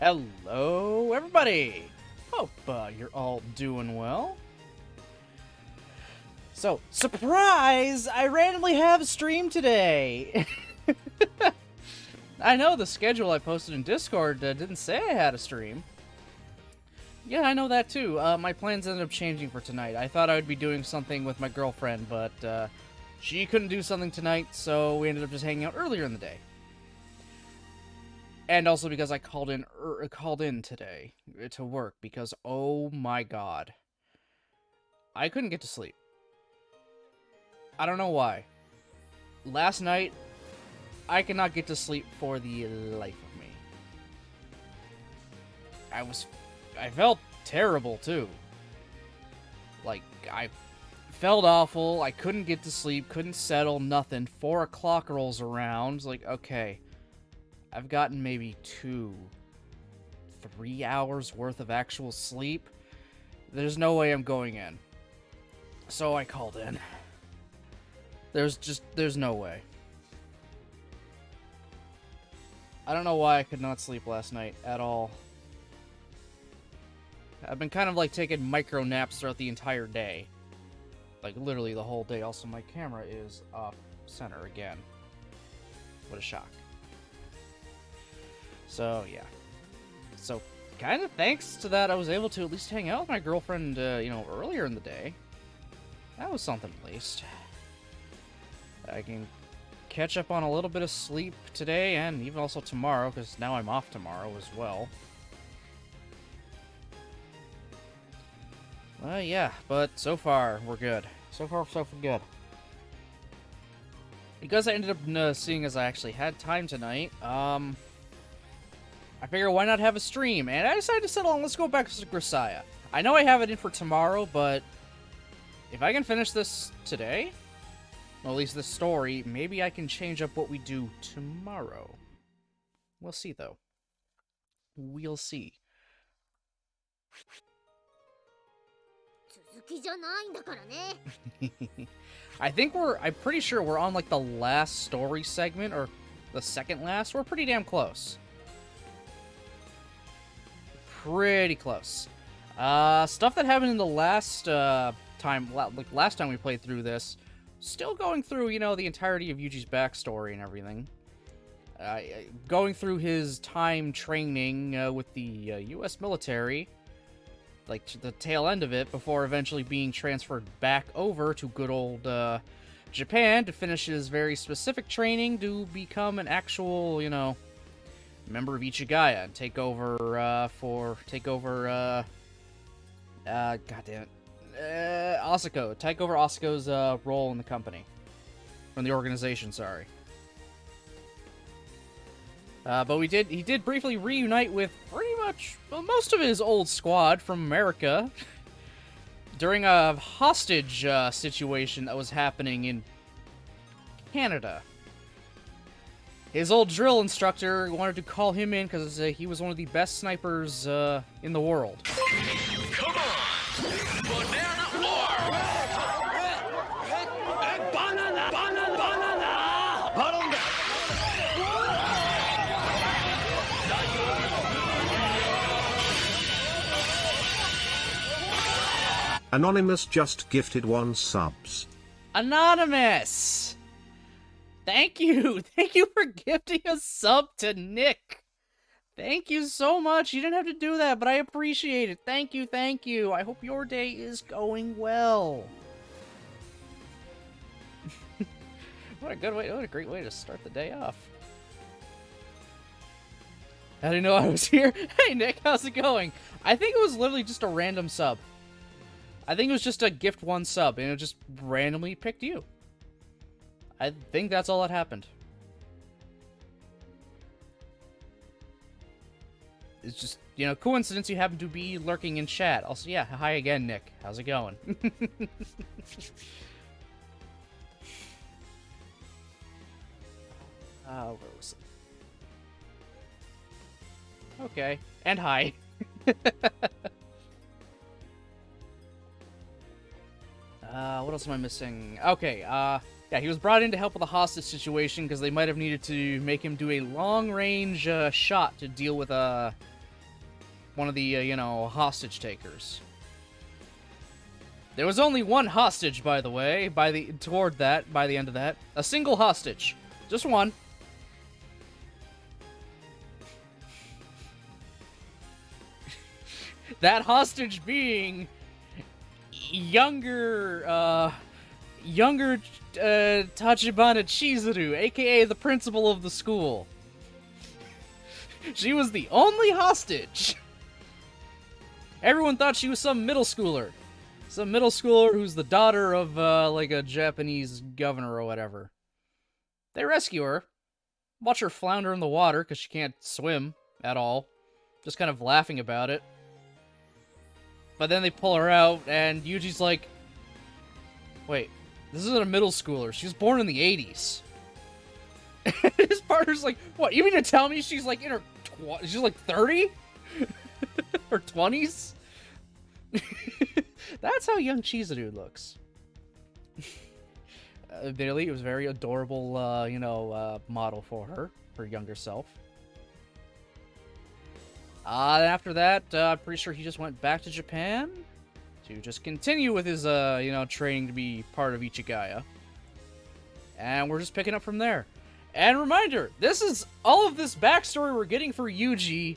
Hello, everybody! Hope you're all doing well. So, surprise! I randomly have a stream today! I know the schedule I posted in Discord didn't say I had a stream. Yeah, I know that too. My plans ended up changing for tonight. I thought I would be doing something with my girlfriend, but she couldn't do something tonight, so we ended up just hanging out earlier in the day. And also because I called in today to work because, oh my god, I couldn't get to sleep. I don't know why. Last night, I could not get to sleep for the life of me. I felt terrible too. Like, I felt awful, I couldn't get to sleep, couldn't settle, nothing. 4 o'clock rolls around, it's like, okay. I've gotten maybe 3 hours worth of actual sleep. There's no way I'm going in. So I called in. There's no way. I don't know why I could not sleep last night at all. I've been kind of like taking micro naps throughout the entire day. Like literally the whole day. Also, my camera is off center again. What a shock. So, yeah. So, kind of thanks to that, I was able to at least hang out with my girlfriend, earlier in the day. That was something, at least. I can catch up on a little bit of sleep today, and even also tomorrow, because now I'm off tomorrow as well. Yeah, but so far, we're good. So far, so good. Because I ended up seeing as I actually had time tonight, I figure why not have a stream, and I decided to settle on let's go back to Grisaia. I know I have it in for tomorrow, but if I can finish this today, or at least this story, maybe I can change up what we do tomorrow. We'll see, though. We'll see. I'm pretty sure we're on, like, the last story segment, or the second last. We're pretty damn close. Pretty close. Stuff that happened in the last last time we played through this. Still going through, the entirety of Yuji's backstory and everything. Going through his time training with the U.S. military, like the tail end of it, before eventually being transferred back over to good old Japan to finish his very specific training to become an actual, member of Ichigaya and take over Asako. Take over Asako's role in the company. From the organization, sorry. But he did briefly reunite with pretty much most of his old squad from America during a hostage situation that was happening in Canada. His old drill instructor wanted to call him in because he was one of the best snipers in the world. Come on! Banana arm! Banana! Banana! Banana! Anonymous just gifted 1 subs. Anonymous! Thank you! Thank you for gifting a sub to Nick! Thank you so much! You didn't have to do that, but I appreciate it. Thank you, thank you! I hope your day is going well. What a great way to start the day off. How do you know I was here? Hey Nick, how's it going? I think it was literally just a random sub. I think it was just a gift 1 sub, and it just randomly picked you. I think that's all that happened. It's just, coincidence you happen to be lurking in chat. Also, yeah, hi again, Nick. How's it going? Where was it? Okay. And hi. What else am I missing? Okay, yeah, he was brought in to help with a hostage situation because they might have needed to make him do a long-range shot to deal with one of the, hostage takers. There was only one hostage, by the way, by the end of that. A single hostage. Just one. That hostage being younger Tachibana Chizuru, aka the principal of the school. She was the only hostage. Everyone thought she was some middle schooler. Some middle schooler who's the daughter of, like, a Japanese governor or whatever. They rescue her. Watch her flounder in the water because she can't swim at all. Just kind of laughing about it. But then they pull her out, and Yuji's like, wait, this isn't a middle schooler. She was born in the 80s. His partner's like, what, you mean to tell me she's like in her, she's like 30? Her 20s? That's how young Chizuru looks. Admittedly, it was a very adorable, model for her younger self. After that, I'm pretty sure he just went back to Japan to just continue with his, training to be part of Ichigaya. And we're just picking up from there. And reminder, all of this backstory we're getting for Yuji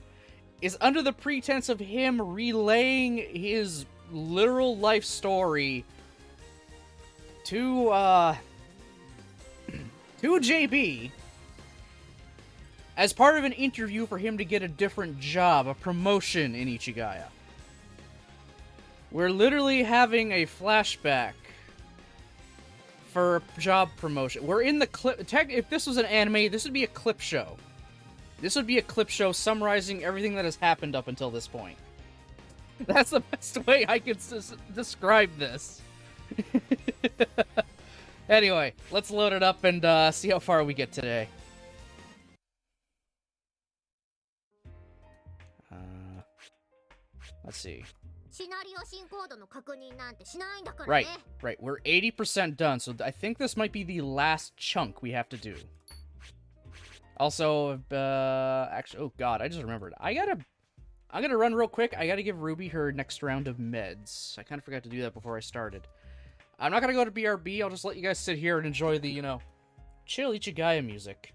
is under the pretense of him relaying his literal life story to JB as part of an interview for him to get a different job, a promotion in Ichigaya. We're literally having a flashback for a job promotion. We're in the clip. If this was an anime, this would be a clip show. This would be a clip show summarizing everything that has happened up until this point. That's the best way I could describe this. Anyway, let's load it up and see how far we get today. Let's see. Right. We're 80% done, so I think this might be the last chunk we have to do. Also, actually, oh god, I just remembered. I'm gonna run real quick. I gotta give Ruby her next round of meds. I kind of forgot to do that before I started. I'm not gonna go to BRB. I'll just let you guys sit here and enjoy the, chill Ichigaya music.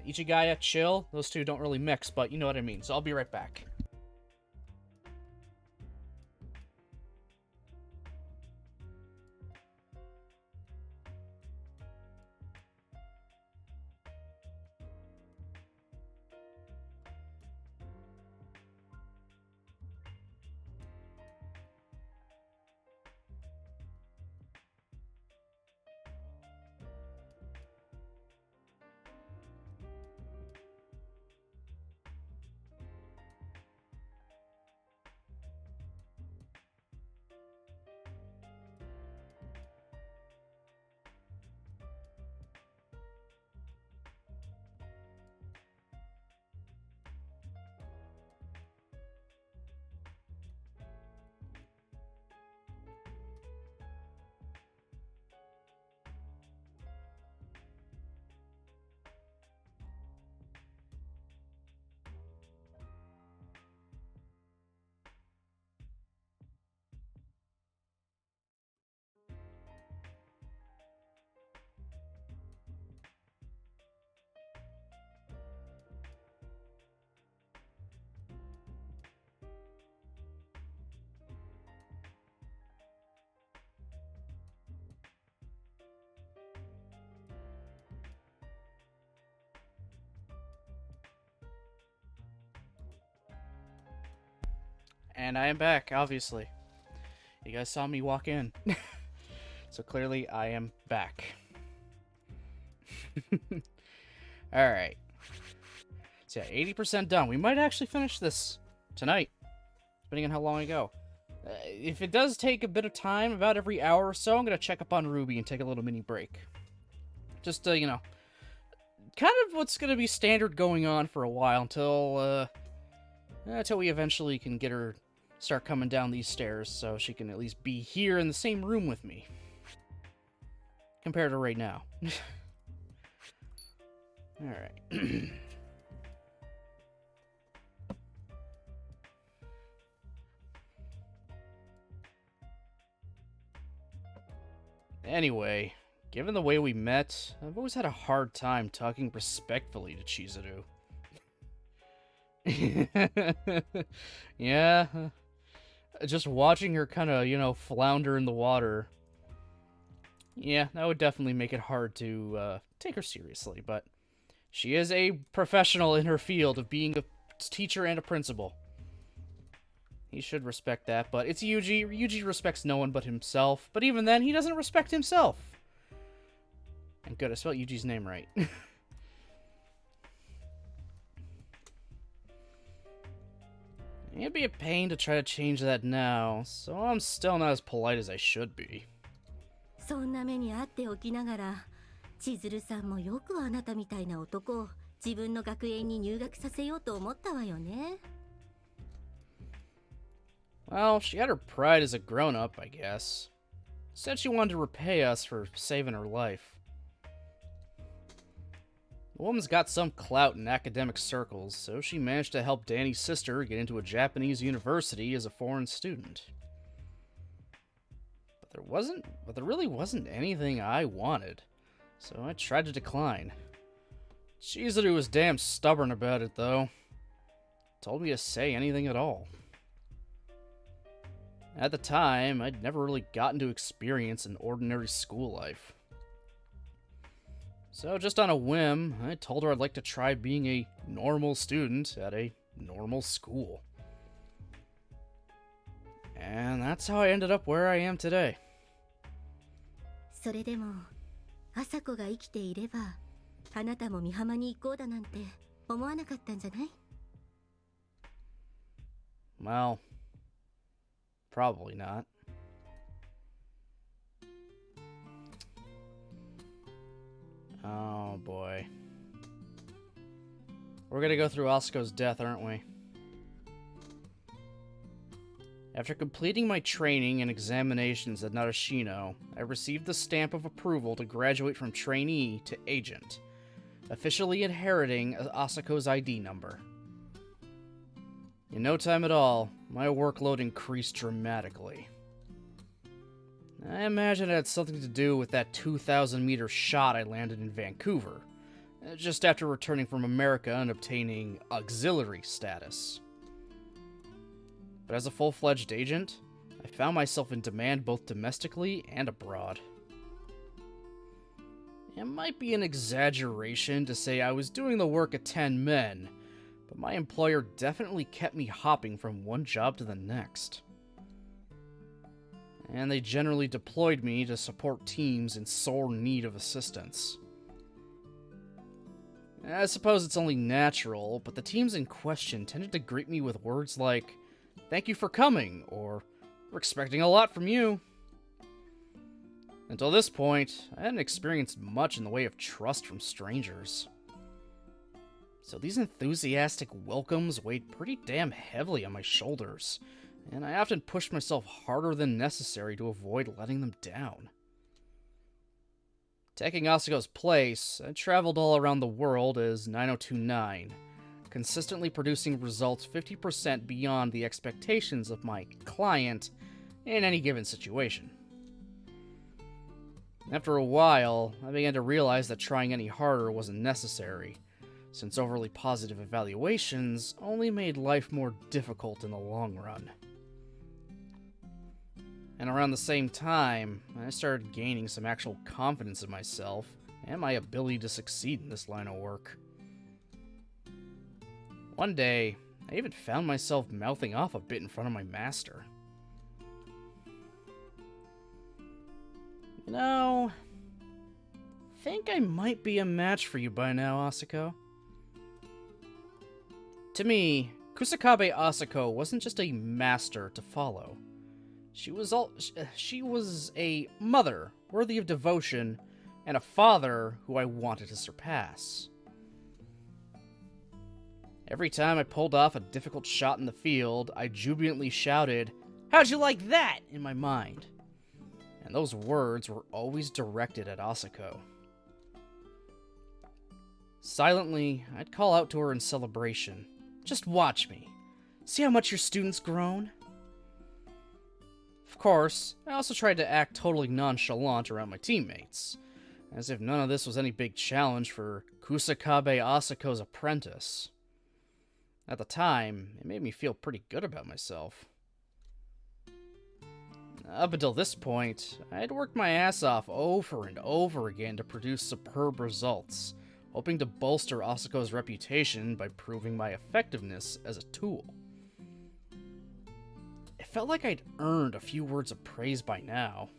Ichigaya, chill. Those two don't really mix, but you know what I mean. So I'll be right back. And I am back, obviously. You guys saw me walk in. So clearly I am back. Alright. So yeah, 80% done. We might actually finish this tonight, depending on how long I go. If it does take a bit of time, about every hour or so, I'm going to check up on Ruby and take a little mini break. Just, kind of what's going to be standard going on for a while until we eventually can get her start coming down these stairs so she can at least be here in the same room with me. Compared to right now. Alright. Anyway, given the way we met, I've always had a hard time talking respectfully to Chizuru. Yeah, just watching her kind of, flounder in the water. Yeah, that would definitely make it hard to take her seriously, but she is a professional in her field of being a teacher and a principal. He should respect that, but it's Yuji. Yuji respects no one but himself, but even then, he doesn't respect himself. And good, I spelled Yuji's name right. It'd be a pain to try to change that now, so I'm still not as polite as I should be. そんな目にあっておきながら、千鶴さんもよくあなたみたいな男を自分の学園に入学させようと思ったわよね。Well, she had her pride as a grown-up, I guess. Said she wanted to repay us for saving her life. The woman's got some clout in academic circles, so she managed to help Danny's sister get into a Japanese university as a foreign student. But there really wasn't anything I wanted, so I tried to decline. Chizuru was damn stubborn about it, though. Told me to say anything at all. At the time, I'd never really gotten to experience an ordinary school life. So just on a whim, I told her I'd like to try being a normal student at a normal school. And that's how I ended up where I am today. それでも、朝子が生きていれば、あなたも美浜に行こうだなんて思わなかったんじゃない？ Well, probably not. Oh boy. We're gonna go through Asuko's death, aren't we? After completing my training and examinations at Narashino, I received the stamp of approval to graduate from trainee to agent, officially inheriting Asuko's ID number. In no time at all, my workload increased dramatically. I imagine it had something to do with that 2,000-meter shot I landed in Vancouver, just after returning from America and obtaining auxiliary status. But as a full-fledged agent, I found myself in demand both domestically and abroad. It might be an exaggeration to say I was doing the work of 10 men, but my employer definitely kept me hopping from one job to the next. And they generally deployed me to support teams in sore need of assistance. I suppose it's only natural, but the teams in question tended to greet me with words like, "Thank you for coming," or "We're expecting a lot from you." Until this point, I hadn't experienced much in the way of trust from strangers. So these enthusiastic welcomes weighed pretty damn heavily on my shoulders, and I often pushed myself harder than necessary to avoid letting them down. Taking Asuko's place, I traveled all around the world as 9029, consistently producing results 50% beyond the expectations of my client in any given situation. After a while, I began to realize that trying any harder wasn't necessary, since overly positive evaluations only made life more difficult in the long run. And around the same time, I started gaining some actual confidence in myself and my ability to succeed in this line of work. One day, I even found myself mouthing off a bit in front of my master. You know, I think I might be a match for you by now, Asuko. To me, Kusakabe Asuko wasn't just a master to follow. She was a mother worthy of devotion and a father who I wanted to surpass. Every time I pulled off a difficult shot in the field, I jubilantly shouted, "How'd you like that?" in my mind. And those words were always directed at Asuko. Silently, I'd call out to her in celebration, "Just watch me. See how much your student's grown?" Of course, I also tried to act totally nonchalant around my teammates, as if none of this was any big challenge for Kusakabe Asako's apprentice. At the time, it made me feel pretty good about myself. Up until this point, I had worked my ass off over and over again to produce superb results, hoping to bolster Asako's reputation by proving my effectiveness as a tool. It felt like I'd earned a few words of praise by now.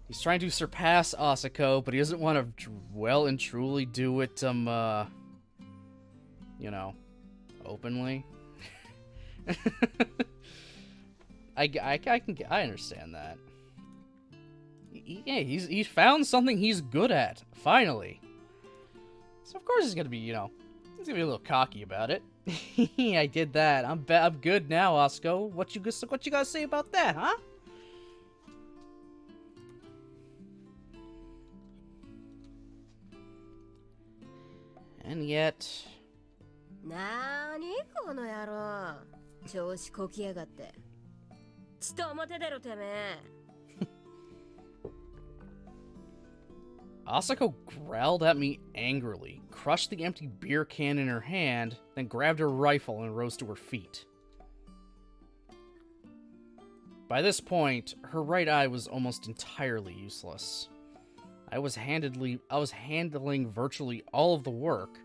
He's trying to surpass Asako, but he doesn't want to well and truly do it, openly. I understand that. He's found something he's good at, finally. So of course he's gonna be, he's gonna be a little cocky about it. I did that. I'm good now, Osco. What you gotta say about that, huh? And yet... なーにこの野郎調子こきやがってちと表出ろてめえ Asako growled at me angrily, crushed the empty beer can in her hand, then grabbed her rifle and rose to her feet. By this point, her right eye was almost entirely useless. I was handling virtually all of the work,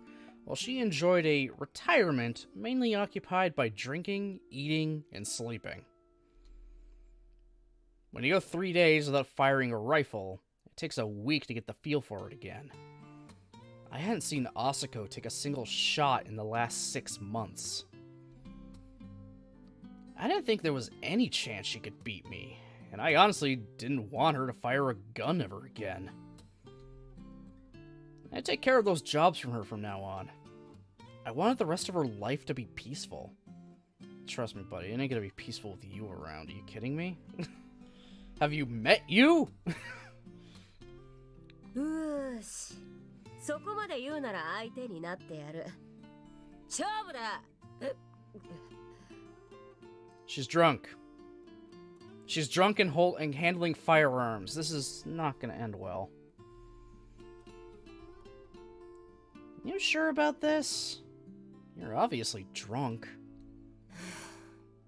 while she enjoyed a retirement mainly occupied by drinking, eating, and sleeping. When you go 3 days without firing a rifle, it takes a week to get the feel for it again. I hadn't seen Asako take a single shot in the last 6 months. I didn't think there was any chance she could beat me, and I honestly didn't want her to fire a gun ever again. I'd take care of those jobs from her from now on. I wanted the rest of her life to be peaceful. Trust me, buddy, it ain't gonna be peaceful with you around. Are you kidding me? Have you met you? うーしそこまで言うなら相手になってやる勝負だ She's drunk. She's drunk and handling firearms. This is not gonna end well. You sure about this? You're obviously drunk.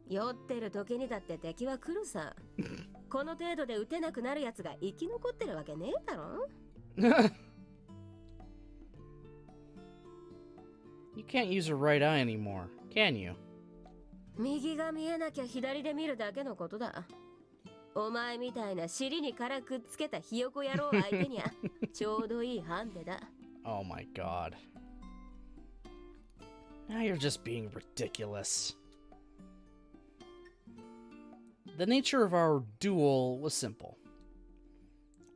酔ってる時にだって敵は来るさこの程度で撃てなくなるやつが生き残ってるわけねえだろ You can't use her right eye anymore, can you? 右が見えなきゃ左で見るだけのことだお前みたいな尻に殻くっつけたひよこ野郎相手にはちょうどいいハンデだ Oh my god. Now you're just being ridiculous. The nature of our duel was simple.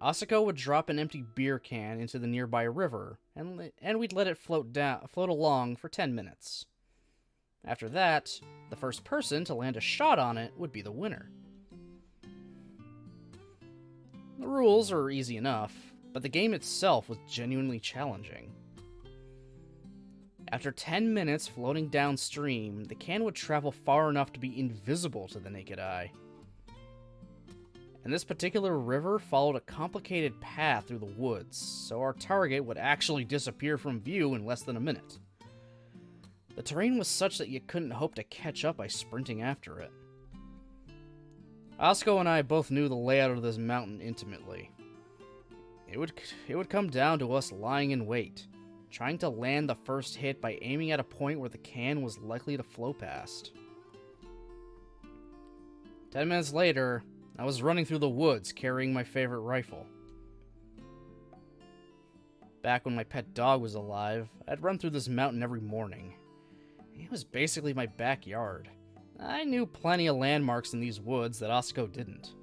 Asako would drop an empty beer can into the nearby river, and we'd let it float along for 10 minutes. After that, the first person to land a shot on it would be the winner. The rules are easy enough, but the game itself was genuinely challenging. After 10 minutes floating downstream, the can would travel far enough to be invisible to the naked eye. And this particular river followed a complicated path through the woods, so our target would actually disappear from view in less than a minute. The terrain was such that you couldn't hope to catch up by sprinting after it. Asako and I both knew the layout of this mountain intimately. It would come down to us lying in wait, trying to land the first hit by aiming at a point where the can was likely to flow past. 10 minutes later, I was running through the woods carrying my favorite rifle. Back when my pet dog was alive, I'd run through this mountain every morning. It was basically my backyard. I knew plenty of landmarks in these woods that Asako didn't.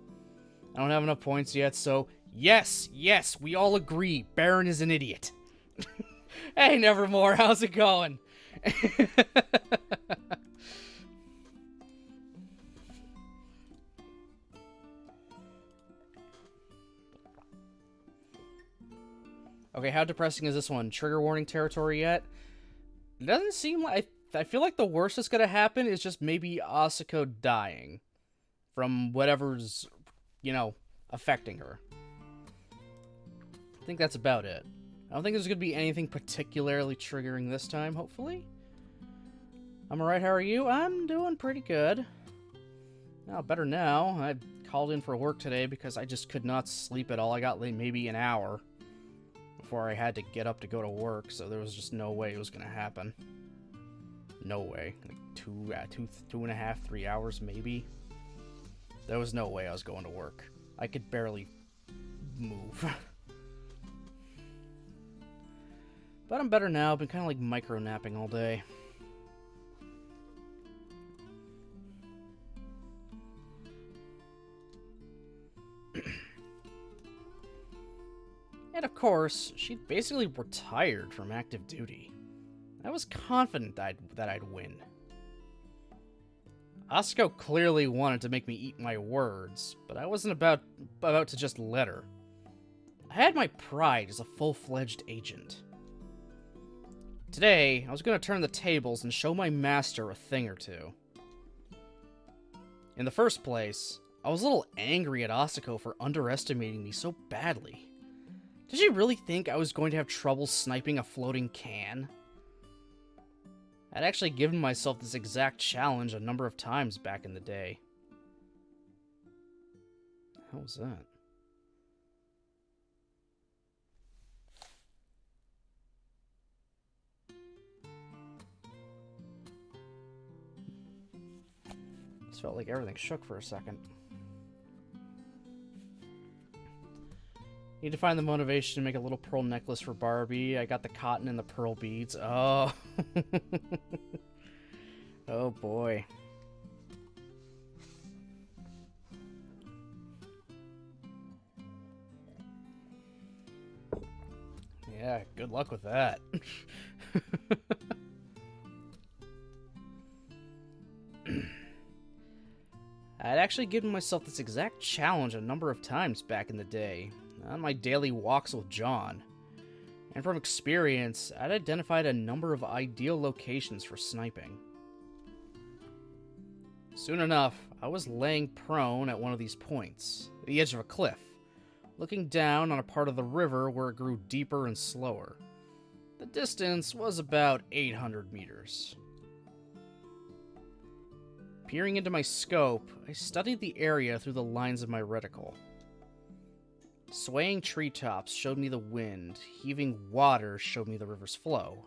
I don't have enough points yet, so yes, we all agree, Baron is an idiot. Hey, Nevermore, how's it going? Okay, how depressing is this one? Trigger warning territory yet? It doesn't seem like... I feel like the worst that's gonna happen is just maybe Asako dying. from whatever's, affecting her. I think that's about it. I don't think there's going to be anything particularly triggering this time, hopefully. I'm alright, how are you? I'm doing pretty good. Oh, better now. I called in for work today because I just could not sleep at all. I got maybe an hour before I had to get up to go to work, so there was just no way it was going to happen. No way. Like 2.5, 3 hours maybe. There was no way I was going to work. I could barely move. But I'm better now. I've been kind of like micro-napping all day. And of course, she'd basically retired from active duty. I was confident that I'd win. Asuko clearly wanted to make me eat my words, but I wasn't about to just let her. I had my pride as a full-fledged agent. Today, I was going to turn the tables and show my master a thing or two. In the first place, I was a little angry at Asuko for underestimating me so badly. Did she really think I was going to have trouble sniping a floating can? I'd actually given myself this exact challenge a number of times back in the day. How was that? Just felt like everything shook for a second. Need to find the motivation to make a little pearl necklace for Barbie. I got the cotton and the pearl beads. Oh. Oh boy. Yeah, good luck with that. I'd actually given myself this exact challenge a number of times back in the day, on my daily walks with John. And from experience, I'd identified a number of ideal locations for sniping. Soon enough, I was laying prone at one of these points, the edge of a cliff, looking down on a part of the river where it grew deeper and slower. The distance was about 800 meters. Peering into my scope, I studied the area through the lines of my reticle. Swaying treetops showed me the wind, heaving water showed me the river's flow.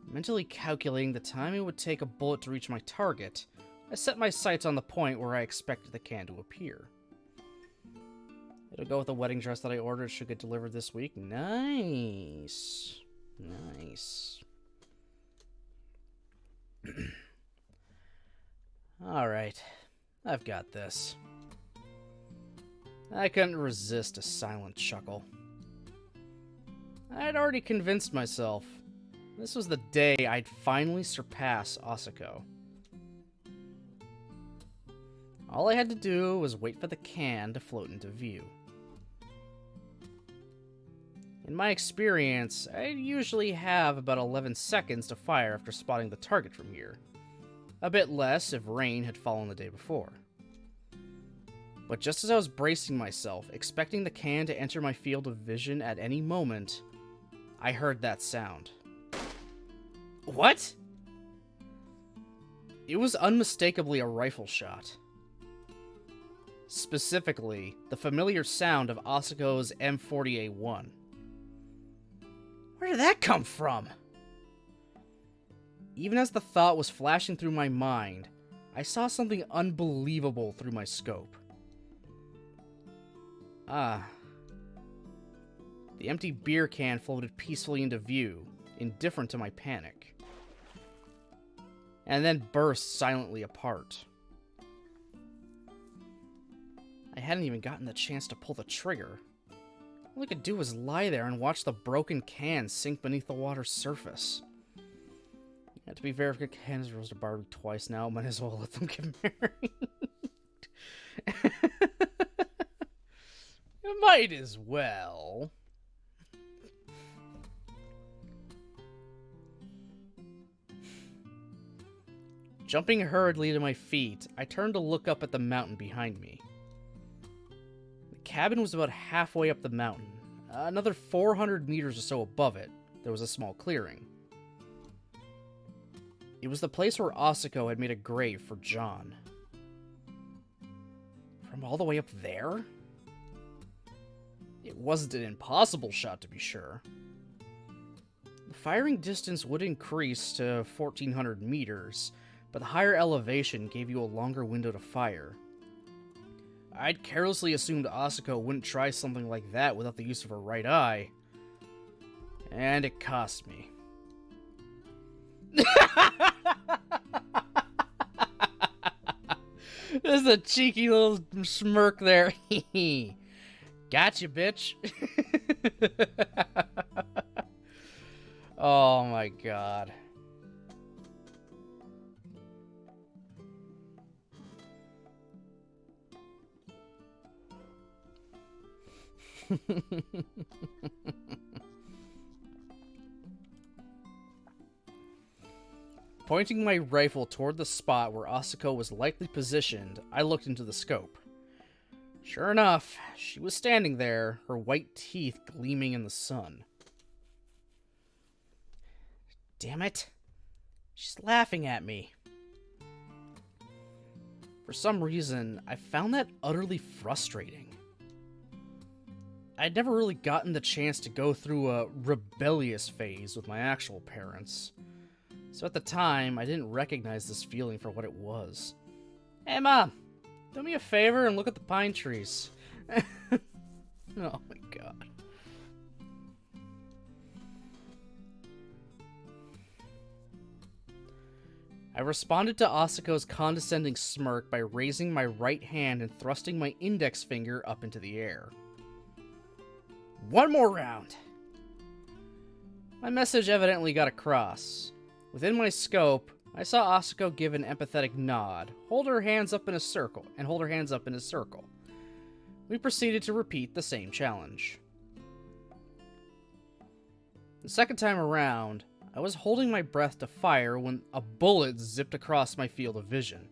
Mentally calculating the time it would take a bullet to reach my target, I set my sights on the point where I expected the can to appear. It'll go with the wedding dress that I ordered. Should get delivered this week. Nice. Nice. Alright. I've got this. I couldn't resist a silent chuckle. I had already convinced myself. This was the day I'd finally surpass Asuko. All I had to do was wait for the can to float into view. In my experience, I usually have about 11 seconds to fire after spotting the target from here. A bit less if rain had fallen the day before. But just as I was bracing myself, expecting the can to enter my field of vision at any moment, I heard that sound. What? It was unmistakably a rifle shot. Specifically, the familiar sound of Asuko's M40A1. Where did that come from? Even as the thought was flashing through my mind, I saw something unbelievable through my scope. The empty beer can floated peacefully into view, indifferent to my panic, and then burst silently apart. I hadn't even gotten the chance to pull the trigger. All I could do was lie there and watch the broken can sink beneath the water's surface. Yeah, to be fair, if cans rose to Barbie twice now, might as well let them get married. Might as well. Jumping hurriedly to my feet, I turned to look up at the mountain behind me. The cabin was about halfway up the mountain. Another 400 meters or so above it, there was a small clearing. It was the place where Asako had made a grave for John. From all the way up there? It wasn't an impossible shot, to be sure. The firing distance would increase to 1,400 meters, but the higher elevation gave you a longer window to fire. I'd carelessly assumed Asako wouldn't try something like that without the use of her right eye. And it cost me. There's a cheeky little smirk there. Gotcha, bitch. Oh my god. Pointing my rifle toward the spot where Asako was likely positioned, I looked into the scope. Sure enough, she was standing there, her white teeth gleaming in the sun. Damn it. She's laughing at me. For some reason, I found that utterly frustrating. I'd never really gotten the chance to go through a rebellious phase with my actual parents. So at the time, I didn't recognize this feeling for what it was. Hey, Mom! Do me a favor and look at the pine trees. Oh my god. I responded to Asako's condescending smirk by raising my right hand and thrusting my index finger up into the air. One more round! My message evidently got across. Within my scope, I saw Asako give an empathetic nod, hold her hands up in a circle. We proceeded to repeat the same challenge. The second time around, I was holding my breath to fire when a bullet zipped across my field of vision.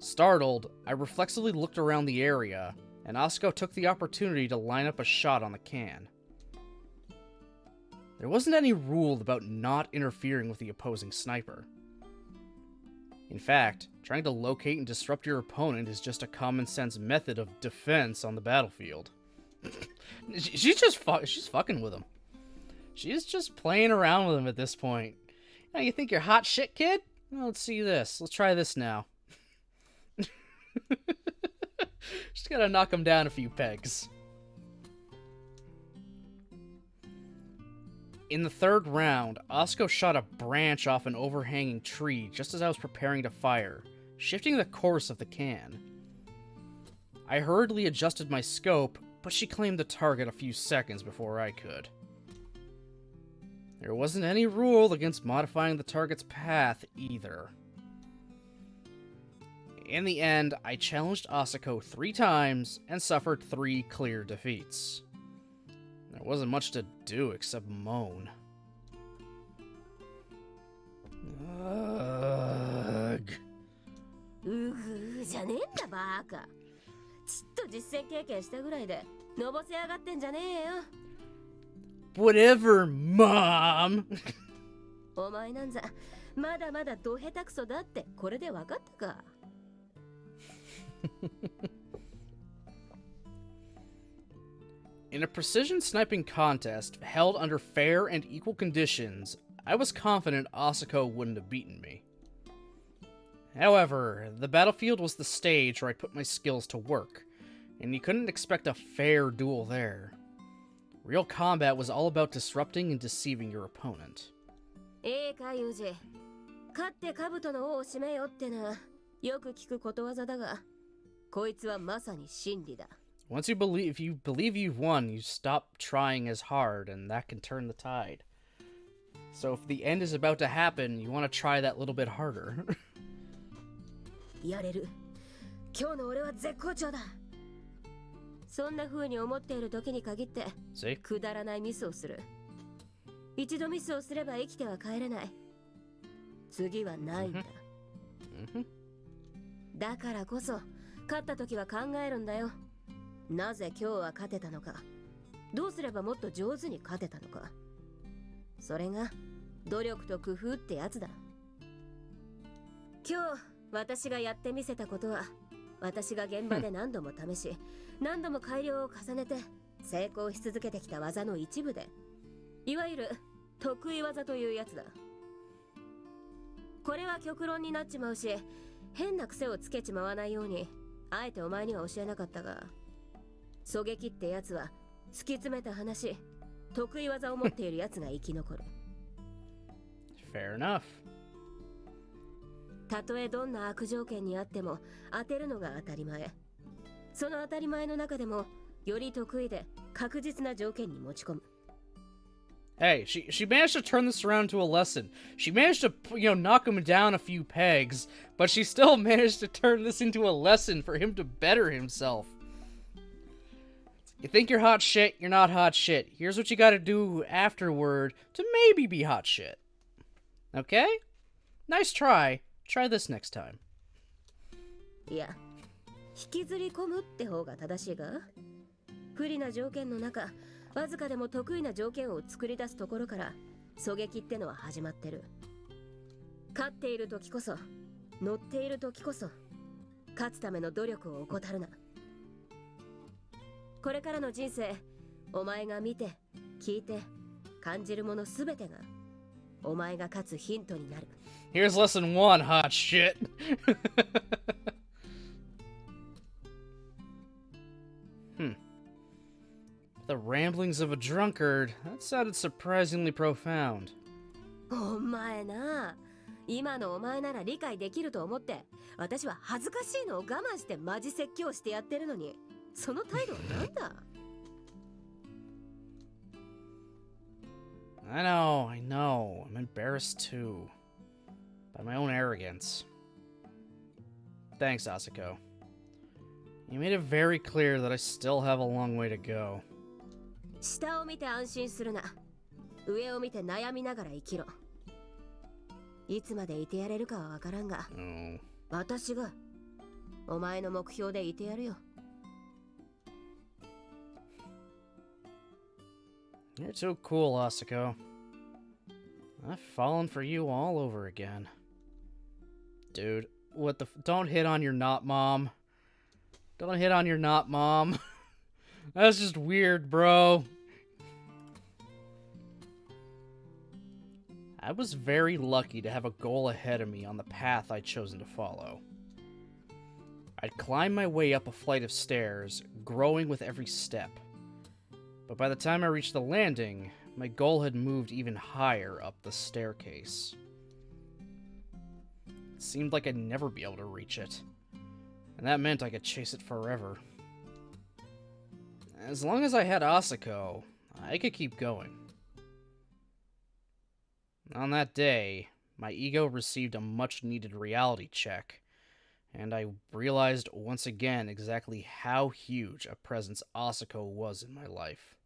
Startled, I reflexively looked around the area, and Asako took the opportunity to line up a shot on the can. There wasn't any rule about not interfering with the opposing sniper. In fact, trying to locate and disrupt your opponent is just a common-sense method of defense on the battlefield. She's fucking with him. She's just playing around with him at this point. You think you're hot shit, kid? Well, let's see this. Let's try this now. Just gotta knock him down a few pegs. In the third round, Asako shot a branch off an overhanging tree just as I was preparing to fire, shifting the course of the can. I hurriedly adjusted my scope, but she claimed the target a few seconds before I could. There wasn't any rule against modifying the target's path either. In the end, I challenged Asako 3 times and suffered 3 clear defeats. There wasn't much to do except moan. Ugh. うぐじゃねえんだバーカ。ちっと実践経験したぐらいでのぼせ上がってんじゃねえよ。Whatever, Mom! お前なんざまだまだど下手くそだってこれで分かったか。In a precision sniping contest held under fair and equal conditions, I was confident Asako wouldn't have beaten me. However, the battlefield was the stage where I put my skills to work, and you couldn't expect a fair duel there. Real combat was all about disrupting and deceiving your opponent. ええかユージ。勝って兜の王を締めよってな。よく聞くことわざだが、こいつはまさに真理だ。Once you believe you've won, you stop trying as hard, and that can turn the tide. So if the end is about to happen, you want to try that little bit harder. やれる。今日の俺は絶好調だ。そんな風に思っている時に限って、See? くだらないミスをする。一度ミスをすれば生きては帰れない。次はないんだ。Mm-hmm. だからこそ勝った時は考えるんだよ。なぜ今日は勝てたのか、どうすればもっと上手に勝てたのか。それが努力と工夫ってやつだ。今日私がやってみせたことは、私が現場で何度も試し何度も改良を重ねて成功し続けてきた技の一部で、いわゆる得意技というやつだ。これは極論になっちまうし、変な癖をつけちまわないようにあえてお前には教えなかったが、狙撃ってやつは突き詰めた話、得意技を持っているやつが生き残る。Fair enough. たとえどんな悪条件にあっても当てるのが当たり前。その当たり前の中でもより得意で確実な条件に持ち込む。Hey, she managed to turn this around to a lesson. She managed to, knock him down a few pegs, but she still managed to turn this into a lesson for him to better himself. You think you're hot shit, you're not hot shit. Here's what you gotta do afterward to maybe be hot shit. Okay? Nice try. Try this next time. いや、引きずり込むって方が正しいが、不利な条件の中、わずかでも得意な条件を作り出すところから狙撃ってのは始まってる。勝っている時こそ、乗っている時こそ、勝つための努力を怠るな。これからの人生、お前が見て、聞いて、感じるものすべてがお前が勝つヒントになる。Here's lesson 1, hot shit. The ramblings of a drunkard. That sounded surprisingly profound. お前な、今のお前なら理解できると思って、私は恥ずかしいのを我慢してマジ説教してやってるのに、その態度はなんだ？ I know. I'm embarrassed too. By my own arrogance. Thanks, Asako. You made it very clear that I still have a long way to go. 下を見て安心するな。上を見て悩みながら生きろ。いつまでいてやれるかはわからんが、私がお前の目標でいてやるよ。You're too cool, Asako. I've fallen for you all over again. Dude, what the don't hit on your not mom. Don't hit on your not mom. That's just weird, bro. I was very lucky to have a goal ahead of me on the path I'd chosen to follow. I'd climb my way up a flight of stairs, growing with every step. But by the time I reached the landing, my goal had moved even higher up the staircase. It seemed like I'd never be able to reach it, and that meant I could chase it forever. As long as I had Asako, I could keep going. On that day, my ego received a much-needed reality check, and I realized once again exactly how huge a presence Asako was in my life.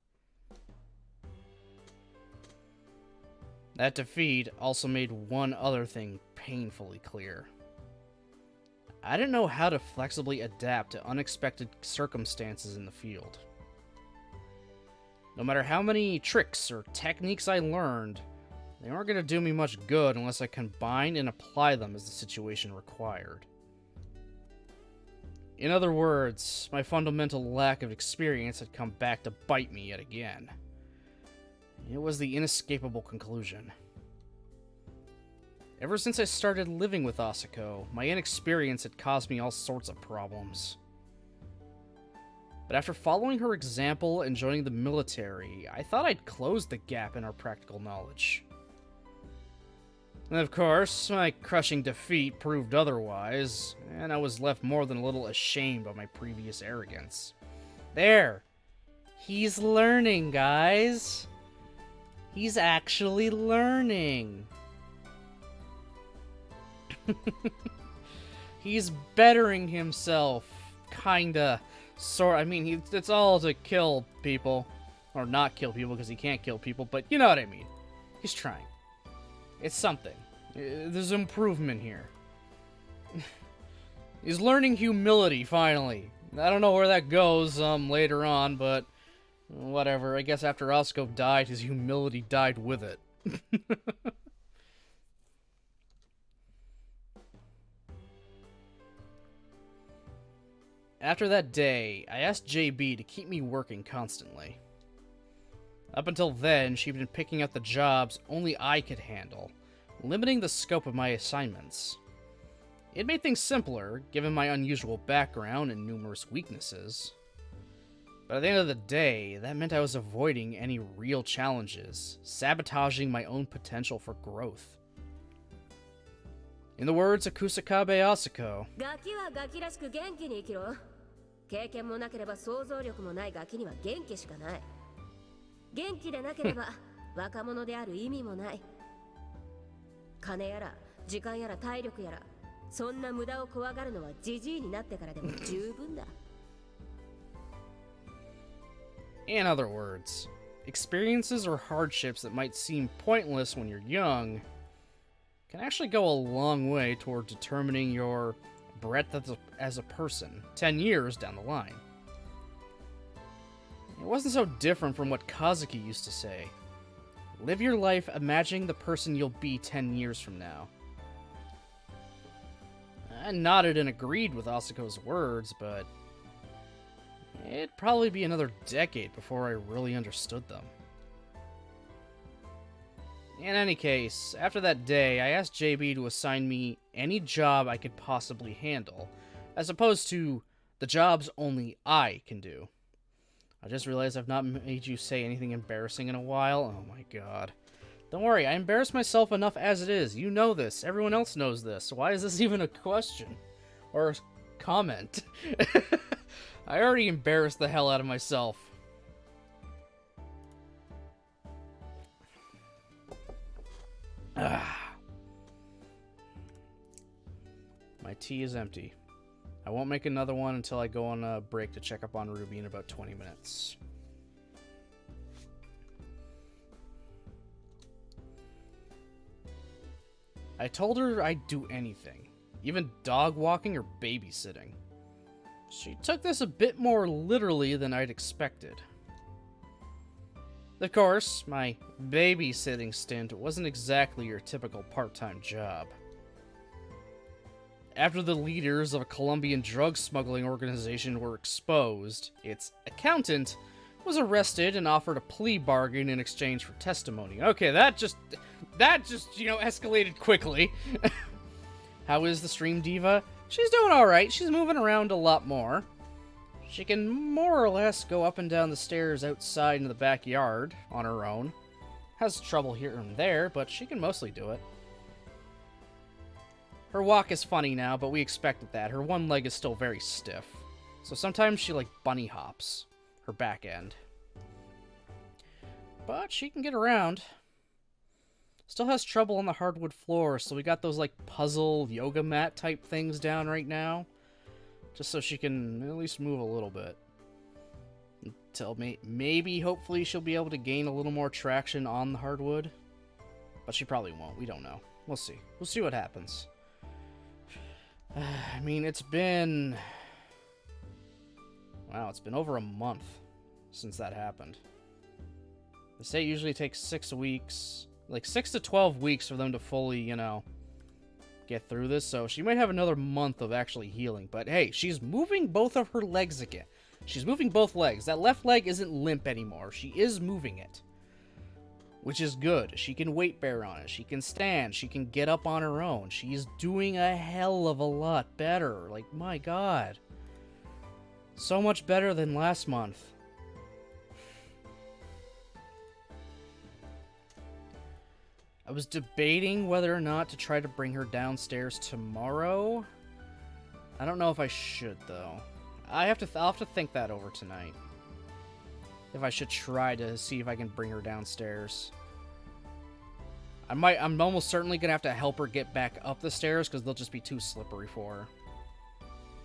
That defeat also made one other thing painfully clear. I didn't know how to flexibly adapt to unexpected circumstances in the field. No matter how many tricks or techniques I learned, they weren't going to do me much good unless I combined and applied them as the situation required. In other words, my fundamental lack of experience had come back to bite me yet again. It was the inescapable conclusion. Ever since I started living with Asako, my inexperience had caused me all sorts of problems. But after following her example and joining the military, I thought I'd close the gap in our practical knowledge. And of course, my crushing defeat proved otherwise, and I was left more than a little ashamed by my previous arrogance. There! He's learning, guys! He's actually learning! He's bettering himself, kinda. I mean, it's all to kill people. Or not kill people, because he can't kill people, but you know what I mean. He's trying. It's something. There's improvement here. He's learning humility, finally. I don't know where that goes later on, but whatever. I guess after Asuko died, his humility died with it. After that day, I asked JB to keep me working constantly. Up until then, she'd been picking out the jobs only I could handle, limiting the scope of my assignments. It made things simpler, given my unusual background and numerous weaknesses. But at the end of the day, that meant I was avoiding any real challenges, sabotaging my own potential for growth. In the words of Kusakabe Asuko, ガキはガキらしく元気に生きろ。経験もなければ想像力もないガキには元気しかない。元気でなければ若者である意味もない。金やら時間やら体力やら、そんな無駄を怖がるのはジジイになってからでも十分だ。in other words, experiences or hardships that might seem pointless when you're young can actually go a long way toward determining your breadth as a person 10 years down the line. It wasn't so different from what Kazuki used to say. Live your life imagining the person you'll be 10 years from now. I nodded and agreed with Asuko's words, but it'd probably be another decade before I really understood them. In any case, after that day, I asked JB to assign me any job I could possibly handle, as opposed to the jobs only I can do. I just realized I've not made you say anything embarrassing in a while. Oh my god. Don't worry, I embarrass myself enough as it is. You know this. Everyone else knows this. Why is this even a question? Or a comment? I already embarrassed the hell out of myself. My tea is empty. I won't make another one until I go on a break to check up on Ruby in about 20 minutes. I told her I'd do anything, even dog walking or babysitting. She took this a bit more literally than I'd expected. Of course, my babysitting stint wasn't exactly your typical part-time job. After the leaders of a Colombian drug smuggling organization were exposed, its accountant was arrested and offered a plea bargain in exchange for testimony. Okay, that just, escalated quickly. How is the stream diva? She's doing alright. She's moving around a lot more. She can more or less go up and down the stairs outside in the backyard on her own. Has trouble here and there, but she can mostly do it. Her walk is funny now, but we expected that. Her one leg is still very stiff. So sometimes she, bunny hops. Her back end. But she can get around. Still has trouble on the hardwood floor, so we got those, puzzle yoga mat type things down right now. Just so she can at least move a little bit. Until maybe, hopefully, she'll be able to gain a little more traction on the hardwood. But she probably won't. We don't know. We'll see. We'll see what happens. I mean, it's been... Wow, it's been over a month since that happened. The state usually takes 6 weeks, 6 to 12 weeks for them to fully, get through this. So she might have another month of actually healing. But hey, she's moving both of her legs again. She's moving both legs. That left leg isn't limp anymore. She is moving it. Which is good. She can weight bear on it. She can stand. She can get up on her own. She's doing a hell of a lot better. My god. So much better than last month. I was debating whether or not to try to bring her downstairs tomorrow. I don't know if I should, though. I'll have to think that over tonight. If I should try to see if I can bring her downstairs. I'm almost certainly gonna have to help her get back up the stairs because they'll just be too slippery for her.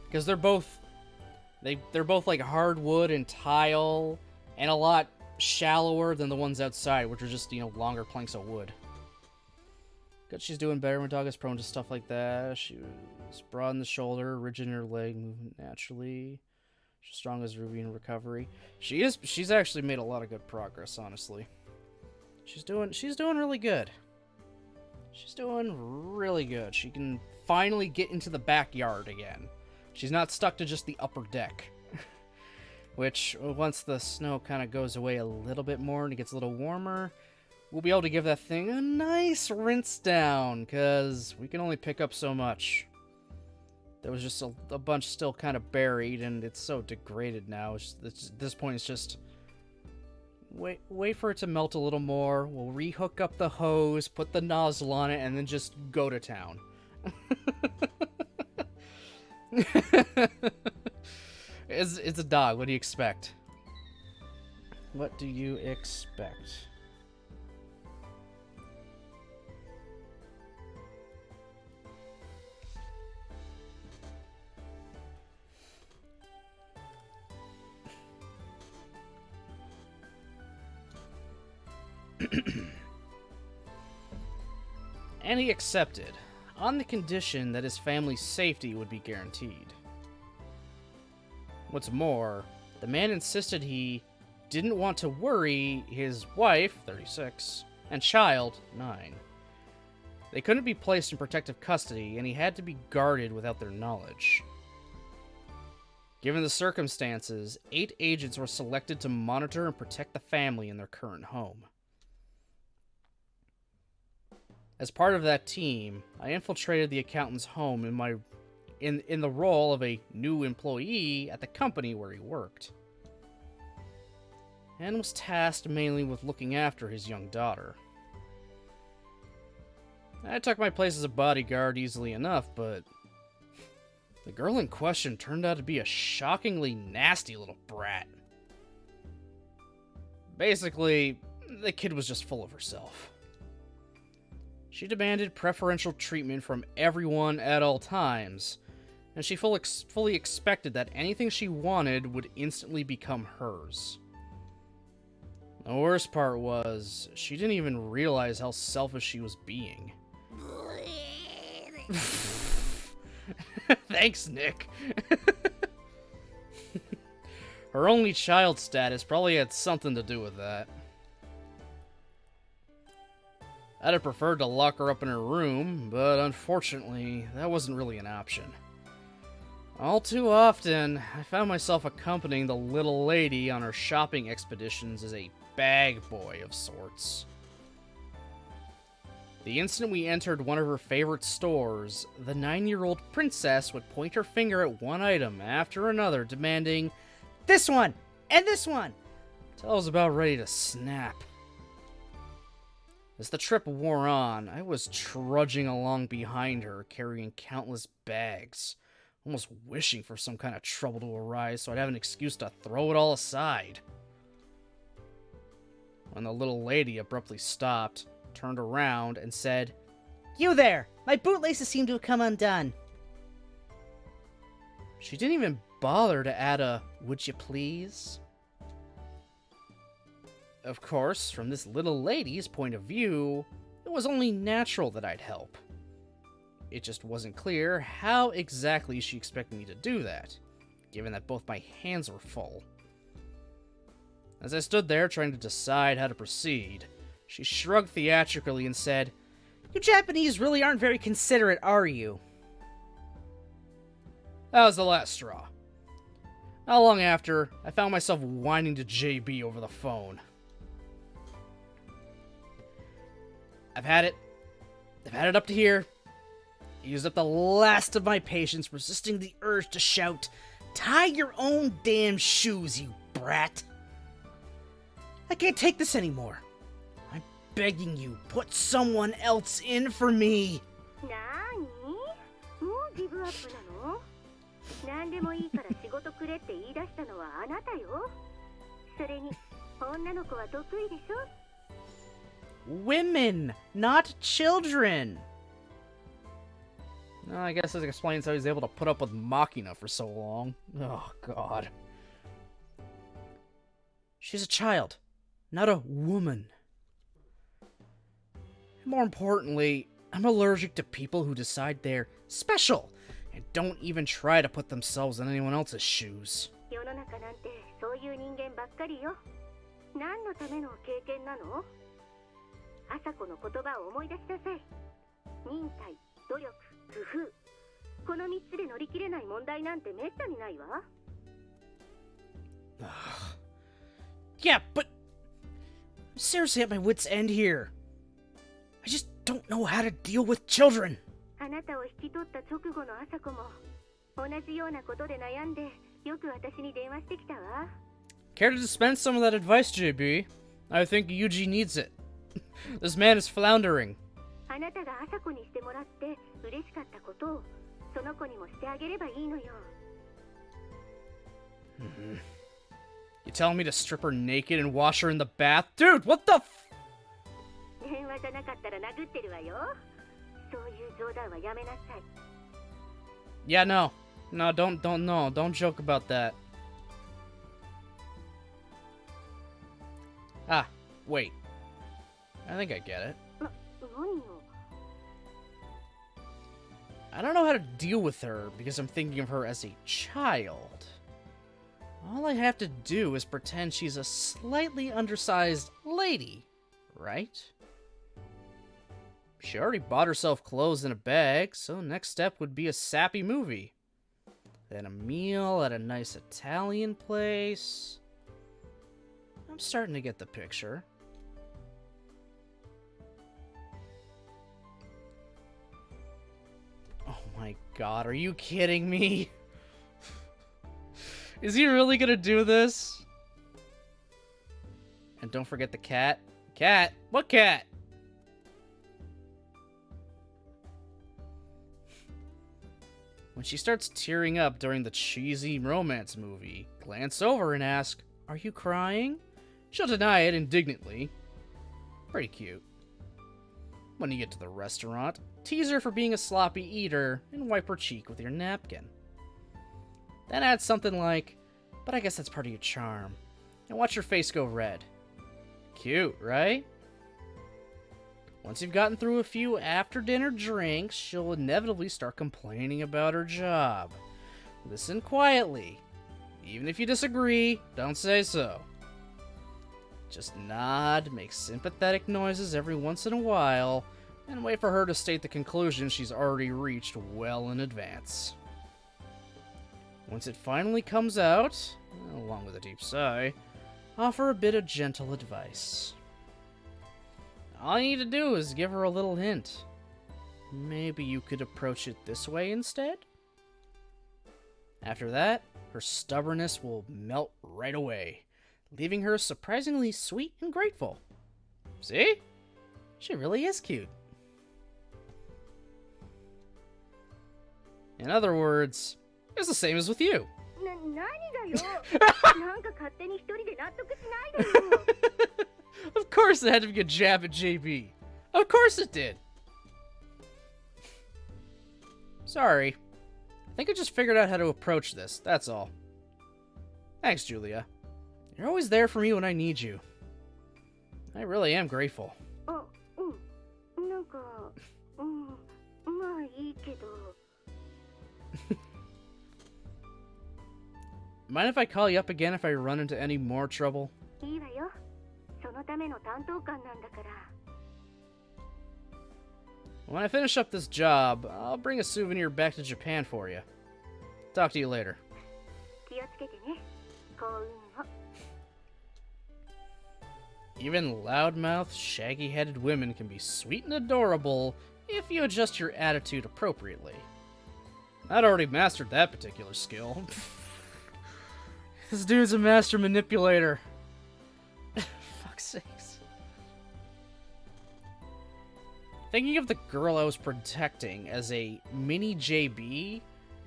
Because they're both hardwood and tile and a lot shallower than the ones outside, which are just, longer planks of wood. Good, she's doing better when dog is prone to stuff like that. She was broad in the shoulder, rigid in her leg, moving naturally. She's strong as Ruby in recovery. She's actually made a lot of good progress, honestly. She's doing really good. She's doing really good. She can finally get into the backyard again. She's not stuck to just the upper deck. Which, once the snow kind of goes away a little bit more and it gets a little warmer, we'll be able to give that thing a nice rinse down, because we can only pick up so much. There was just a bunch still kind of buried, and it's so degraded now. At this point, it's just wait for it to melt a little more. We'll rehook up the hose, put the nozzle on it, and then just go to town. It's a dog. What do you expect? What do you expect? And he accepted, on the condition that his family's safety would be guaranteed. What's more, the man insisted he didn't want to worry his wife, 36, and child, 9. They couldn't be placed in protective custody, and he had to be guarded without their knowledge. Given the circumstances, 8 agents were selected to monitor and protect the family in their current home. As part of that team, I infiltrated the accountant's home in the role of a new employee at the company where he worked, and was tasked mainly with looking after his young daughter. I took my place as a bodyguard easily enough, but the girl in question turned out to be a shockingly nasty little brat. Basically, the kid was just full of herself. She demanded preferential treatment from everyone at all times, and she fully expected that anything she wanted would instantly become hers. The worst part was, she didn't even realize how selfish she was being. Thanks, Nick. Her only child status probably had something to do with that. I'd have preferred to lock her up in her room, but unfortunately, that wasn't really an option. All too often, I found myself accompanying the little lady on her shopping expeditions as a bag boy of sorts. The instant we entered one of her favorite stores, the 9-year-old princess would point her finger at one item after another, demanding, "This one! And this one!" till I was about ready to snap. As the trip wore on, I was trudging along behind her, carrying countless bags, almost wishing for some kind of trouble to arise so I'd have an excuse to throw it all aside. When the little lady abruptly stopped, turned around, and said, "You there! My bootlaces seem to have come undone." She didn't even bother to add a "would you please?" Of course, from this little lady's point of view, it was only natural that I'd help. It just wasn't clear how exactly she expected me to do that, given that both my hands were full. As I stood there trying to decide how to proceed, she shrugged theatrically and said, "You Japanese really aren't very considerate, are you?" That was the last straw. Not long after, I found myself whining to JB over the phone. I've had it up to here. I used up the last of my patience, resisting the urge to shout, "Tie your own damn shoes, you brat!" I can't take this anymore. I'm begging you, put someone else in for me. なーに？もうギブアップなの？何でもいいから仕事くれって言い出したのはあなたよ。それに女の子は得意でしょ？ Women, not children. Well, I guess this explains how he's able to put up with Machina for so long. Oh, God. She's a child, not a woman. More importantly, I'm allergic to people who decide they're special and don't even try to put themselves in anyone else's shoes. 世の中なんてそういう人間ばっかりよ。何のための経験なの？朝子の言葉を思い出しなさい。忍耐、努力、工夫。この3つで乗り切れない問題なんてめったにないわ。Yeah, but I'm seriously at my wit's end here. I just don't know how to deal with children. あなたを引き取った直後の朝子も同じようなことで悩んでよく私に電話してきたわ。 Care to dispense some of that advice, JB? I think Yuji needs it. This man is floundering. あなたが朝子にしてもらって嬉しかったことをその子にもしてあげればいいのよ。You telling me to strip her naked and wash her in the bath? Dude, what the f- 電話じゃなかったら殴ってるわよ。そういう冗談はやめなさい。 Yeah, no. No, don't joke about that. Ah, wait. I think I get it. 何よ。 I don't know how to deal with her because I'm thinking of her as a child. All I have to do is pretend she's a slightly undersized lady, right? She already bought herself clothes in a bag, so next step would be a sappy movie. Then a meal at a nice Italian place. I'm starting to get the picture. Oh my god, are you kidding me? Is he really gonna do this? And don't forget the cat. Cat? What cat? When she starts tearing up during the cheesy romance movie, glance over and ask, "Are you crying?" She'll deny it indignantly. Pretty cute. When you get to the restaurant, tease her for being a sloppy eater and wipe her cheek with your napkin. Then add something like, "But I guess that's part of your charm," and watch her face go red. Cute, right? Once you've gotten through a few after-dinner drinks, she'll inevitably start complaining about her job. Listen quietly. Even if you disagree, don't say so. Just nod, make sympathetic noises every once in a while, and wait for her to state the conclusion she's already reached well in advance. Once it finally comes out, along with a deep sigh, offer a bit of gentle advice. All you need to do is give her a little hint. Maybe you could approach it this way instead? After that, her stubbornness will melt right away, leaving her surprisingly sweet and grateful. See? She really is cute. In other words, it's the same as with you. 何がよ。なんか勝手に一人で納得しないでよ。 Of course it had to be a jab at JB. Of course it did. Sorry. I think I just figured out how to approach this, that's all. Thanks, Julia. You're always there for me when I need you. I really am grateful. あ、うん。なんか、まあいいけど。 Mind if I call you up again if I run into any more trouble? いいわよ。そのための担当官なんだから。 When I finish up this job, I'll bring a souvenir back to Japan for you. Talk to you later. 気をつけてね。幸運を。 Even loudmouth, shaggy-headed women can be sweet and adorable if you adjust your attitude appropriately. I'd already mastered that particular skill. This dude's a master manipulator. Fuck's sakes. Thinking of the girl I was protecting as a mini JB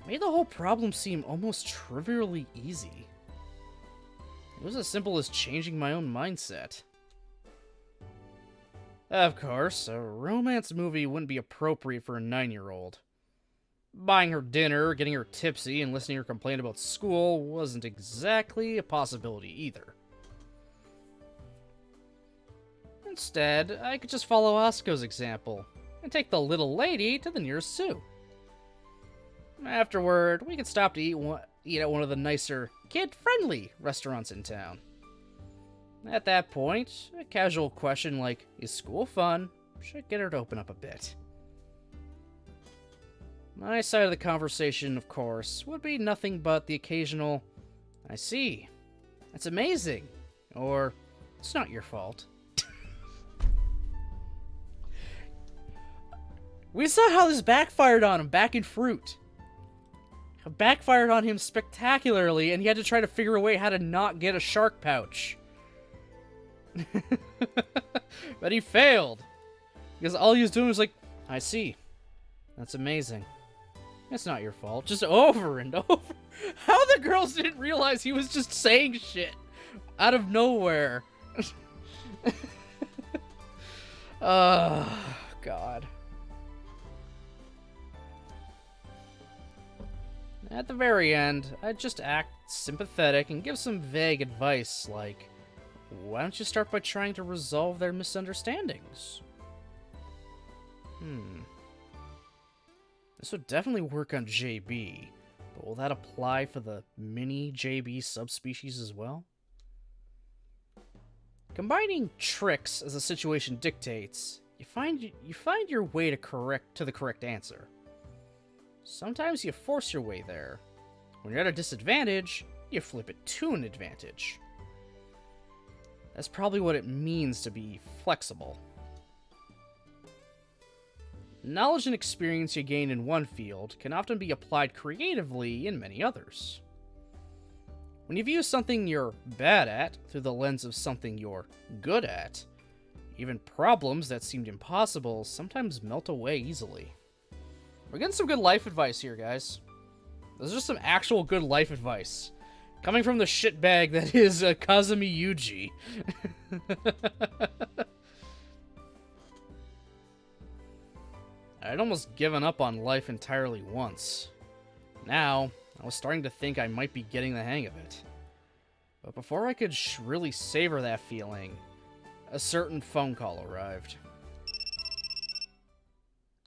made the whole problem seem almost trivially easy. It was as simple as changing my own mindset. Of course, a romance movie wouldn't be appropriate for a 9-year-old. Buying her dinner, getting her tipsy, and listening to her complain about school wasn't exactly a possibility either. Instead, I could just follow Asuko's example and and take the little lady to the nearest zoo. Afterward, we could stop to eat at one of the nicer, kid-friendly restaurants in town. At that point, a casual question like, is school fun, should get her to open up a bit. My side of the conversation, of course, would be nothing but the occasional, I see, that's amazing, or it's not your fault. We saw how this backfired on him back in Fruit. It backfired on him spectacularly, and he had to try to figure a way how to not get a shark pouch. But he failed. Because all he was doing was like, I see. That's amazing. It's not your fault. Just over and over. How the girls didn't realize he was just saying shit out of nowhere. Oh, God. At the very end, I'd just act sympathetic and give some vague advice like, why don't you start by trying to resolve their misunderstandings? This would definitely work on JB, but will that apply for the mini JB subspecies as well? Combining tricks as the situation dictates, you find your way to the correct answer. Sometimes you force your way there. When you're at a disadvantage, you flip it to an advantage. That's probably what it means to be flexible. Knowledge and experience you gain in one field can often be applied creatively in many others. When you view something you're bad at through the lens of something you're good at, even problems that seemed impossible sometimes melt away easily. We're getting some good life advice here, guys. This is just some actual good life advice. Coming from the shitbag that is Kazumi Yuji. I'd almost given up on life entirely once. Now, I was starting to think I might be getting the hang of it. But before I could really savor that feeling, a certain phone call arrived.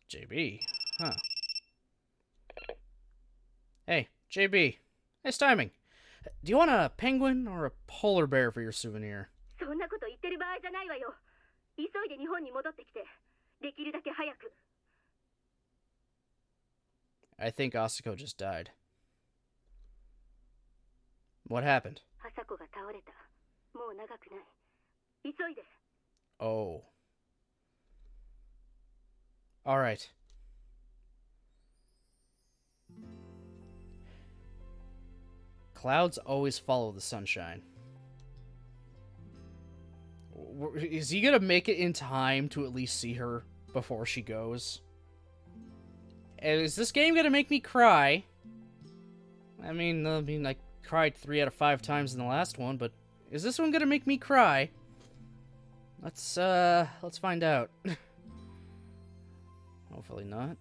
JB, huh? Hey, JB. Nice timing. Do you want a penguin or a polar bear for your souvenir? そんなこと言ってる場合じゃないわよ。急いで日本に戻ってきて、できるだけ早く。I think Asako just died. What happened? 朝子が倒れた。もう長くない。急いで。Oh. Alright. Clouds always follow the sunshine. Is he gonna make it in time to at least see her before she goes? Is this game gonna make me cry? I mean, I cried 3 out of 5 times in the last one, but is this one gonna make me cry? Let's find out. Hopefully not.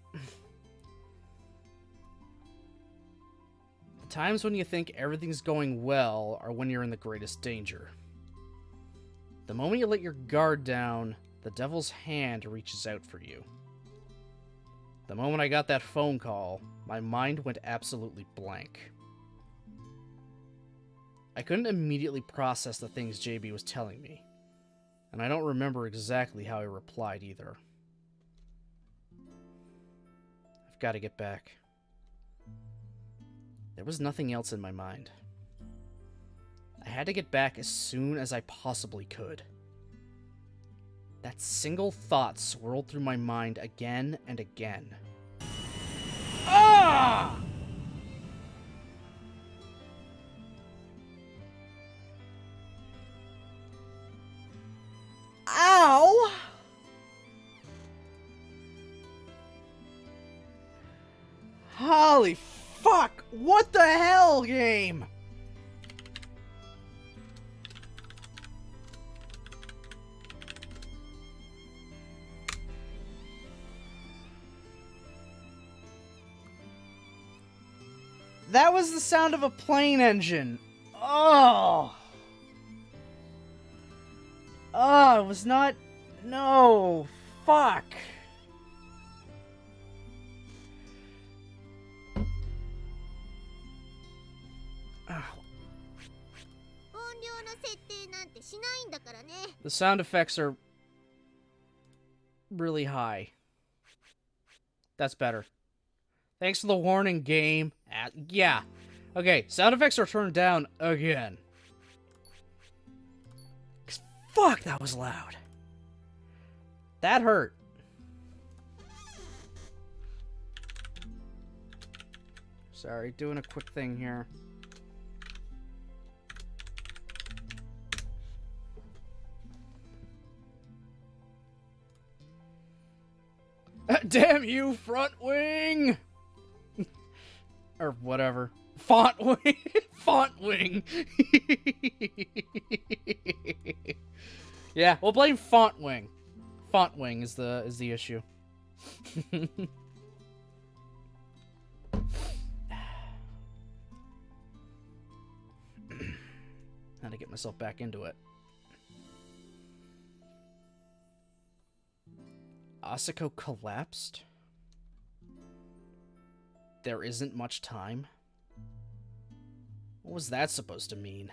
The times when you think everything's going well are when you're in the greatest danger. The moment you let your guard down, the devil's hand reaches out for you. The moment I got that phone call, my mind went absolutely blank. I couldn't immediately process the things JB was telling me, and I don't remember exactly how I replied either. I've got to get back. There was nothing else in my mind. I had to get back as soon as I possibly could. That single thought swirled through my mind again and again. Ah! Ow! Holy fuck! What the hell, game? That was the sound of a plane engine. Oh! Oh, it was not... No. Fuck. しないんだからね。 The sound effects are really high. That's better. Thanks for the warning, game. Yeah. Okay, sound effects are turned down again. 'Cause fuck, that was loud. That hurt. Sorry, doing a quick thing here. Damn you, front wing! Or whatever. Font wing! Font wing! Yeah, we'll blame font wing. Font wing is the issue. How to get myself back into it. Asako collapsed? There isn't much time? What was that supposed to mean?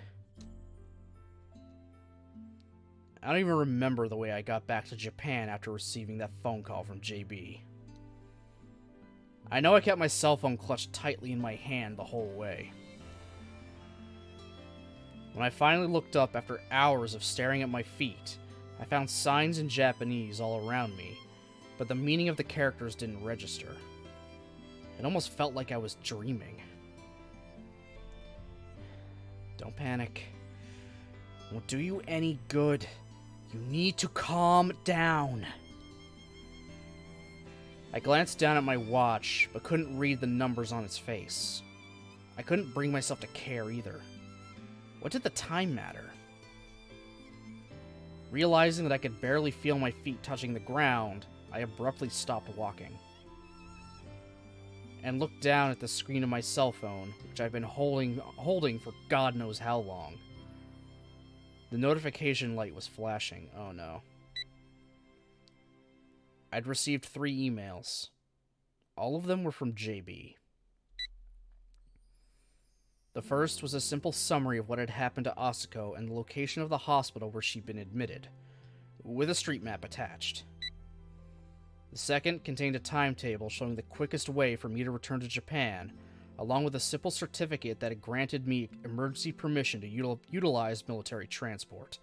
I don't even remember the way I got back to Japan after receiving that phone call from JB. I know I kept my cell phone clutched tightly in my hand the whole way. When I finally looked up after hours of staring at my feet, I found signs in Japanese all around me, but the meaning of the characters didn't register. It almost felt like I was dreaming. Don't panic. It won't do you any good. You need to calm down. I glanced down at my watch, but couldn't read the numbers on its face. I couldn't bring myself to care either. What did the time matter? Realizing that I could barely feel my feet touching the ground, I abruptly stopped walking and looked down at the screen of my cell phone, which I've been holding for God knows how long. The notification light was flashing. Oh no. I'd received 3 emails. All of them were from JB. The first was a simple summary of what had happened to Asako and the location of the hospital where she'd been admitted, with a street map attached. The second contained a timetable showing the quickest way for me to return to Japan, along with a simple certificate that had granted me emergency permission to utilize military transport.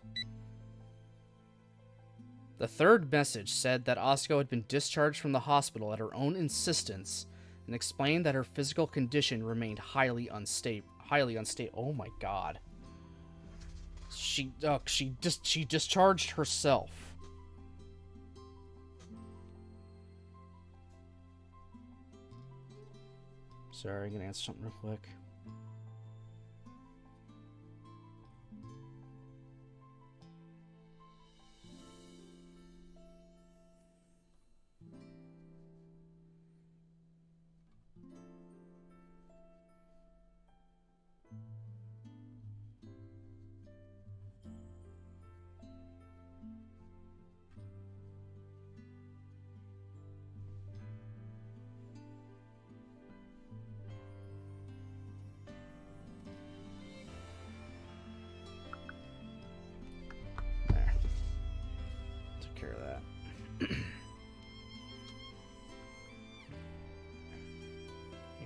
The third message said that Asako had been discharged from the hospital at her own insistence and explained that her physical condition remained highly unstable. Oh my god. She discharged herself. Sorry, I'm gonna answer something real quick. Care of that.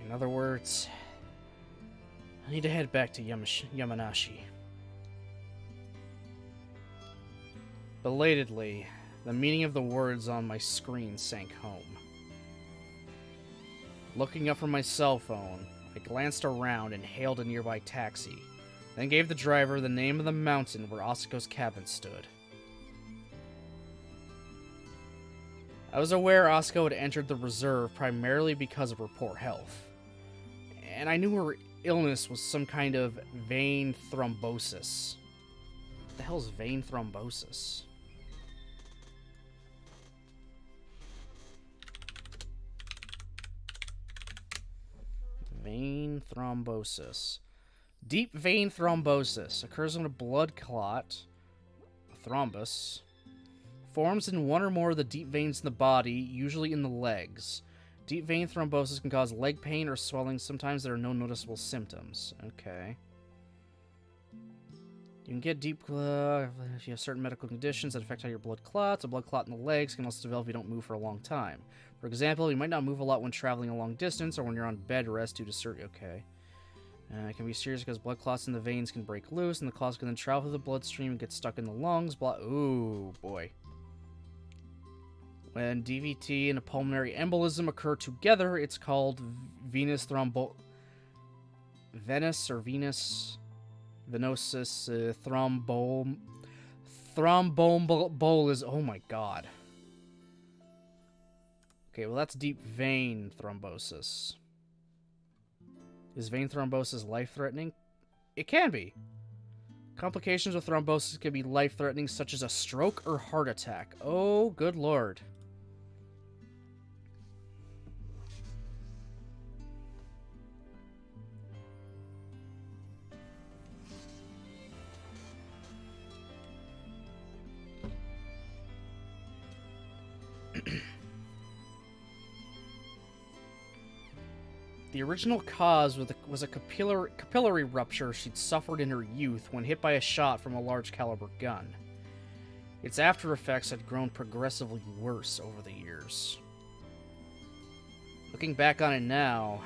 In other words, I need to head back to Yamanashi. Belatedly, the meaning of the words on my screen sank home. Looking up from my cell phone, I glanced around and hailed a nearby taxi, then gave the driver the name of the mountain where Asako's cabin stood. I was aware Asako had entered the reserve primarily because of her poor health, and I knew her illness was some kind of vein thrombosis. What the hell is vein thrombosis? Vein thrombosis. Deep vein thrombosis occurs when a blood clot, a thrombus, forms in one or more of the deep veins in the body, usually in the legs. Deep vein thrombosis can cause leg pain or swelling. Sometimes there are no noticeable symptoms. Okay. You can get deep if you have certain medical conditions that affect how your blood clots. A blood clot in the legs can also develop if you don't move for a long time. For example, you might not move a lot when traveling a long distance or when you're on bed rest due to certain... Okay. It can be serious because blood clots in the veins can break loose, and the clots can then travel through the bloodstream and get stuck in the lungs. Ooh, boy. When DVT and a pulmonary embolism occur together, it's called venous thrombo... Venosus thromboembolism. Oh my god. Okay, well that's deep vein thrombosis. Is vein thrombosis life-threatening? It can be. Complications with thrombosis can be life-threatening, such as a stroke or heart attack. Oh, good lord. The original cause was a capillary rupture she'd suffered in her youth when hit by a shot from a large caliber gun. Its after effects had grown progressively worse over the years. Looking back on it now,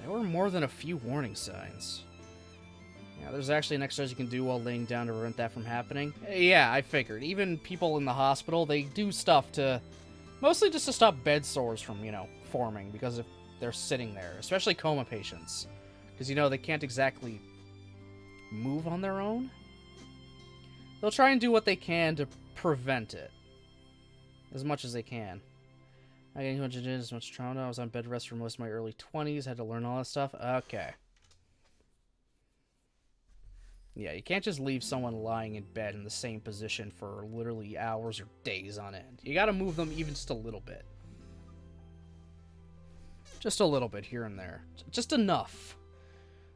there were more than a few warning signs. Yeah, there's actually an exercise you can do while laying down to prevent that from happening. Yeah, I figured. Even people in the hospital, they do stuff to... mostly just to stop bed sores from, forming, because if they're sitting there, especially coma patients. Because, they can't exactly move on their own. They'll try and do what they can to prevent it. As much as they can. I didn't do as much trauma. I was on bed rest for most of my early 20s. Had to learn all that stuff. Okay. Yeah, you can't just leave someone lying in bed in the same position for literally hours or days on end. You gotta move them even just a little bit. Just a little bit here and there. Just enough.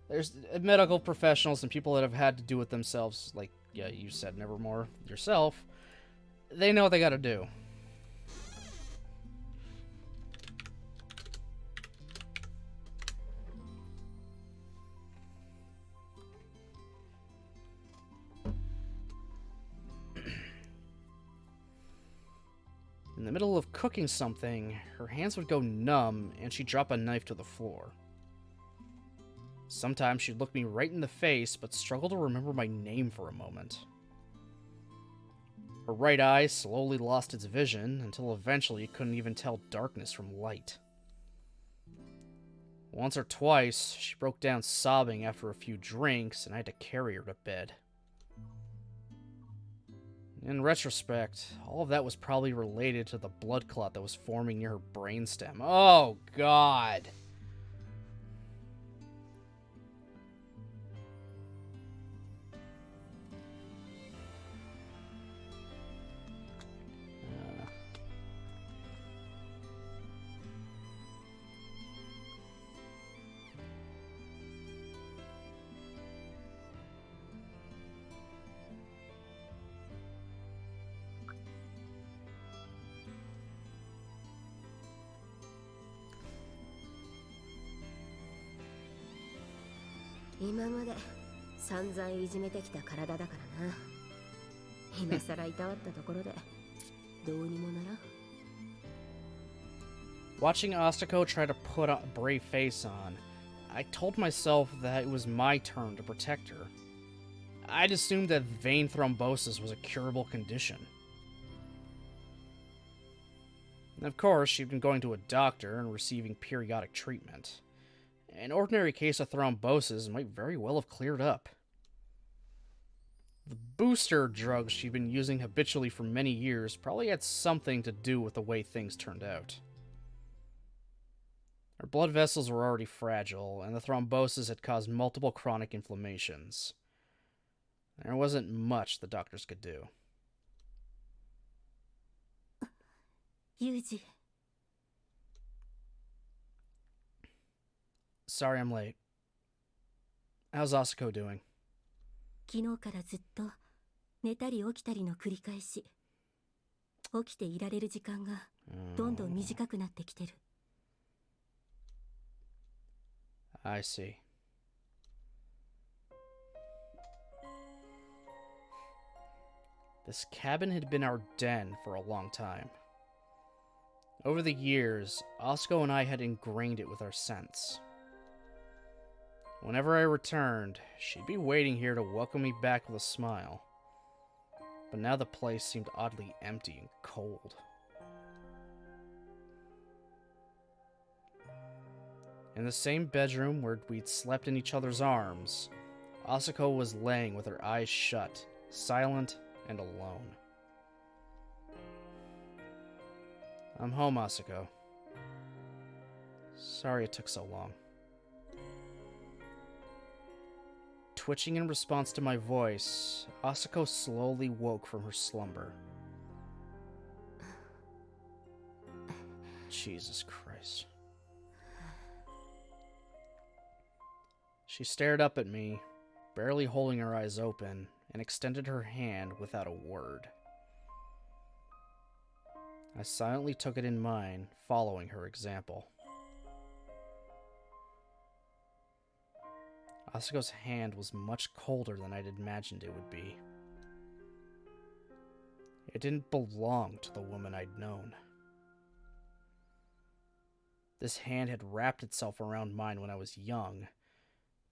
There's medical professionals and people that have had to do it themselves, like, yeah, you said Nevermore yourself. They know what they gotta do. In the middle of cooking something, her hands would go numb, and she'd drop a knife to the floor. Sometimes she'd look me right in the face, but struggle to remember my name for a moment. Her right eye slowly lost its vision, until eventually it couldn't even tell darkness from light. Once or twice, she broke down sobbing after a few drinks, and I had to carry her to bed. In retrospect, all of that was probably related to the blood clot that was forming near her brainstem. Oh, God!今まで散々いじめてきた体だからな。今さらいたわったところでどうにもならん。Watching Asako try to put a brave face on, I told myself that it was my turn to protect her. I'd assumed that vein thrombosis was a curable condition. And of course, she'd been going to a doctor and receiving periodic treatment. An ordinary case of thrombosis might very well have cleared up. The booster drugs she'd been using habitually for many years probably had something to do with the way things turned out. Her blood vessels were already fragile, and the thrombosis had caused multiple chronic inflammations. There wasn't much the doctors could do. Yuji. Sorry I'm late. How's Asako doing? 昨日からずっと寝たり起きたりの繰り返し。起きていられる時間がどんどん短くなってきてる。I see. This cabin had been our den for a long time. Over the years, Asuko and I had ingrained it with our scents. Whenever I returned, she'd be waiting here to welcome me back with a smile. But now the place seemed oddly empty and cold. In the same bedroom where we'd slept in each other's arms, Asuko was laying with her eyes shut, silent and alone. I'm home, Asuko. Sorry it took so long. Twitching in response to my voice, Asuko slowly woke from her slumber. Jesus Christ. She stared up at me, barely holding her eyes open, and extended her hand without a word. I silently took it in mine, following her example. Asuko's hand was much colder than I'd imagined it would be. It didn't belong to the woman I'd known. This hand had wrapped itself around mine when I was young,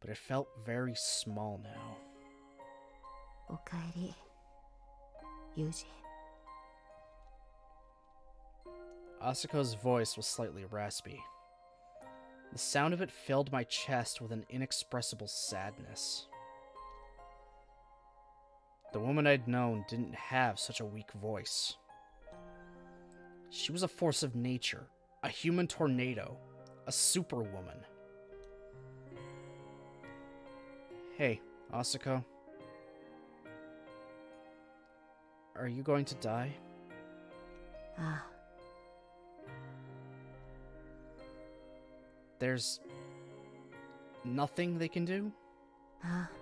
but it felt very small now. おかえり、ユージ。 Asuko's voice was slightly raspy. The sound of it filled my chest with an inexpressible sadness. The woman I'd known didn't have such a weak voice. She was a force of nature, a human tornado, a superwoman. Hey, Asuko. Are you going to die? ああ、 There's nothing they can do? ああ。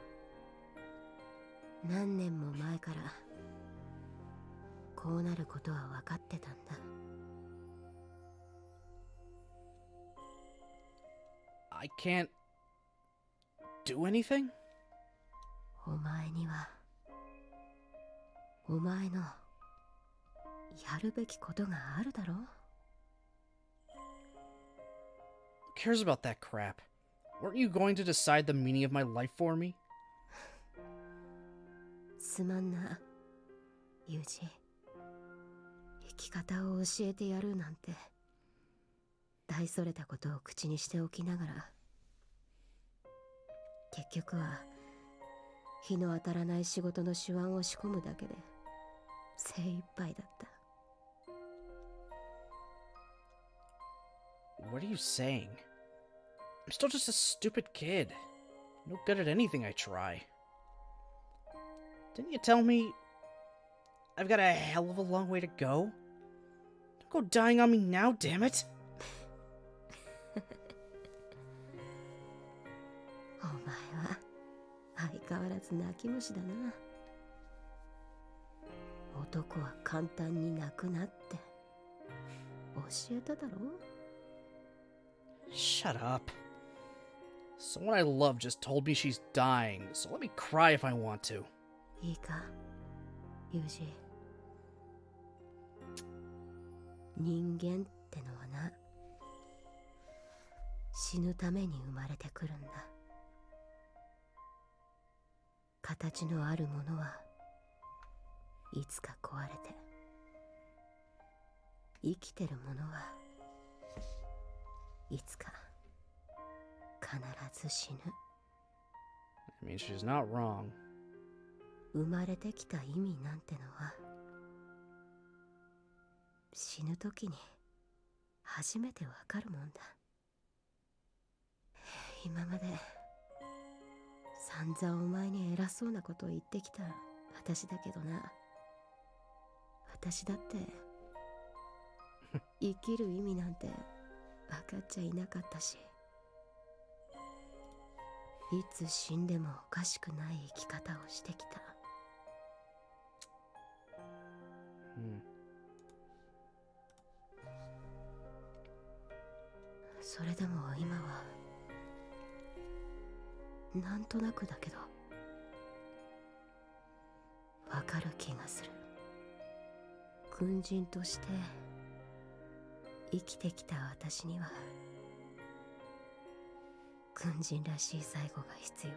何年も前からこうなることは分かってたんだ。 I can't do anything? お前にはお前のやるべきことがあるだろ。 Who cares about that crap? Weren't you going to decide the meaning of my life for me? すまんな、ユージ。生き方を教えてやるなんて大それたことを口にしておきながら、結局は日の当たらない仕事の手腕を仕込むだけで精一杯だった。 What are you saying? I'm still just a stupid kid. No good at anything I try. Didn't you tell me I've got a hell of a long way to go? Don't go dying on me now, damn it! お前は相変わらず泣き虫だな。男は簡単に泣くなって教えただろ。 Shut up. Someone I love just told me she's dying, so let me cry if I want to. いいか、ユージ。人間ってのはな、死ぬために生まれてくるんだ。形のあるものはいつか壊れて、生きてるものはいつか必ず死ぬ。 I mean, she's not wrong. 生まれてきた意味なんてのは死ぬ時に初めてわかるもんだ。今まで散々お前に偉そうなことを言ってきた私だけどな。私だって生きる意味なんて分かっちゃいなかったし、いつ死んでもおかしくない生き方をしてきた。それでも今はなんとなくだけどわかる気がする。軍人として生きてきた私には軍人らしい最後が必要で、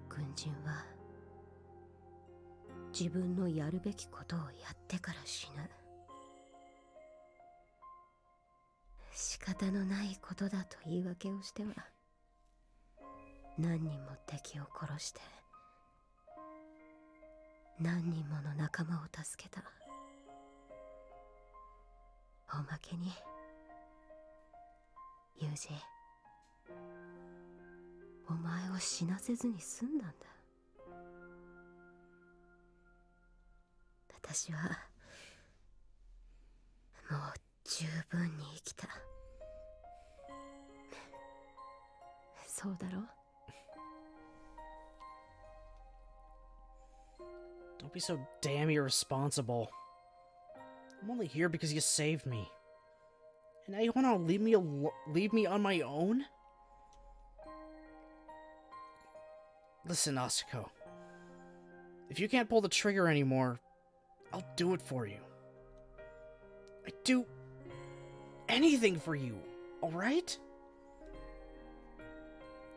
軍人は自分のやるべきことをやってから死ぬ。仕方のないことだと言い訳をしては何人も敵を殺して何人もの仲間を助けた。おまけにユージ、お前を死なせずに済んだんだ。私はもう十分に生きた。そうだろ？ Don't be so damn irresponsible. I'm only here because you saved me. And now you want to leave me on my own? Listen, Asuko. If you can't pull the trigger anymore, I'll do it for you. I'd do anything for you, alright?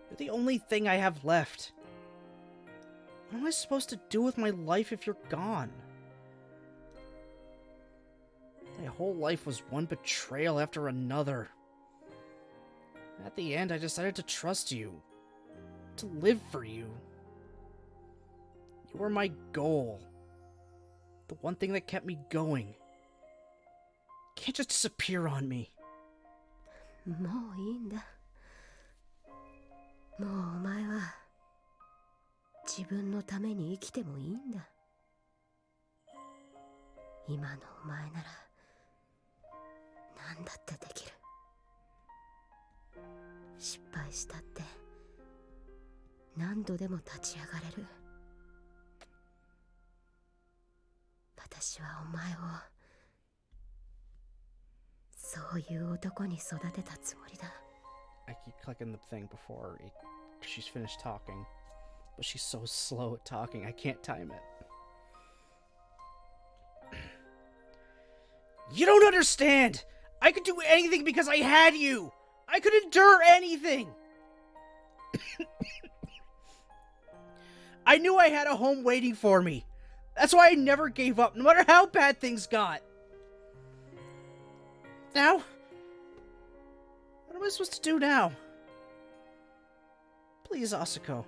You're the only thing I have left. What am I supposed to do with my life if you're gone? My whole life was one betrayal after another. At the end, I decided to trust you. To live for you. You were my goal. The one thing that kept me going. You can't just disappear on me. もういいんだ。もうお前は自分のために生きてもいいんだ。今のお前なら何だってできる。失敗したって何度でも立ち上がれる。私はお前をそういう男に育てたつもりだ。I keep clicking the thing before she's finished talking, but she's so slow at talking, I can't time it. You don't understand! I could do anything because I had you! I could endure anything! I knew I had a home waiting for me. That's why I never gave up, no matter how bad things got. Now? What am I supposed to do now? Please, Asuko.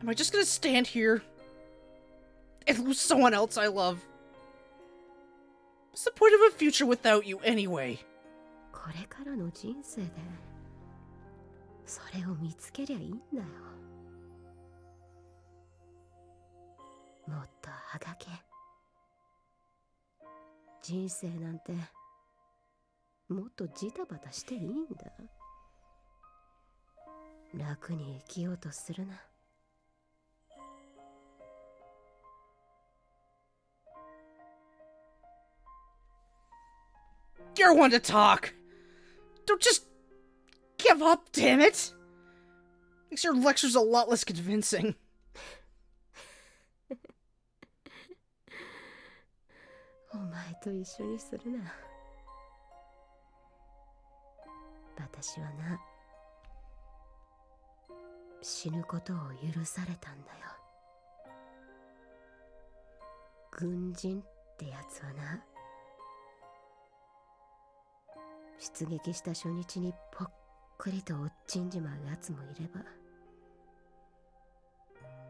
Am I just gonna stand here and lose someone else I love? What's the point of a future without you anyway? これからの人生でそれを見つけりゃいいんだよ。もっとあがけ。人生なんてもっとジタバタしていいんだ。楽に生きようとするな。You're one to talk! Don't just give up, damn it! Makes your lectures a lot less convincing. お前と一緒にするな。私はな、死ぬことを許されたんだよ。軍人ってやつはな、出撃した初日にぽっくりと落っちんじまうやつもいれば、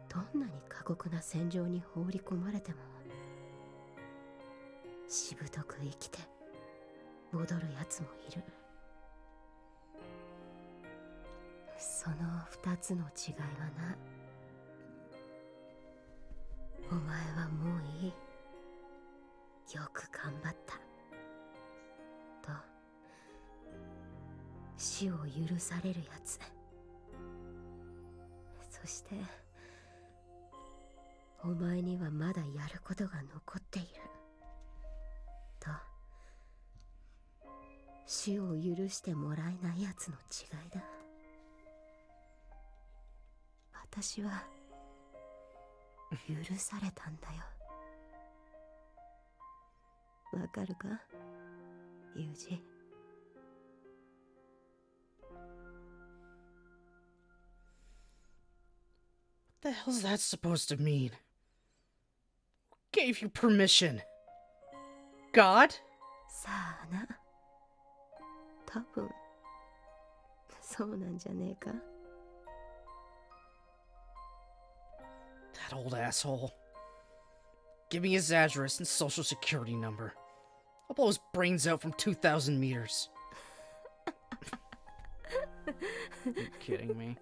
どんなに過酷な戦場に放り込まれてもしぶとく生きて戻るやつもいる。その二つの違いはな、お前はもういい、よく頑張ったと死を許されるやつ、そしてお前にはまだやることが残っていると死を許してもらえないやつの違いだ。私は許されたんだよ。わかるか、ユージ。What the hell's that supposed to mean? Who gave you permission? God? さあな。多分そうなんじゃねえか。That old asshole. Give me his address and social security number. I'll blow his brains out from 2,000 meters. Are you kidding me?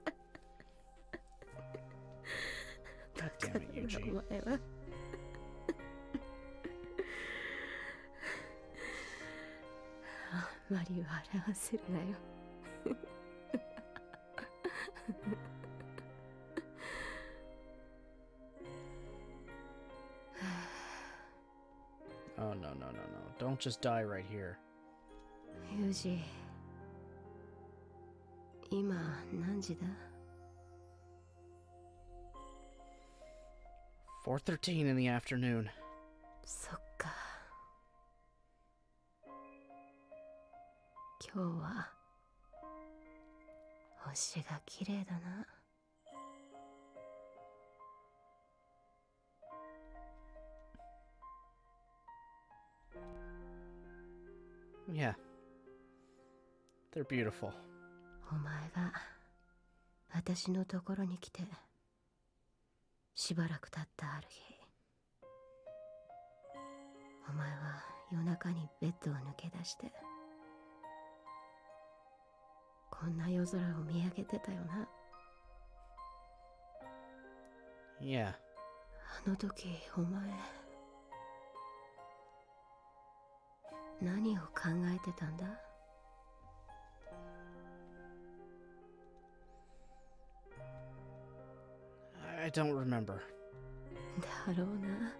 God damn it, Yuji. お前はあんまり笑わせるなよ。Oh, no, no, no, no. Don't just die right here. ユージ、今何時だ？ 4:13 in the afternoon. そっか。今日は星が綺麗だな。Yeah. They're beautiful. お前が私のところに来てしばらく経ったある日、お前は夜中にベッドを抜け出してこんな夜空を見上げてたよな。 Yeah. あの時お前何を考えてたんだ？ I don't remember. だろうな。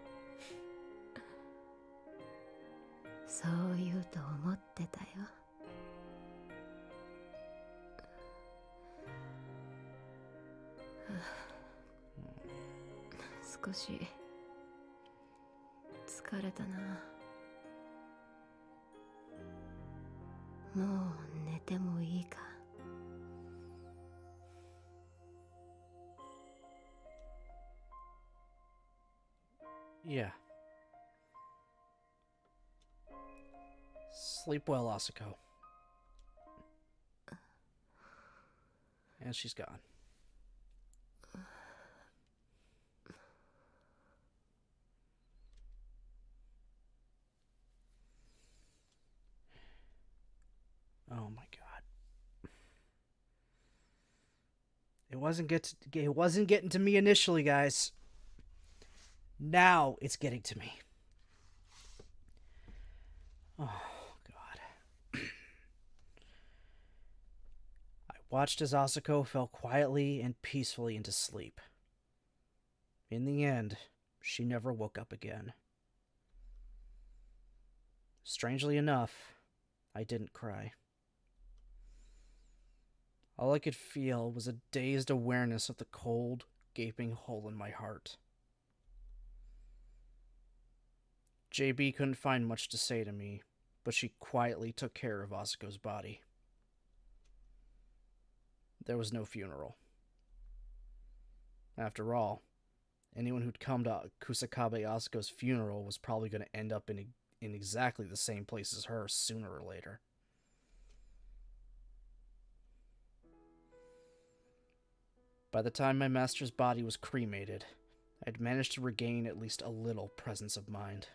そう言うと思ってたよ。少し疲れたな。もう寝てもいいか？ Yeah. Sleep well, Asako. And she's gone. Oh my god. It wasn't getting to me initially, guys. Now it's getting to me. Oh, God. I watched as Asako fell quietly and peacefully into sleep. In the end, she never woke up again. Strangely enough, I didn't cry. All I could feel was a dazed awareness of the cold, gaping hole in my heart. JB couldn't find much to say to me, but she quietly took care of Asako's body. There was no funeral. After all, anyone who'd come to Kusakabe Asako's funeral was probably going to end up in exactly the same place as her sooner or later. By the time my master's body was cremated, I'd managed to regain at least a little presence of mind.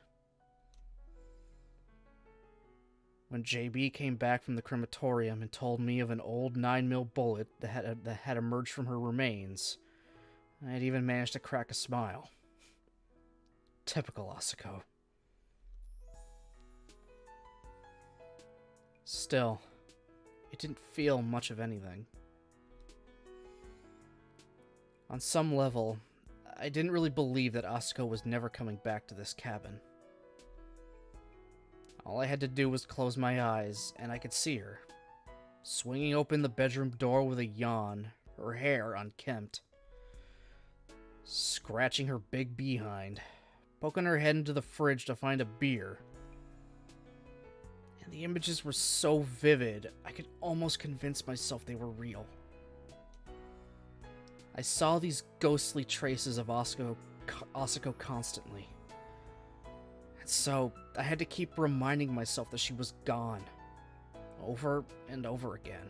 When JB came back from the crematorium and told me of an old 9mm bullet that had emerged from her remains, I'd even managed to crack a smile. Typical Asako. Still, it didn't feel much of anything. On some level, I didn't really believe that Asako was never coming back to this cabin. All I had to do was close my eyes, and I could see her, swinging open the bedroom door with a yawn, her hair unkempt. scratching her big behind, poking her head into the fridge to find a beer. And the images were so vivid, I could almost convince myself they were real. I saw these ghostly traces of Asako constantly. And so, I had to keep reminding myself that she was gone. Over and over again.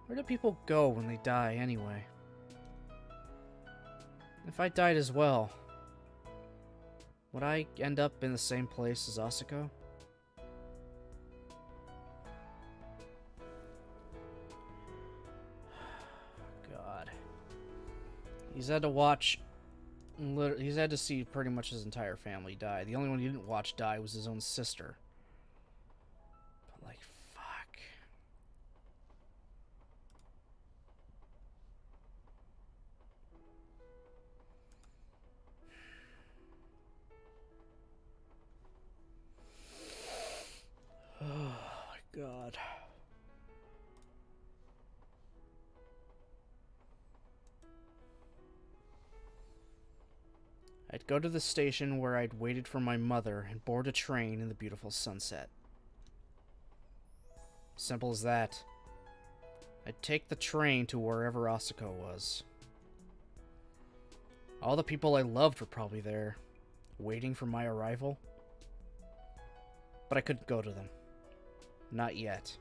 Where do people go when they die, anyway? If I died as well, would I end up in the same place as Asako? God. He's had to watch... He's had to see pretty much his entire family die. The only one he didn't watch die was his own sister. But, like, fuck. Oh, my God. I'd go to the station where I'd waited for my mother and board a train in the beautiful sunset. Simple as that. I'd take the train to wherever Asako was. All the people I loved were probably there, waiting for my arrival. But I couldn't go to them. Not yet.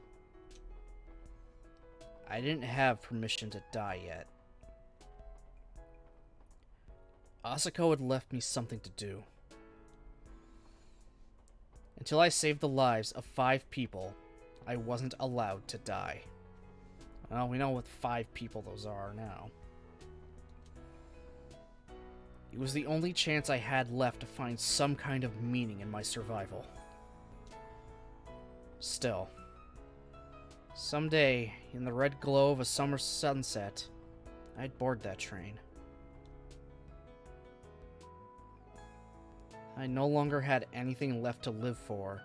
I didn't have permission to die yet. Asako had left me something to do. Until I saved the lives of 5 people, I wasn't allowed to die. Well, we know what 5 people those are now. It was the only chance I had left to find some kind of meaning in my survival. Still, someday, in the red glow of a summer sunset, I'd board that train. I no longer had anything left to live for,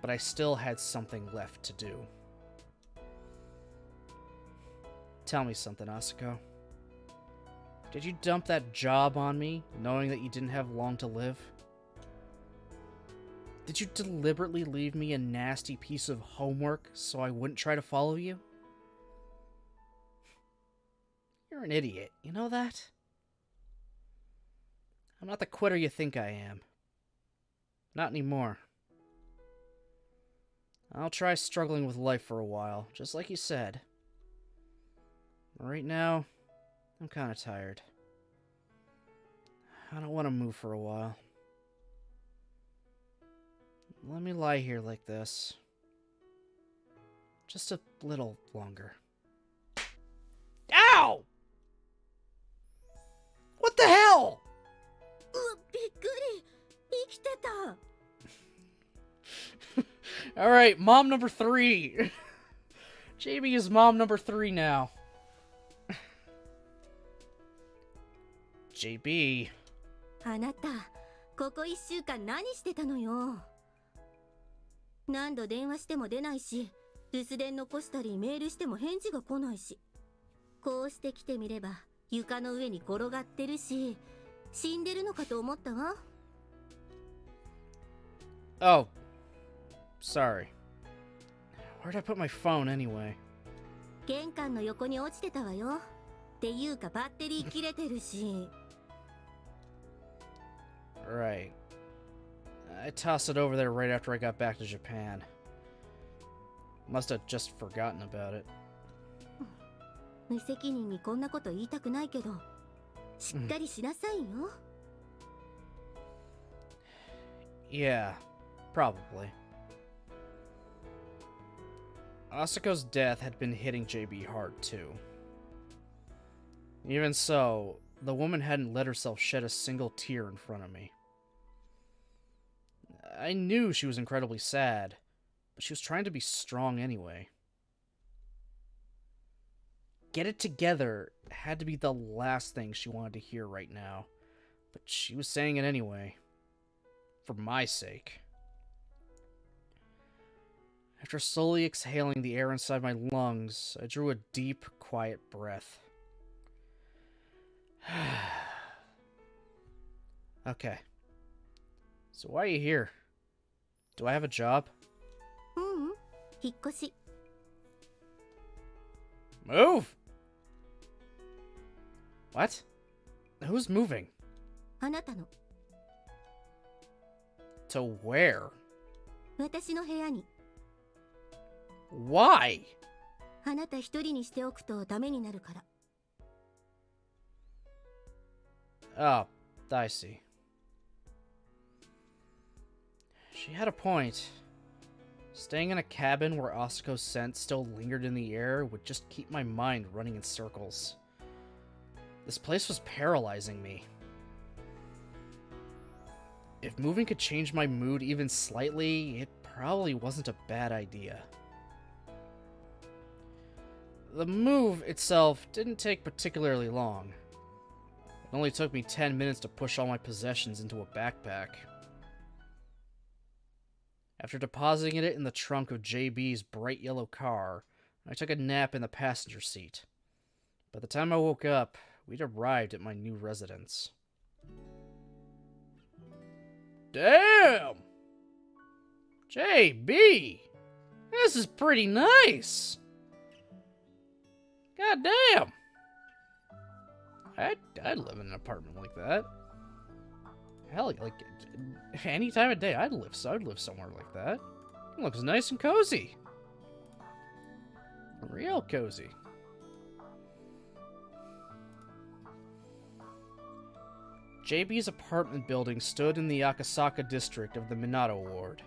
but I still had something left to do. Tell me something, Asako. Did you dump that job on me, knowing that you didn't have long to live? Did you deliberately leave me a nasty piece of homework so I wouldn't try to follow you? You're an idiot, you know that? I'm not the quitter you think I am. Not anymore. I'll try struggling with life for a while, just like you said. Right now, I'm kind of tired. I don't want to move for a while. Let me lie here like this. Just a little longer. Ow! What the hell? びっくり生きてた Alright, mom number 3. JB is mom number 3 now. JB. あなたここ1週間何してたのよ何度電話しても出ないし留守電残したりメールしても返事が来ないしこうして来てみれば床の上に転がってるし死んでるのかと思ったわ Oh. Sorry. Where'd I put my phone anyway? 玄関の横に落ちてたわよっていうかバッテリー切れてるし Right. I tossed it over there right after I got back to Japan. Must have just forgotten about it. 無責任にこんなこと言いたくないけどしっかりしなさいよ Yeah, probably. Asako's death had been hitting JB hard, too. Even so, the woman hadn't let herself shed a single tear in front of me. I knew she was incredibly sad, but she was trying to be strong anyway. Get it together had to be the last thing she wanted to hear right now, but she was saying it anyway. For my sake. After slowly exhaling the air inside my lungs, I drew a deep, quiet breath. Okay. So why are you here? Do I have a job? 引っ越し。 Move! What? Who's moving? あなたの、 To where? 私の部屋に。 Why? あなた一人にしておくとダメになるから。 Oh, I see. She had a point. Staying in a cabin where Asiko's scent still lingered in the air would just keep my mind running in circles. This place was paralyzing me. If moving could change my mood even slightly, it probably wasn't a bad idea. The move itself didn't take particularly long. It only took me 10 minutes to push all my possessions into a backpack. After depositing it in the trunk of JB's bright yellow car, I took a nap in the passenger seat. By the time I woke up, we'd arrived at my new residence. Damn! JB! This is pretty nice! God damn! I'd live in an apartment like that. Hell, like any time of day, I'd live somewhere like that. It looks nice and cozy. Real cozy. JB's apartment building stood in the Akasaka district of the Minato ward.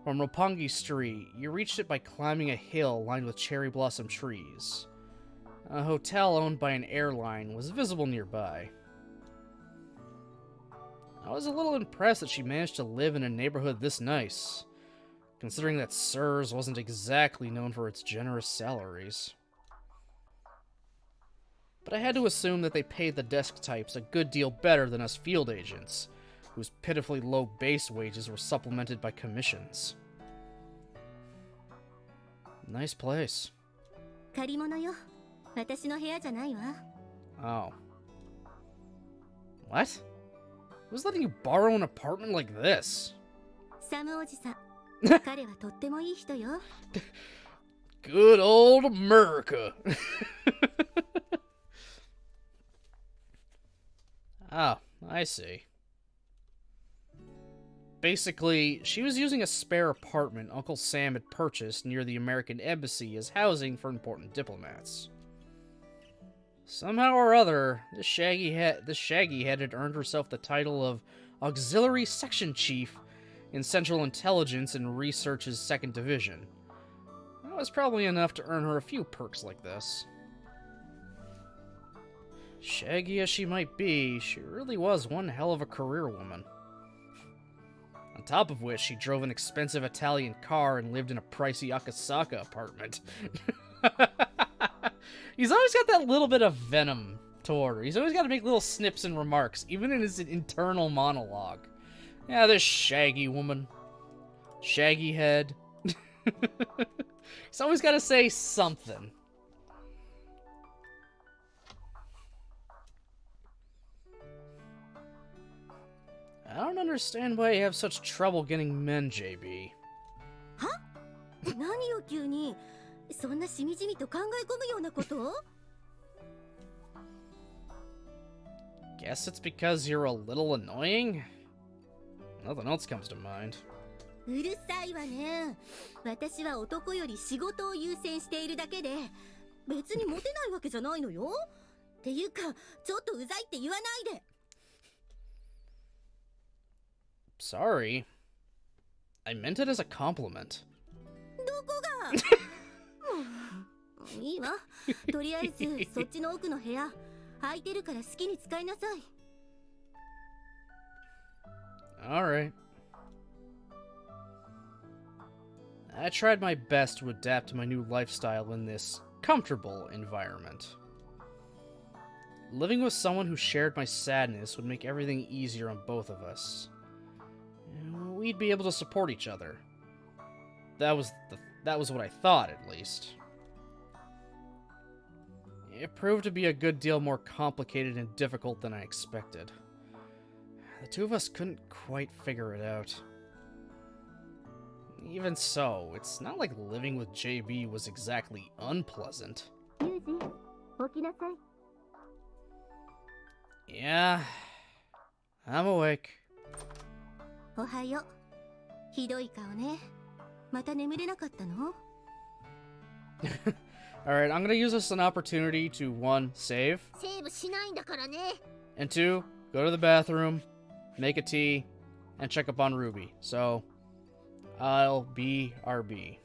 From Roppongi Street, you reached it by climbing a hill lined with cherry blossom trees. A hotel owned by an airline was visible nearby. I was a little impressed that she managed to live in a neighborhood this nice, considering that SIRS wasn't exactly known for its generous salaries. But I had to assume that they paid the desk types a good deal better than us field agents, whose pitifully low base wages were supplemented by commissions. Nice place. 借り物よ。私の部屋じゃないわ。 Oh. What? Who's letting you borrow an apartment like this? サムおじさん。彼はとってもいい人よ。 Good old America. Oh, I see. Basically, she was using a spare apartment Uncle Sam had purchased near the American embassy as housing for important diplomats. Somehow or other, this shaggy head had earned herself the title of Auxiliary Section Chief in Central Intelligence and Research's 2nd Division. That was probably enough to earn her a few perks like this. Shaggy as she might be, she really was one hell of a career woman. On top of which, she drove an expensive Italian car and lived in a pricey Akasaka apartment. He's always got that little bit of venom toward her. He's always got to make little snips and remarks, even in his internal monologue. Yeah, this shaggy woman. Shaggy head. He's always got to say something. I don't understand why you have such trouble getting men, JB. 何よ急に。そんなしみじみと考え込むようなこと？ Guess it's because you're a little annoying? Nothing else comes to mind. うるさいわね。私は男より仕事を優先しているだけで、別にモテないわけじゃないのよ。っていうか、ちょっとうざいって言わないで。 Sorry. I meant it as a compliment. どこがいいわ。とりあえず、そっちの奥の部屋、空いてるから好きに使いなさい。 Alright. I tried my best to adapt to my new lifestyle in this comfortable environment. Living with someone who shared my sadness would make everything easier on both of us. We'd be able to support each other. that was what I thought, at least. It proved to be a good deal more complicated and difficult than I expected. The two of us couldn't quite figure it out. Even so, it's not like living with JB was exactly unpleasant. ユージ起きなさい。 Yeah, I'm awake. おはよう。ひどい顔ね。また眠れなかったの？ Alright, I'm gonna use this as an opportunity to 1. Save, セーブしないんだからね。 and 2. Go to the bathroom, make a tea, and check up on Ruby. So, I'll be RB.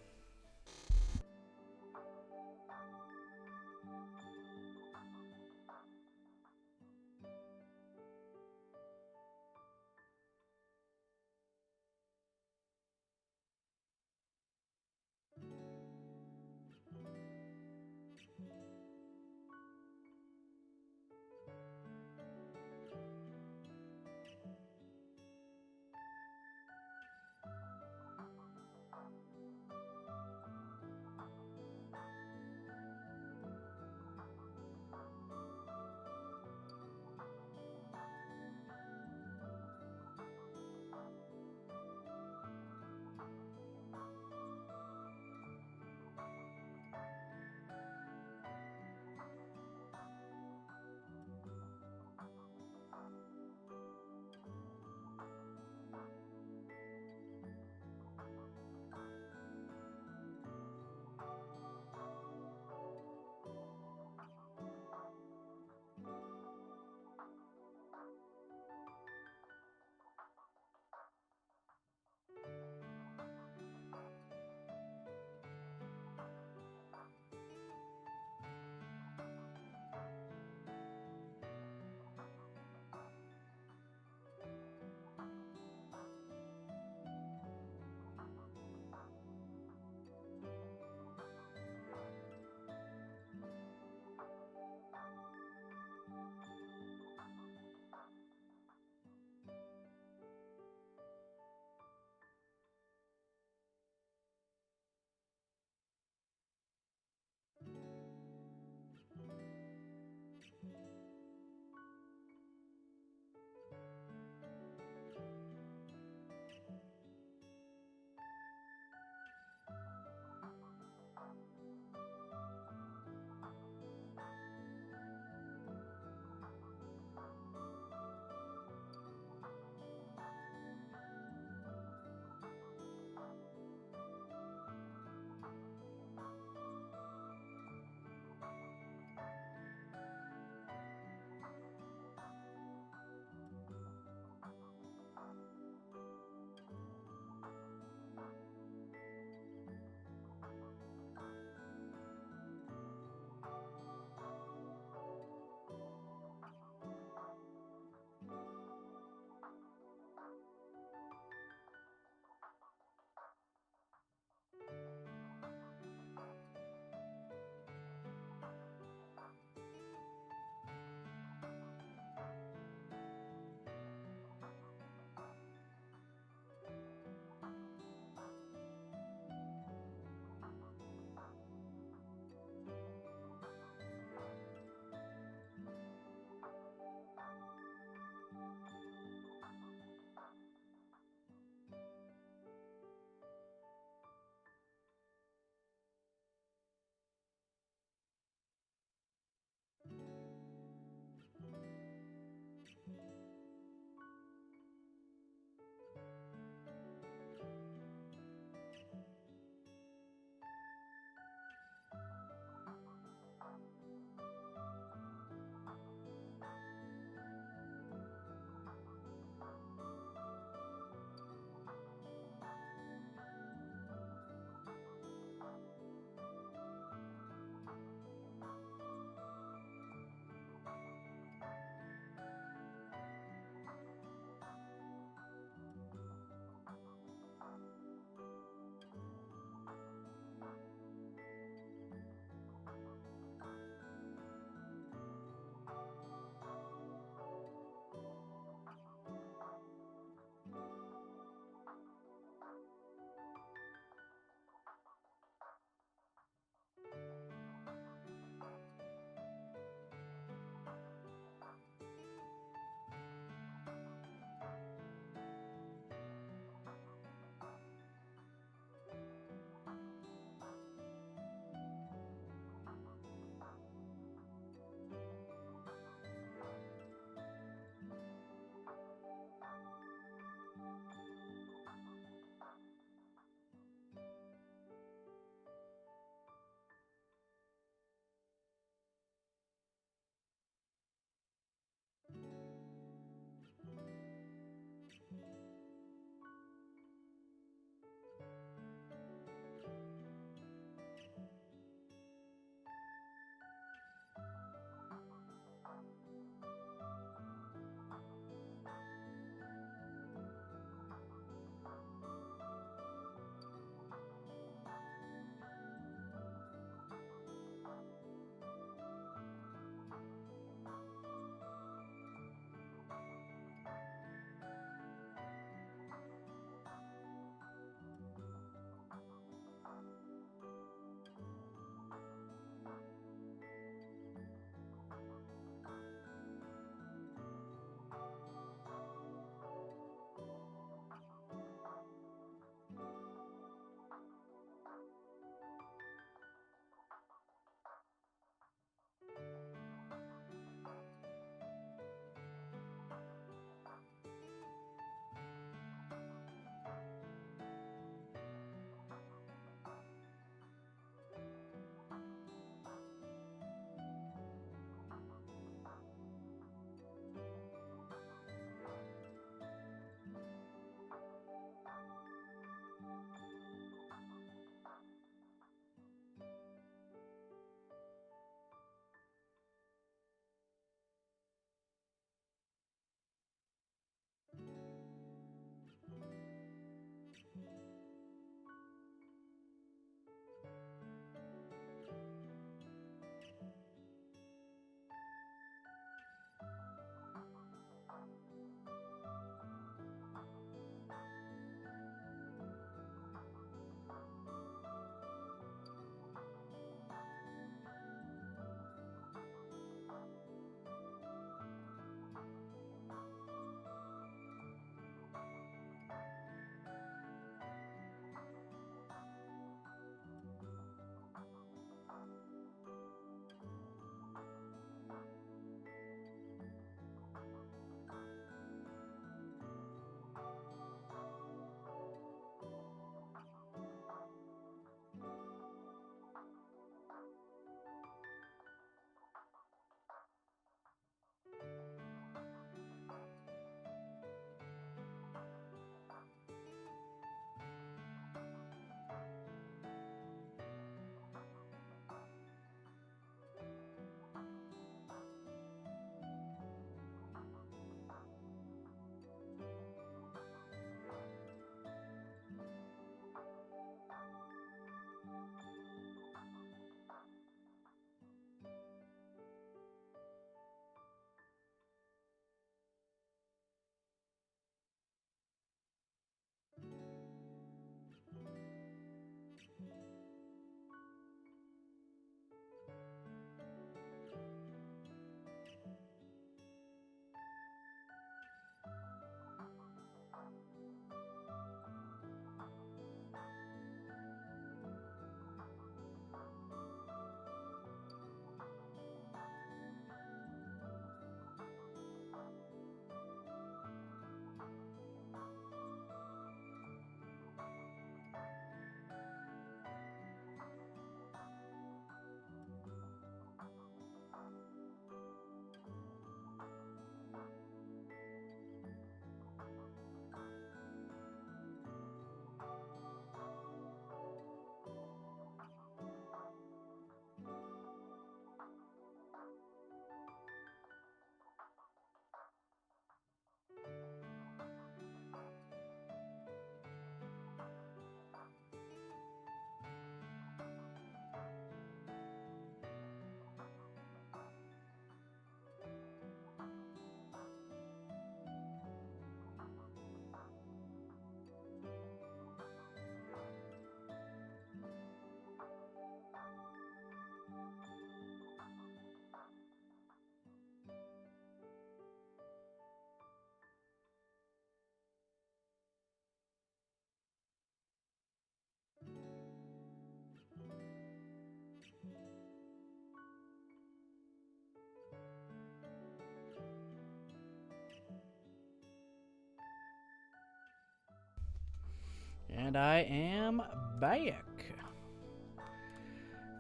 And I am back.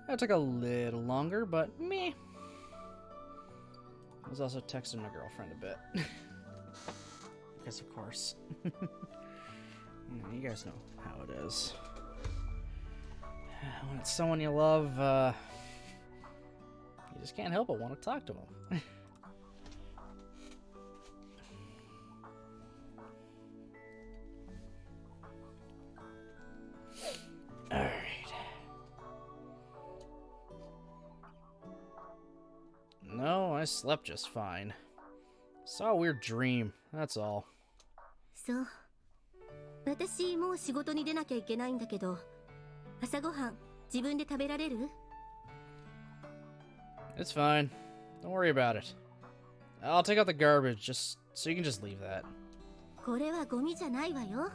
That took a little longer, but meh. I was also texting my girlfriend a bit. Because of course. You guys know how it is. When it's someone you love, you just can't help but want to talk to them. Alright. No, I slept just fine. Saw a weird dream, that's all. そう。私もう仕事に出なきゃいけないんだけど、朝ごはん自分で食べられる？ It's fine. Don't worry about it. I'll take out the garbage, just so you can just leave that. これはゴミじゃないわよ。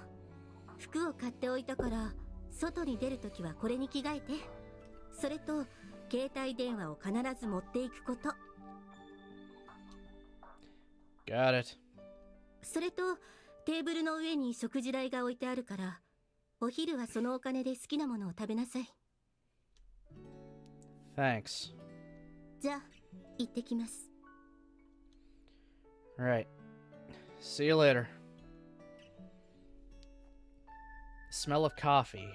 服を買っておいたから、外に出るときはこれに着替えて。それと、携帯電話を必ず持っていくこと。Got it. それと、テーブルの上に食事台が置いてあるから、お昼はそのお金で好きなものを食べなさい。Thanks. じゃあ、行ってきます。Alright. See you later. The smell of coffee.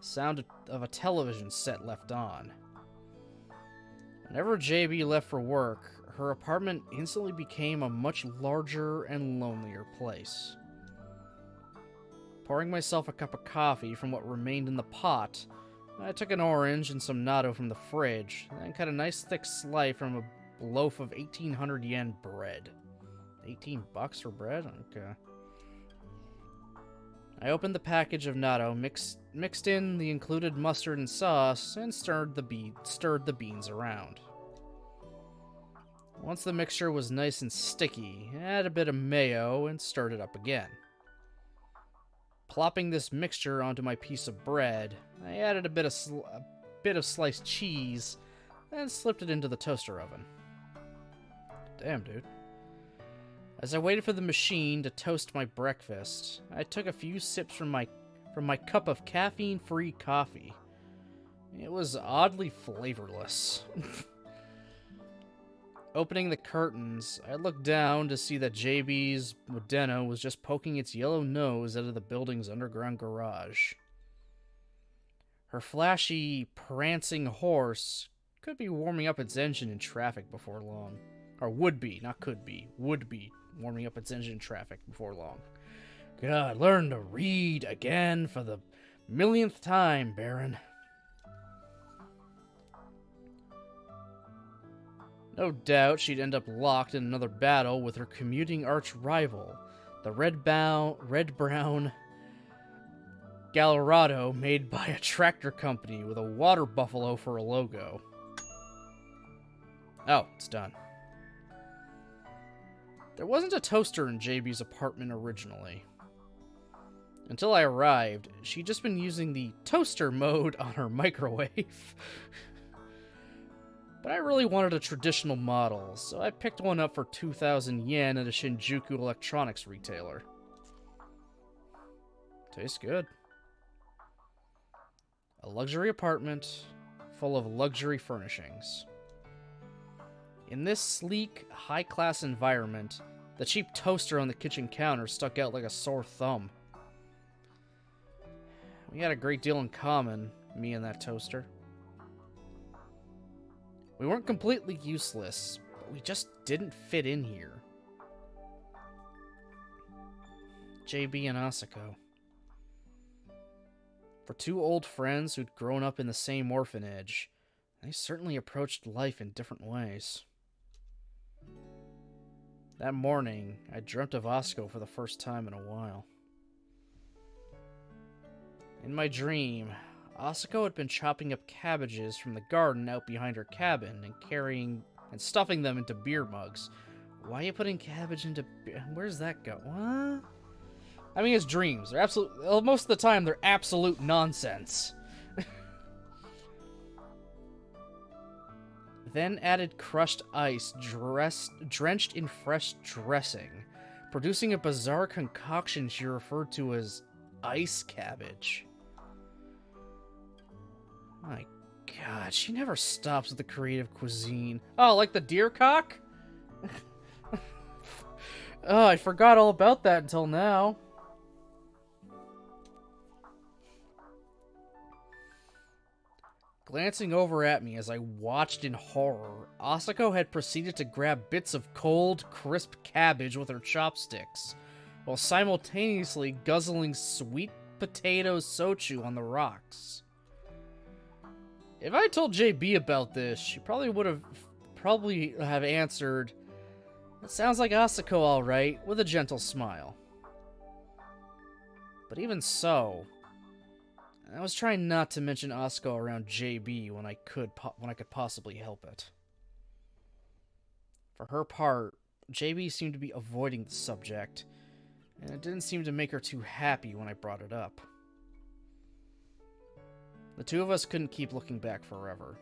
The sound of a television set left on. Whenever JB left for work, her apartment instantly became a much larger and lonelier place. Pouring myself a cup of coffee from what remained in the pot, I took an orange and some natto from the fridge, and cut a nice thick slice from a loaf of 1,800 yen bread. 18 bucks for bread? Okay. I opened the package of natto, mixed in the included mustard and sauce, and stirred the beans around. Once the mixture was nice and sticky, add a bit of mayo and stirred it up again. Plopping this mixture onto my piece of bread, I added a bit of sliced cheese, and slipped it into the toaster oven. Damn, dude. As I waited for the machine to toast my breakfast, I took a few sips from my cup of caffeine-free coffee. It was oddly flavorless. Opening the curtains, I looked down to see that JB's Modena was just poking its yellow nose out of the building's underground garage. Her flashy, prancing horse could be warming up its engine in traffic before long. Or would be, not could be, would be warming up its engine in traffic before long. God, learn to read again for the millionth time, Baron. No doubt she'd end up locked in another battle with her commuting arch-rival, the red-brown Gallardo made by a tractor company with a water buffalo for a logo. Oh, it's done. There wasn't a toaster in JB's apartment originally. Until I arrived, she'd just been using the toaster mode on her microwave. But I really wanted a traditional model, so I picked one up for 2,000 yen at a Shinjuku electronics retailer. Tastes good. A luxury apartment full of luxury furnishings. In this sleek, high-class environment, the cheap toaster on the kitchen counter stuck out like a sore thumb. We had a great deal in common, me and that toaster. We weren't completely useless, but we just didn't fit in here. JB and Asako. For two old friends who'd grown up in the same orphanage, they certainly approached life in different ways. That morning, I dreamt of Asako for the first time in a while. In my dream, Asako had been chopping up cabbages from the garden out behind her cabin and stuffing them into beer mugs. Why are you putting cabbage into beer? Where's that go? What? I mean, it's dreams. They're most of the time, they're absolute nonsense. Then added crushed ice drenched in fresh dressing, producing a bizarre concoction she referred to as ice cabbage. My God, she never stops with the creative cuisine. Oh, like the deer cock? Oh, I forgot all about that until now. Glancing over at me as I watched in horror, Asako had proceeded to grab bits of cold, crisp cabbage with her chopsticks, while simultaneously guzzling sweet potato sochu on the rocks. If I told JB about this, she probably have answered, "It sounds like Asako all right," with a gentle smile. But even so, I was trying not to mention Asako around JB when I could possibly help it. For her part, JB seemed to be avoiding the subject, and it didn't seem to make her too happy when I brought it up. The two of us couldn't keep looking back forever.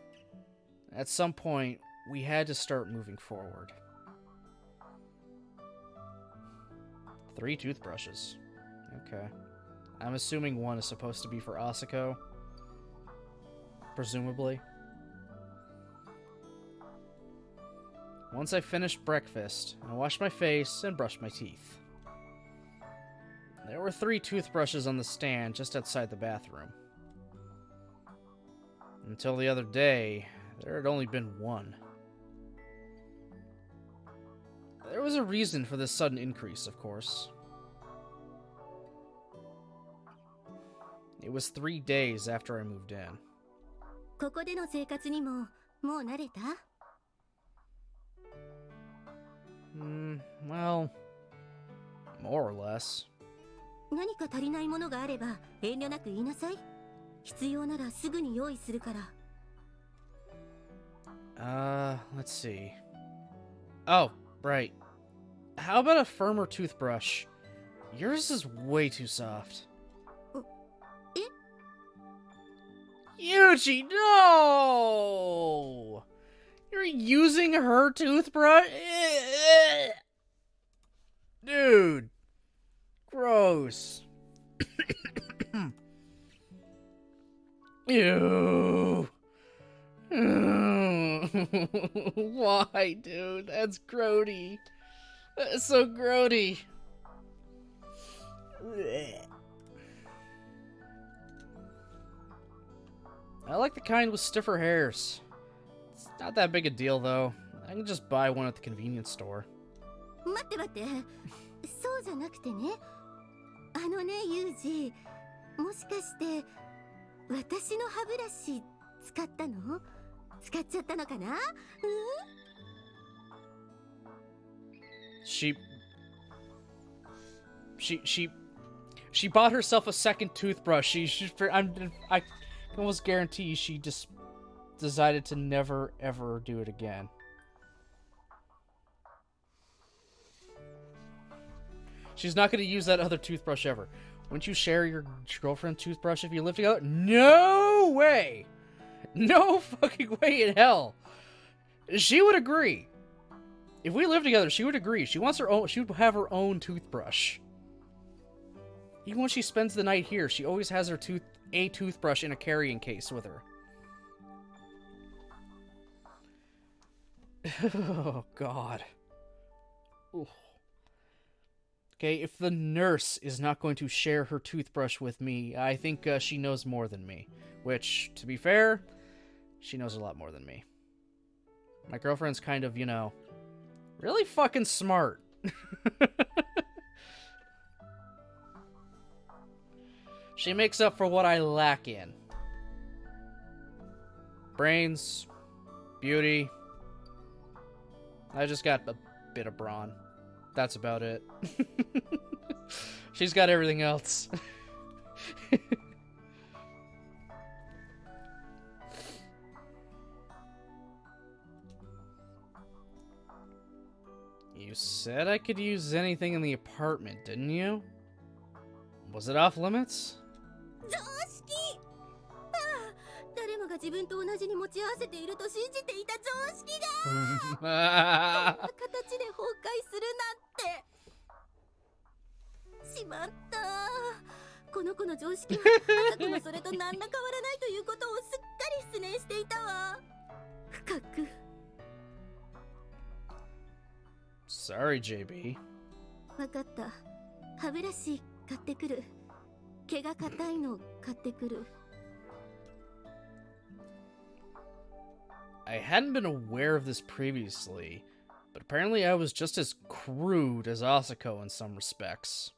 At some point, we had to start moving forward. 3 toothbrushes. Okay. I'm assuming one is supposed to be for Asako. Presumably. Once I finished breakfast, I washed my face and brushed my teeth. There were 3 toothbrushes on the stand just outside the bathroom. Until the other day, there had only been 1. There was a reason for this sudden increase, of course. It was 3 days after I moved in. ここでの生活にももう慣れた? Well, more or less. 何か足りないものがあれば遠慮なく言いなさい。必要ならすぐに用意するから。Let's see. Oh, right. How about a firmer toothbrush? Yours is way too soft. Yuji, no! You're using her toothbrush? Dude. Gross. Ew. Why, dude? That's grody. That's so grody. I like the kind with stiffer hairs. It's not that big a deal, though. I can just buy one at the convenience store. 待って待って。そうじゃなくてね。あのね、ユージ。もしかして、私の歯ブラシ使ったの？使っちゃったのかな？She bought herself a second toothbrush. I can almost guarantee she just decided to never ever do it again. She's not going to use that other toothbrush ever. Wouldn't you share your girlfriend's toothbrush if you lived together? No way! No fucking way in hell! She would agree. If we lived together, she would agree. She wants her own. She would have her own toothbrush. Even when she spends the night here, she always has her toothbrush in a carrying case with her. Oh God. Ooh. Okay, if the nurse is not going to share her toothbrush with me, I think she knows more than me. Which, to be fair, she knows a lot more than me. My girlfriend's kind of, you know, really fucking smart. She makes up for what I lack in. Brains, beauty. I just got a bit of brawn. That's about it. She's got everything else. You said I could use anything in the apartment, didn't you? Was it off limits? 常識！ああ、誰もが自分と同じに持ち合わせていると信じていた常識がこんな形で崩壊するなんて。しまった。この子の常識は朝子のそれと何ら変わらないということをすっかり失念していたわ。深く。Sorry, JB. わかった。歯ブラシ買ってくる。毛が硬いの買ってくる。I hadn't been aware of this previously, but apparently I was just as crude as Asako in some respects.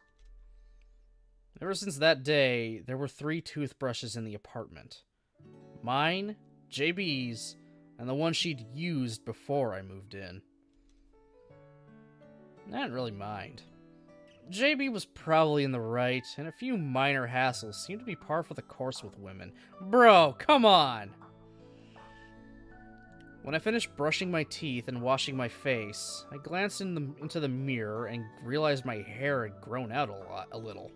Ever since that day, there were 3 toothbrushes in the apartment. Mine, JB's, and the one she'd used before I moved in. I didn't really mind. JB was probably in the right, and a few minor hassles seemed to be par for the course with women. Bro, come on! When I finished brushing my teeth and washing my face, I glanced into the mirror and realized my hair had grown out a little.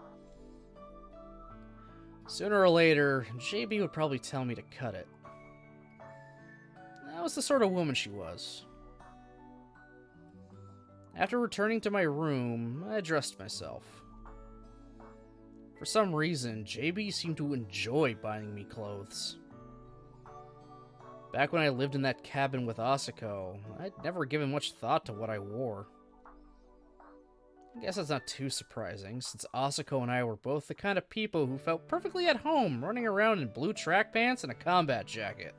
Sooner or later, JB would probably tell me to cut it. That was the sort of woman she was. After returning to my room, I dressed myself. For some reason, JB seemed to enjoy buying me clothes. Back when I lived in that cabin with Asako, I'd never given much thought to what I wore. I guess that's not too surprising, since Asako and I were both the kind of people who felt perfectly at home running around in blue track pants and a combat jacket.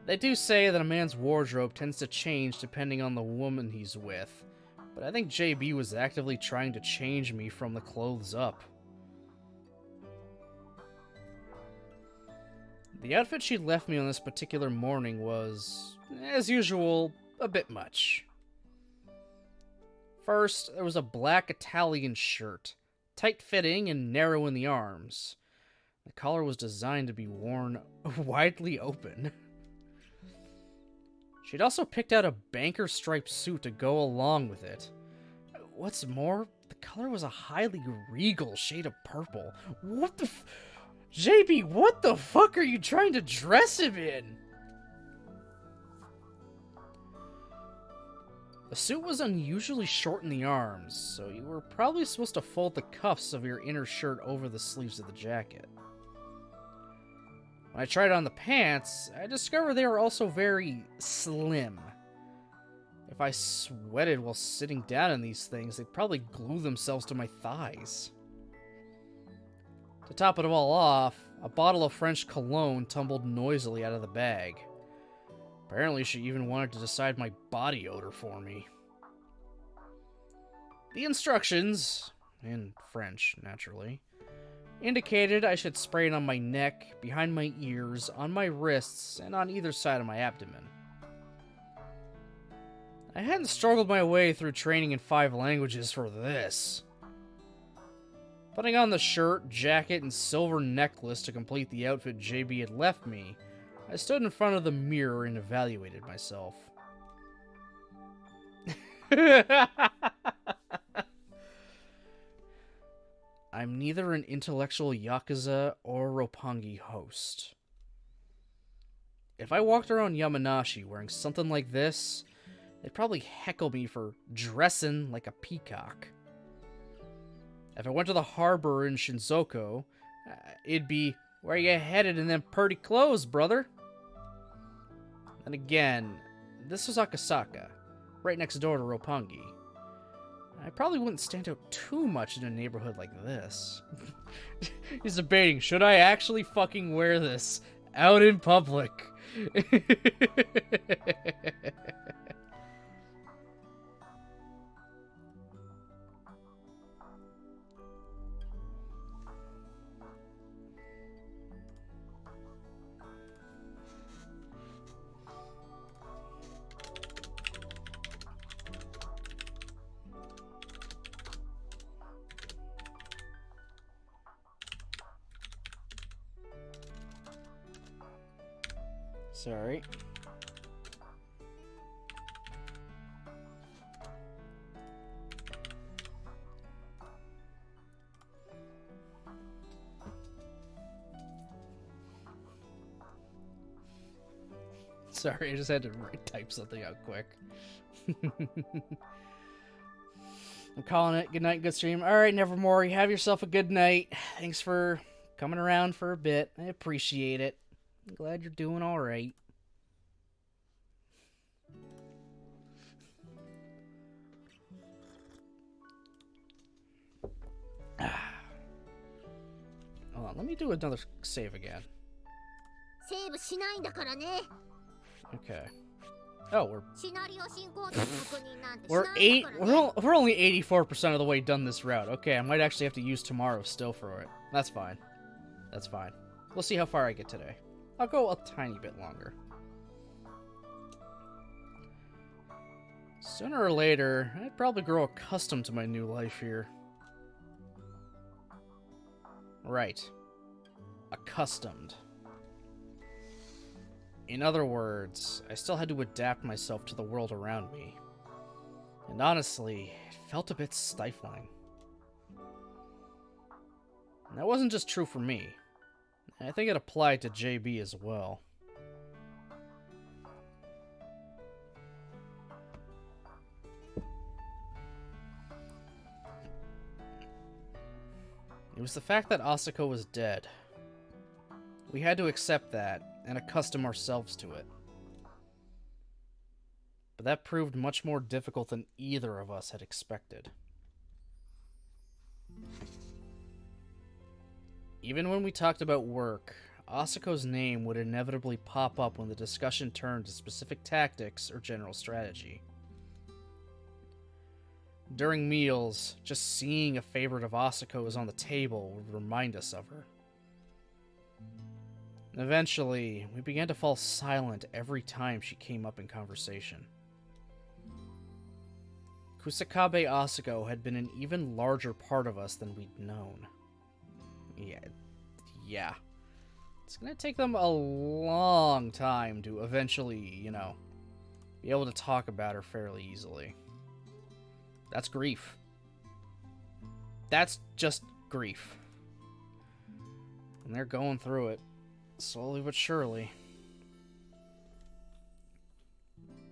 They do say that a man's wardrobe tends to change depending on the woman he's with, but I think JB was actively trying to change me from the clothes up. The outfit she left me on this particular morning was, as usual, a bit much. First, there was a black Italian shirt, tight-fitting and narrow in the arms. The collar was designed to be worn widely open. She'd also picked out a banker-striped suit to go along with it. What's more, the color was a highly regal shade of purple. What the JB, what the fuck are you trying to dress him in? The suit was unusually short in the arms, so you were probably supposed to fold the cuffs of your inner shirt over the sleeves of the jacket. When I tried on the pants, I discovered they were also very slim. If I sweated while sitting down in these things, they'd probably glue themselves to my thighs. To top it all off, a bottle of French cologne tumbled noisily out of the bag. Apparently she even wanted to decide my body odor for me. The instructions, in French, naturally, indicated I should spray it on my neck, behind my ears, on my wrists, and on either side of my abdomen. I hadn't struggled my way through training in 5 languages for this. Putting on the shirt, jacket, and silver necklace to complete the outfit JB had left me, I stood in front of the mirror and evaluated myself. I'm neither an intellectual Yakuza or Roppongi host. If I walked around Yamanashi wearing something like this, they'd probably heckle me for dressing like a peacock. If I went to the harbor in Shinzoko, it'd be, where you headed in them purty clothes, brother? And again, this was Akasaka, right next door to Roppongi. I probably wouldn't stand out too much in a neighborhood like this. He's debating, should I actually fucking wear this out in public? Sorry. Sorry, I just had to type something out quick. I'm calling it. Good night, good stream. Alright, Nevermore, you have yourself a good night. Thanks for coming around for a bit. I appreciate it. I'm glad you're doing alright. Hold on, let me do another save again. セーブしないんだからね。 Okay. Oh, we're シナリオ進行度の確認なんてし we're ないん eight だからね。 we're only 84% of the way done this route. Okay, I might actually have to use tomorrow still for it. That's fine. That's fine. We'll see how far I get today. I'll go a tiny bit longer. Sooner or later, I'd probably grow accustomed to my new life here. Right. Accustomed. In other words, I still had to adapt myself to the world around me. And honestly, it felt a bit stifling. And that wasn't just true for me. I think it applied to JB as well. It was the fact that Asako was dead. We had to accept that and accustom ourselves to it. But that proved much more difficult than either of us had expected. Even when we talked about work, Asako's name would inevitably pop up when the discussion turned to specific tactics or general strategy. During meals, just seeing a favorite of Asako's on the table would remind us of her. Eventually, we began to fall silent every time she came up in conversation. Kusakabe Asako had been an even larger part of us than we'd known. Yeah. It's gonna take them a long time to eventually, be able to talk about her fairly easily. That's grief. That's just grief. And they're going through it. Slowly but surely.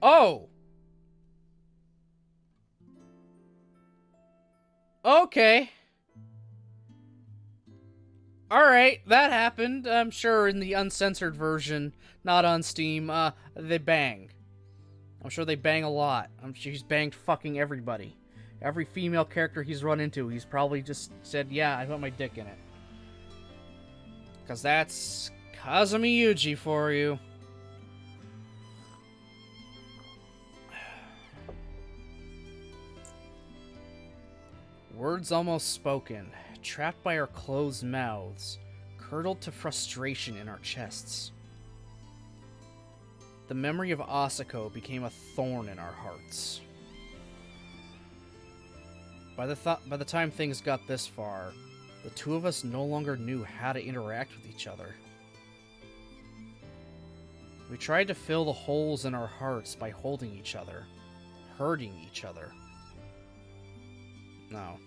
Oh! Okay. Alright, that happened. I'm sure in the uncensored version, not on Steam, they bang. I'm sure they bang a lot. I'm sure he's banged fucking everybody. Every female character he's run into, he's probably just said, yeah, I put my dick in it. Because that's Kazumi Yuji for you. Words almost spoken, trapped by our closed mouths, curdled to frustration in our chests. The memory of Asako became a thorn in our hearts. By the time things got this far, the two of us no longer knew how to interact with each other. We tried to fill the holes in our hearts by holding each other, hurting each other. No.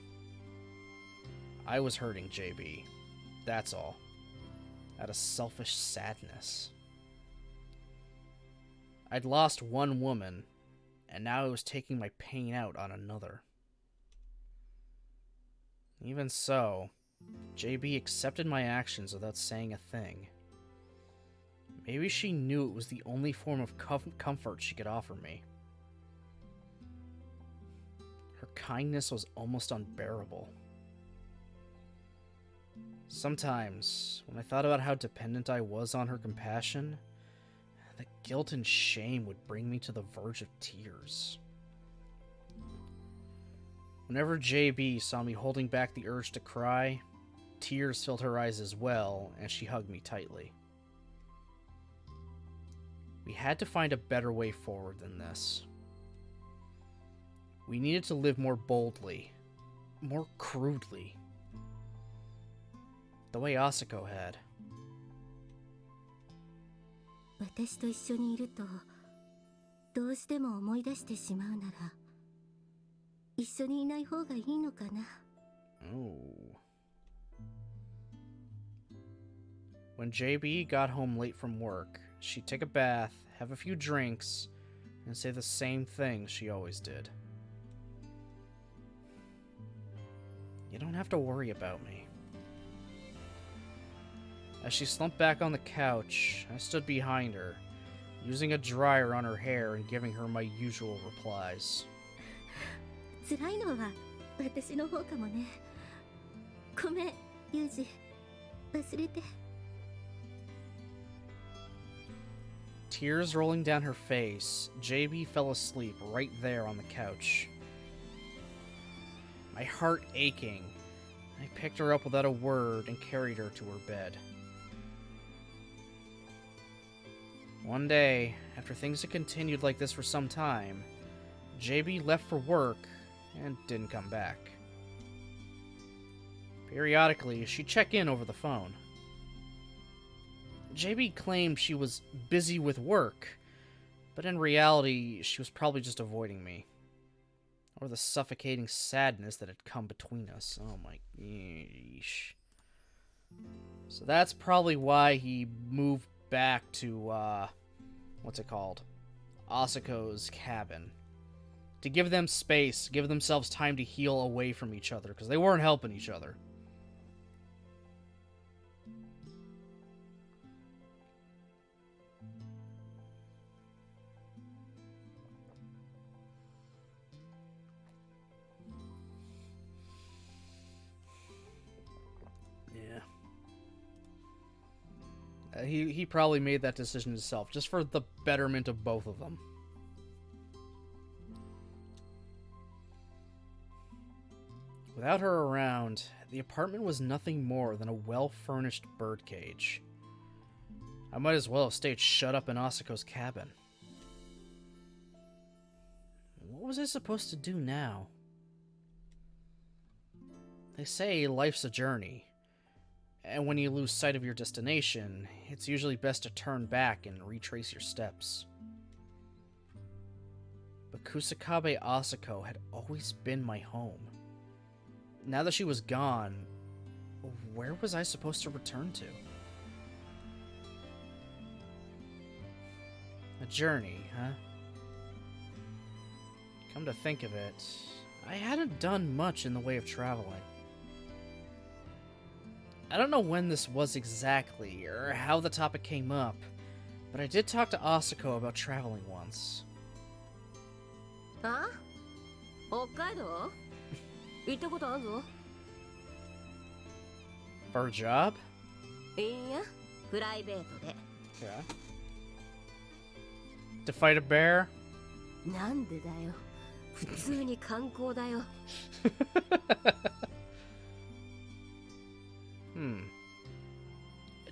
I was hurting JB. That's all. Out of selfish sadness. I'd lost one woman, and now I was taking my pain out on another. Even so, JB accepted my actions without saying a thing. Maybe she knew it was the only form of comfort she could offer me. Her kindness was almost unbearable. Sometimes, when I thought about how dependent I was on her compassion, the guilt and shame would bring me to the verge of tears. Whenever JB saw me holding back the urge to cry, tears filled her eyes as well, and she hugged me tightly. We had to find a better way forward than this. We needed to live more boldly, more crudely, the way Asako had. 私と一緒にいるとどうしても思い出してしまうなら一緒にいない方がいいのかな。 Ooh. When JB got home late from work, she'd take a bath, have a few drinks, and say the same thing she always did. You don't have to worry about me. As she slumped back on the couch, I stood behind her, using a dryer on her hair and giving her my usual replies. 辛いのは私の方かもね。ごめん、ユージ。忘れて。Tears rolling down her face, JB fell asleep right there on the couch. My heart aching, I picked her up without a word and carried her to her bed. One day, after things had continued like this for some time, JB left for work and didn't come back. Periodically, she'd check in over the phone. JB claimed she was busy with work, but in reality, she was probably just avoiding me. Or the suffocating sadness that had come between us. Oh my yeesh. So that's probably why he moved back to, what's it called? Asiko's cabin. To give them space, give themselves time to heal away from each other, because they weren't helping each other. He probably made that decision himself, just for the betterment of both of them. Without her around, the apartment was nothing more than a well-furnished birdcage. I might as well have stayed shut up in Asiko's cabin. What was I supposed to do now? They say life's a journey. And when you lose sight of your destination, it's usually best to turn back and retrace your steps. But Kusakabe Asako had always been my home. Now that she was gone, where was I supposed to return to? A journey, huh? Come to think of it, I hadn't done much in the way of traveling. I don't know when this was exactly, or how the topic came up, but I did talk to Asako about traveling once. Huh? 北海道行ったことあるぞ。 For a job? いいや、プライベートで。 Okay. To fight a bear? なんでだよ。普通に観光だよ。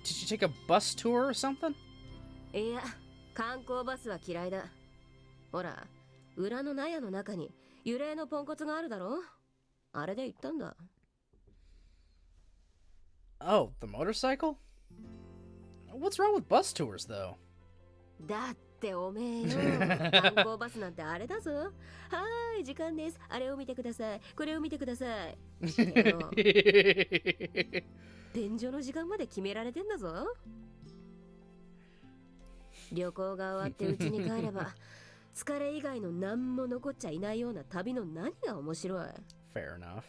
Did you take a bus tour or something? いや、観光バスは嫌いだ。ほら、裏の納屋の中に幽霊のポンコツがあるだろ。あれで行ったんだ。Oh, the motorcycle? What's wrong with bus tours, though? だっておめえよ。観光バスなんてあれだぞ。はーい、時間です。あれを見てください。これを見てください。便所の時間まで決められてんだぞ。旅行が終わって家に帰れば疲れ以外の何も残っちゃいないような旅の何が面白い。 Fair enough.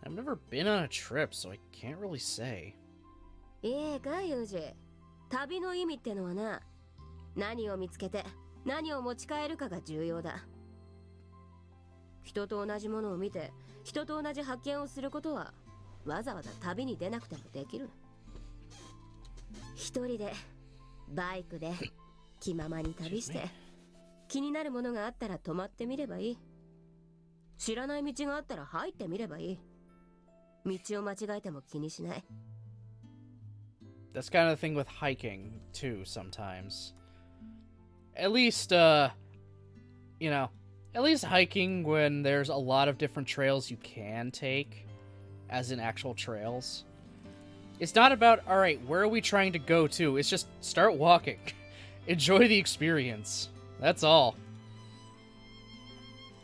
I've never been on a trip, so I can't really say. いいか、ユージ。旅の意味ってのはな、何を見つけて何を持ち帰るかが重要だ。人と同じものを見て人と同じ発見をすることはわざわざ旅に出なくてもできる。一人でバイクで気ままに旅して気になるものがあったら止まってみればいい。知らない道があったら入ってみればいい。道を間違えても気にしない。 That's kind of the thing with hiking, too, sometimes. At least, you know, at least hiking when there's a lot of different trails you can take, as in actual trails. It's not about, alright, where are we trying to go to? It's just start walking. Enjoy the experience. That's all.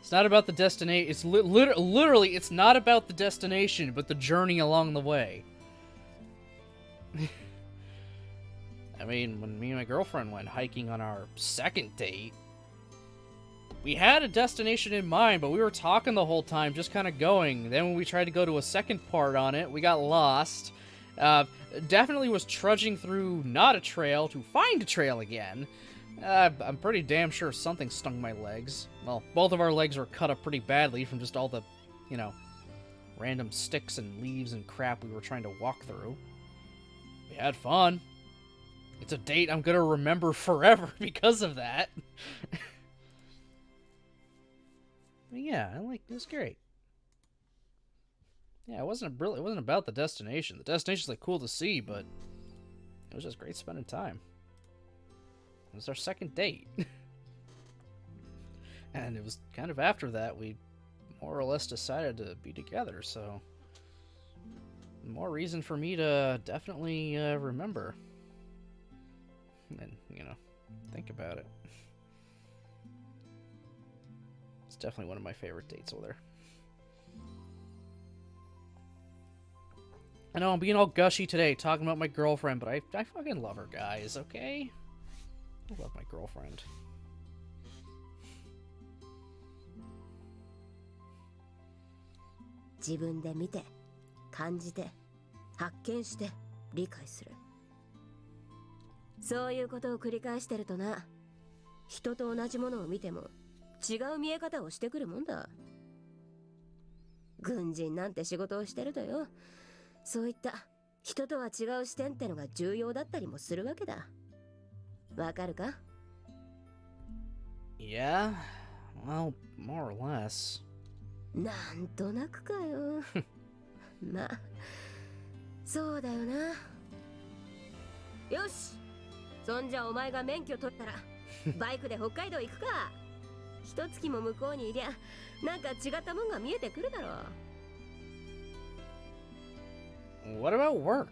It's not about the destination. It's literally, it's not about the destination, but the journey along the way. I mean, when me and my girlfriend went hiking on our second date, we had a destination in mind, but we were talking the whole time, just kind of going. Then when we tried to go to a second part on it, we got lost. Definitely was trudging through not a trail to find a trail again. I'm pretty damn sure something stung my legs. Well, both of our legs were cut up pretty badly from just all the, random sticks and leaves and crap we were trying to walk through. We had fun. It's a date I'm gonna remember forever because of that. But yeah, it was great. Yeah, it wasn't about the destination. The destination's like cool to see, but it was just great spending time. It was our second date. And it was kind of after that we more or less decided to be together, so more reason for me to definitely remember. And, think about it. It's definitely one of my favorite dates over there. I know I'm being all gushy today talking about my girlfriend, but I fucking love her, guys, okay? I love my girlfriend. "自分で見て、感じて、発見して理解する。そういうことを繰り返してるとな、人と同じものを見ても違う見え方をしてくるもんだ。軍人なんて仕事をしてるとよ、そういった人とは違う視点ってのが重要だったりもするわけだ。わかるか？ Yeah, well, more or less. なんとなくかよ。まあ、そうだよな。よし、そんじゃお前が免許取ったらバイクで北海道行くか。一月も向こうにいりゃなんか違ったもんが見えてくるだろう。 What about work?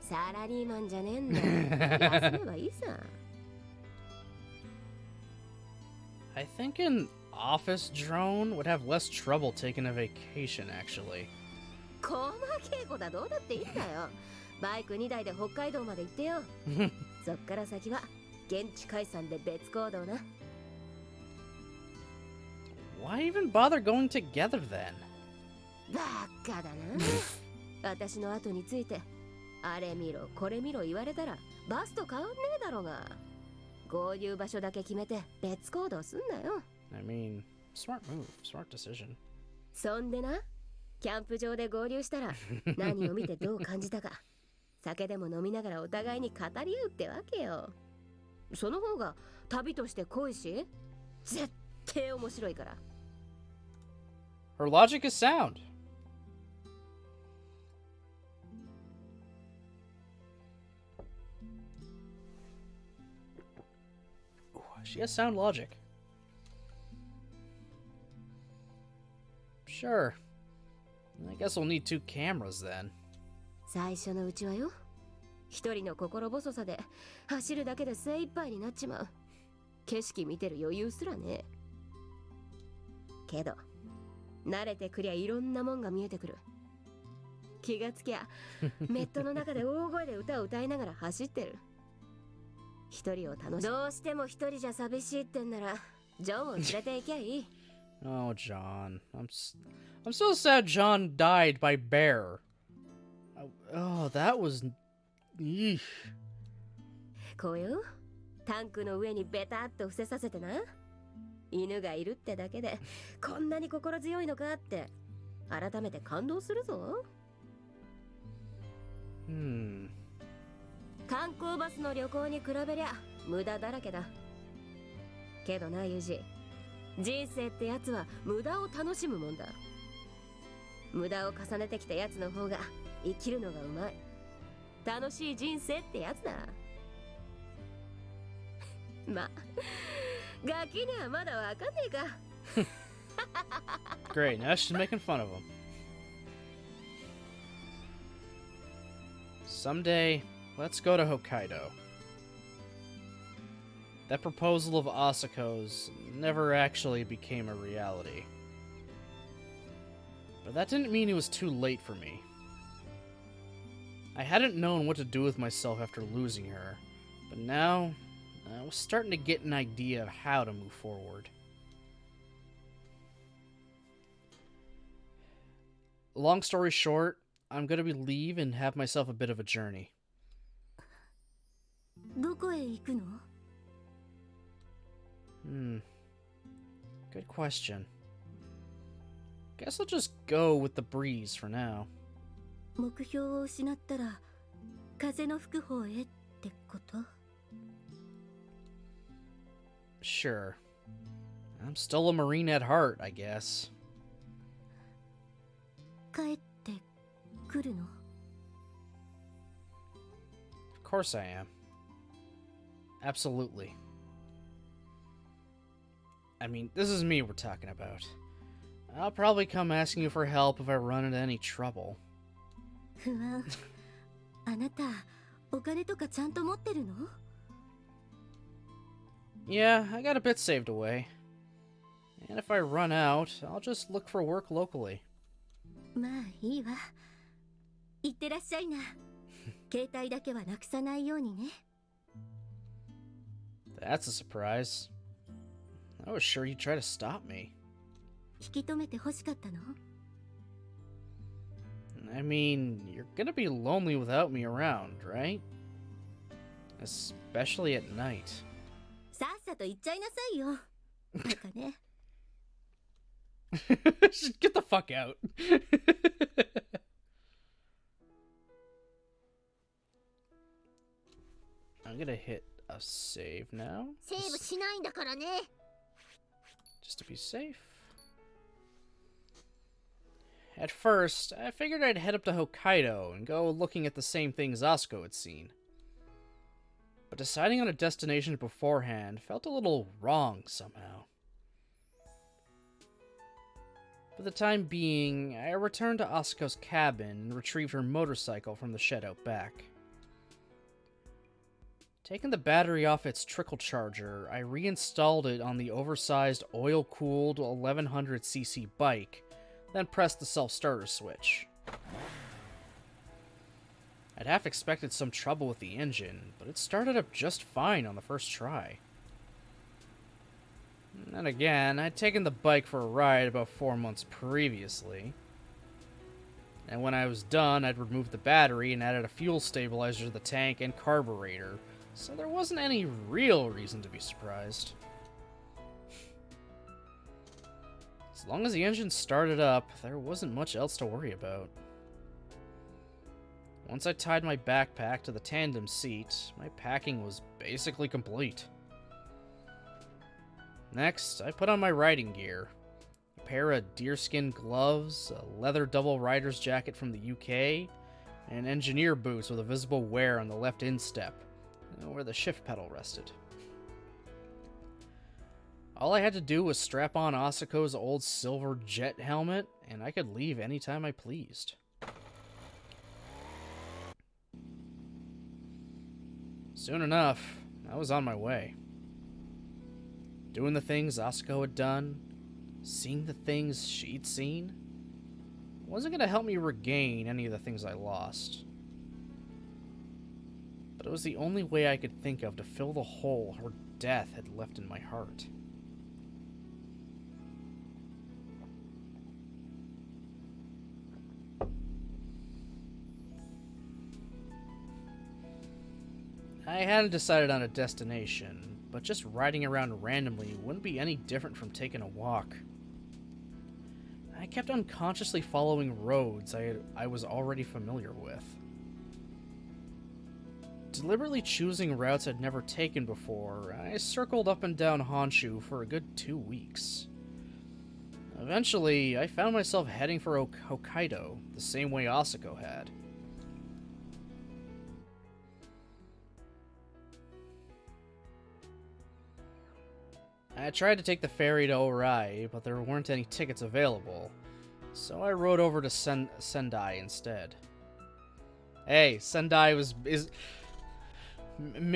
サラリーマンじゃねえんだ。休めばいいさ。I think an office drone would have less trouble taking a vacation, actually. 細けい子だ、どうだっていいんだよ。バイク2台で北海道まで行ってよ。そっから先は現地解散で別行動な。Why even bother going together then? バカだな。私の後についてあれ見ろこれ見ろ言われたらバスと変わんねえだろうが。合流場所だけ決めて別行動すんなよ。I mean, smart move, smart decision. そんでな、キャンプ場で合流したら何を見てどう感じたか酒でも飲みながらお互いに語り合うってわけよ。その方が旅として濃いし絶対面白いから。 Her logic is sound. Ooh, she has sound logic. Sure. I guess we'll need 2 cameras then. 最初のうちはよ、一人の心細さで走るだけで精一杯になっちまう。景色見てる余裕すらねえ。けど慣れてくりゃいろんなもんが見えてくる。気がつきゃメットの中で大声で歌を歌いながら走ってる。一人を楽しどうしても一人じゃ寂しいってんならジョンを連れて行きゃいい。Oh, John. I'm so sad John died by bear. Oh, that was... Eesh. こうよ、タンクの上にベタっと伏せさせてな。犬がいるってだけでこんなに心強いのかって改めて感動するぞ。観光バスの旅行に比べりゃ無駄だらけだ。けどなユージ、人生ってやつは無駄を楽しむもんだ。無駄を重ねてきたやつの方が生きるのがうまい。楽しい人生ってやつだ。ま、ガキにはまだわかんねえか。Great, now she's making fun of him. Someday, let's go to Hokkaido. That proposal of Asiko's never actually became a reality. But that didn't mean it was too late for me. I hadn't known what to do with myself after losing her, but now I was starting to get an idea of how to move forward. long story short, I'm gonna leave and have myself a bit of a journey. どこへ行くの？ Good question. Guess I'll just go with the breeze for now. 目標を失ったら風の吹く方へってこと？ Sure. I'm still a Marine at heart, I guess. 帰ってくるの？ Of course I am. Absolutely. I mean, this is me we're talking about. I'll probably come asking you for help if I run into any trouble. 不安。あなた、お金とかちゃんと持ってるの？ Yeah, I got a bit saved away. And if I run out, I'll just look for work locally. まあいいわ。いってらっしゃいな。携帯だけはなくさないようにね。 That's a surprise. I was sure you'd try to stop me. 引き止めて欲しかったの？ I mean, you're gonna be lonely without me around, right? Especially at night. さっさと行っちゃいなさいよ。バカね。Just get the fuck out. I'm gonna hit a save now. セーブしないんだからね。 Just to be safe. At first, I figured I'd head up to Hokkaido and go looking at the same things Asuko had seen. But deciding on a destination beforehand felt a little wrong somehow. For the time being, I returned to Asuko's cabin and retrieved her motorcycle from the shed out back. Taking the battery off its trickle charger, I reinstalled it on the oversized oil-cooled 1100cc bike, then pressed the self-starter switch. I'd half expected some trouble with the engine, but it started up just fine on the first try. And again, I'd taken the bike for a ride about 4 months previously. And when I was done, I'd removed the battery and added a fuel stabilizer to the tank and carburetor, so there wasn't any real reason to be surprised. As long as the engine started up, there wasn't much else to worry about. Once I tied my backpack to the tandem seat, my packing was basically complete. Next, I put on my riding gear. A pair of deerskin gloves, a leather double rider's jacket from the UK, and engineer boots with a visible wear on the left instep, where the shift pedal rested. All I had to do was strap on Asuko's old silver jet helmet, and I could leave anytime I pleased. Soon enough, I was on my way. Doing the things Asuko had done, seeing the things she'd seen, wasn't going to help me regain any of the things I lost. But it was the only way I could think of to fill the hole her death had left in my heart. I hadn't decided on a destination, but just riding around randomly wouldn't be any different from taking a walk. I kept unconsciously following roads I was already familiar with. Deliberately choosing routes I'd never taken before, I circled up and down Honshu for a good 2 weeks. Eventually, I found myself heading for Hokkaido, the same way Asuko had. I tried to take the ferry to Orai, but there weren't any tickets available, so I rode over to Sendai instead. Hey, Sendai is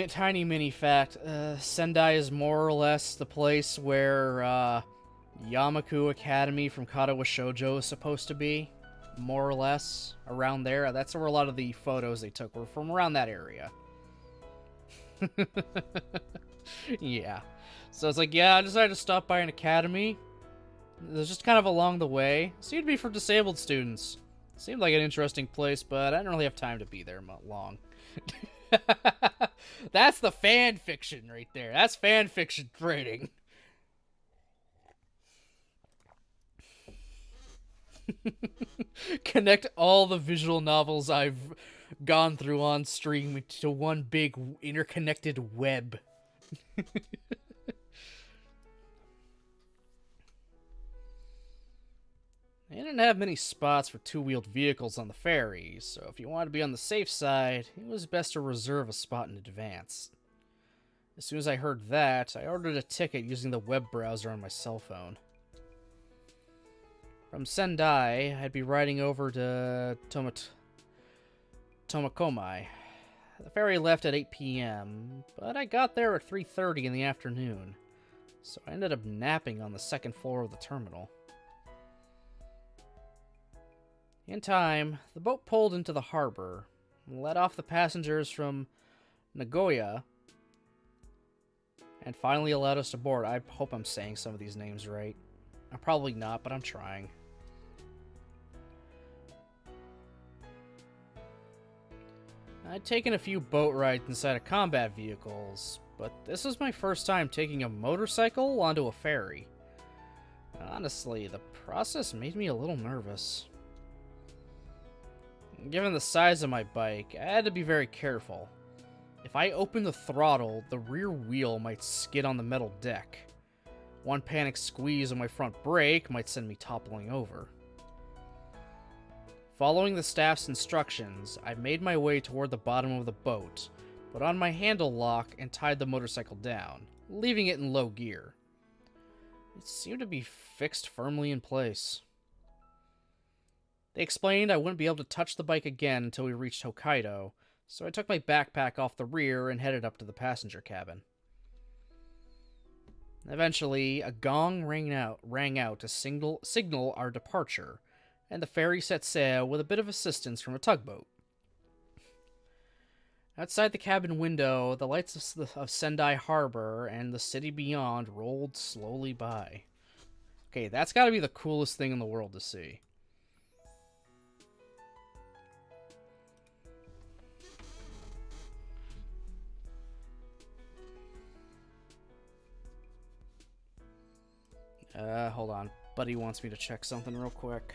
tiny mini fact. Sendai is more or less the place where Yamaku Academy from Katawa Shoujo is supposed to be. More or less around there. That's where a lot of the photos they took were from around that area. Yeah. So it's like, yeah, I decided to stop by an academy. It was just kind of along the way. Seemed to be for disabled students. Seemed like an interesting place, but I didn't really have time to be there long. That's the fan fiction right there. That's fan fiction rating. Connect all the visual novels I've gone through on stream to one big interconnected web. They didn't have many spots for two-wheeled vehicles on the ferry, so if you wanted to be on the safe side, it was best to reserve a spot in advance. As soon as I heard that, I ordered a ticket using the web browser on my cell phone. From Sendai, I'd be riding over to Tomakomai. The ferry left at 8 p.m., but I got there at 3:30 in the afternoon, so I ended up napping on the second floor of the terminal. In time, the boat pulled into the harbor, and let off the passengers from Nagoya, and finally allowed us to board. I hope I'm saying some of these names right. I'm probably not, but I'm trying. I'd taken a few boat rides inside of combat vehicles, but this was my first time taking a motorcycle onto a ferry. Honestly, the process made me a little nervous. Given the size of my bike, I had to be very careful. If I opened the throttle, the rear wheel might skid on the metal deck. One panic squeeze on my front brake might send me toppling over. Following the staff's instructions, I made my way toward the bottom of the boat, put on my handle lock, and tied the motorcycle down, leaving it in low gear. It seemed to be fixed firmly in place. They explained I wouldn't be able to touch the bike again until we reached Hokkaido, so I took my backpack off the rear and headed up to the passenger cabin. Eventually, a gong rang out to signal our departure, and the ferry set sail with a bit of assistance from a tugboat. Outside the cabin window, the lights of Sendai Harbor and the city beyond rolled slowly by. Okay, that's gotta be the coolest thing in the world to see. Hold on. Buddy wants me to check something real quick.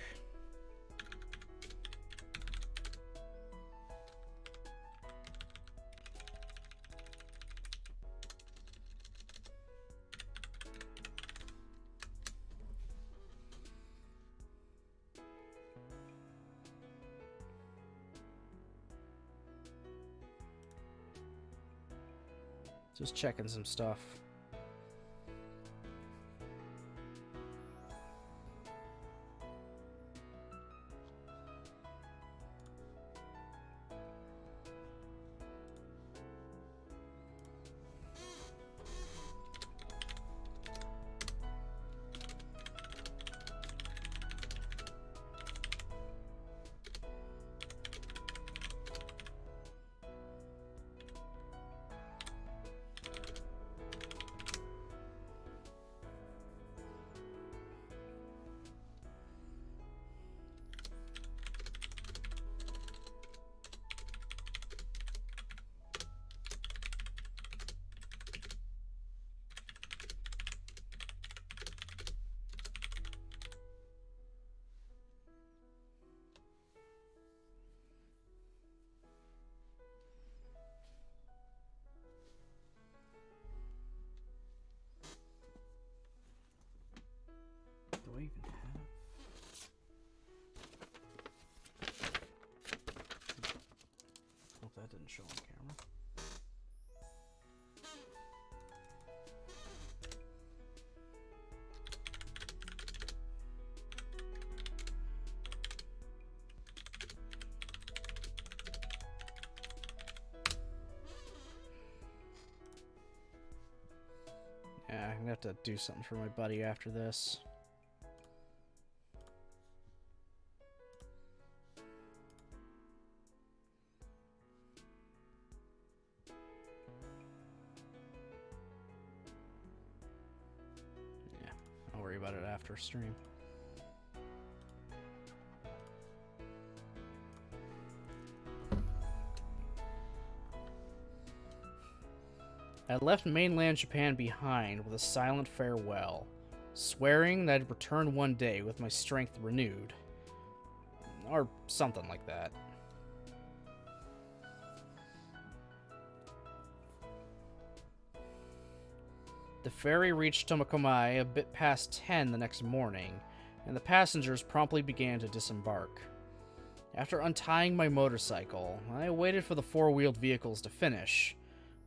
Just checking some stuff. Do I even have? Hope that didn't show on camera. Yeah, I'm gonna have to do something for my buddy after this. Yeah, I'll worry about it after stream. I left mainland Japan behind with a silent farewell, swearing that I'd return one day with my strength renewed. Or something like that. The ferry reached Tomakomai a bit past 10 the next morning, and the passengers promptly began to disembark. After untying my motorcycle, I waited for the four-wheeled vehicles to finish,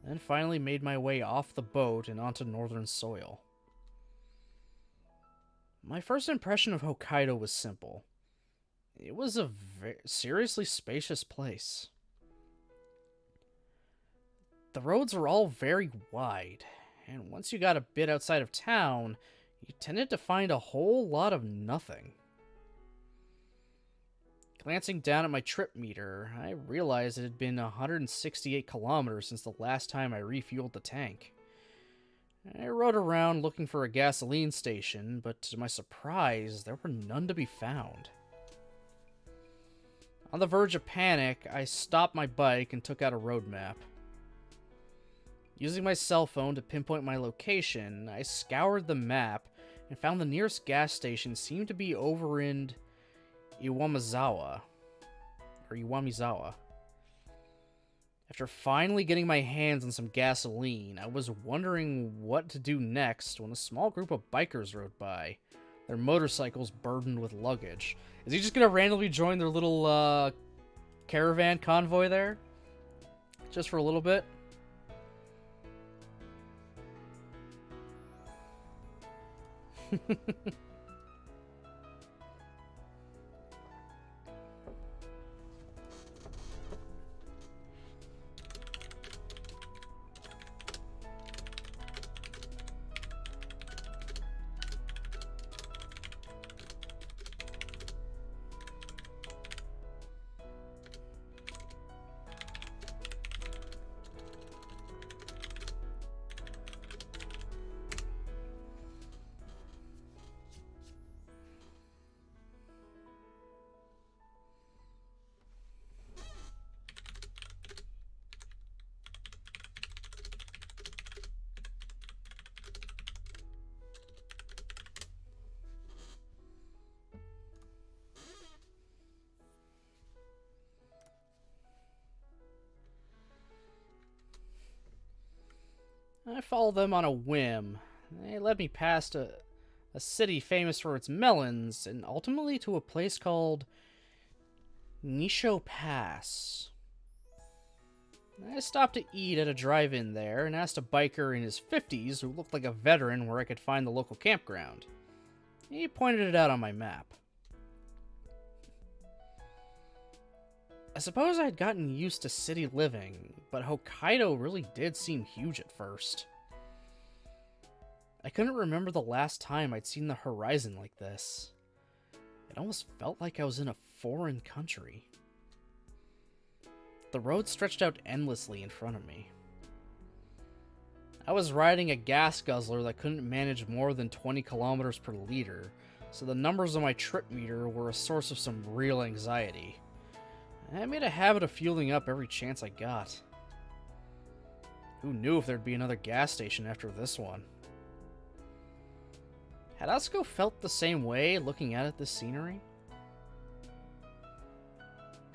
then finally made my way off the boat and onto northern soil. My first impression of Hokkaido was simple. It was a seriously spacious place. The roads were all very wide, and once you got a bit outside of town, you tended to find a whole lot of nothing. Glancing down at my trip meter, I realized it had been 168 kilometers since the last time I refueled the tank. I rode around looking for a gasoline station, but to my surprise, there were none to be found. On the verge of panic, I stopped my bike and took out a road map. Using my cell phone to pinpoint my location, I scoured the map and found the nearest gas station seemed to be over in Iwamizawa. After finally getting my hands on some gasoline, I was wondering what to do next when a small group of bikers rode by, their motorcycles burdened with luggage. Is he just gonna randomly join their little caravan convoy there? Just for a little bit? I followed them on a whim. They led me past a city famous for its melons, and ultimately to a place called Nisho Pass. I stopped to eat at a drive-in there and asked a biker in his 50s who looked like a veteran where I could find the local campground. He pointed it out on my map. I suppose I had gotten used to city living, but Hokkaido really did seem huge at first. I couldn't remember the last time I'd seen the horizon like this. It almost felt like I was in a foreign country. The road stretched out endlessly in front of me. I was riding a gas guzzler that couldn't manage more than 20 kilometers per liter, so the numbers on my trip meter were a source of some real anxiety. I made a habit of fueling up every chance I got. Who knew if there'd be another gas station after this one? Had Asuko felt the same way looking out at this scenery?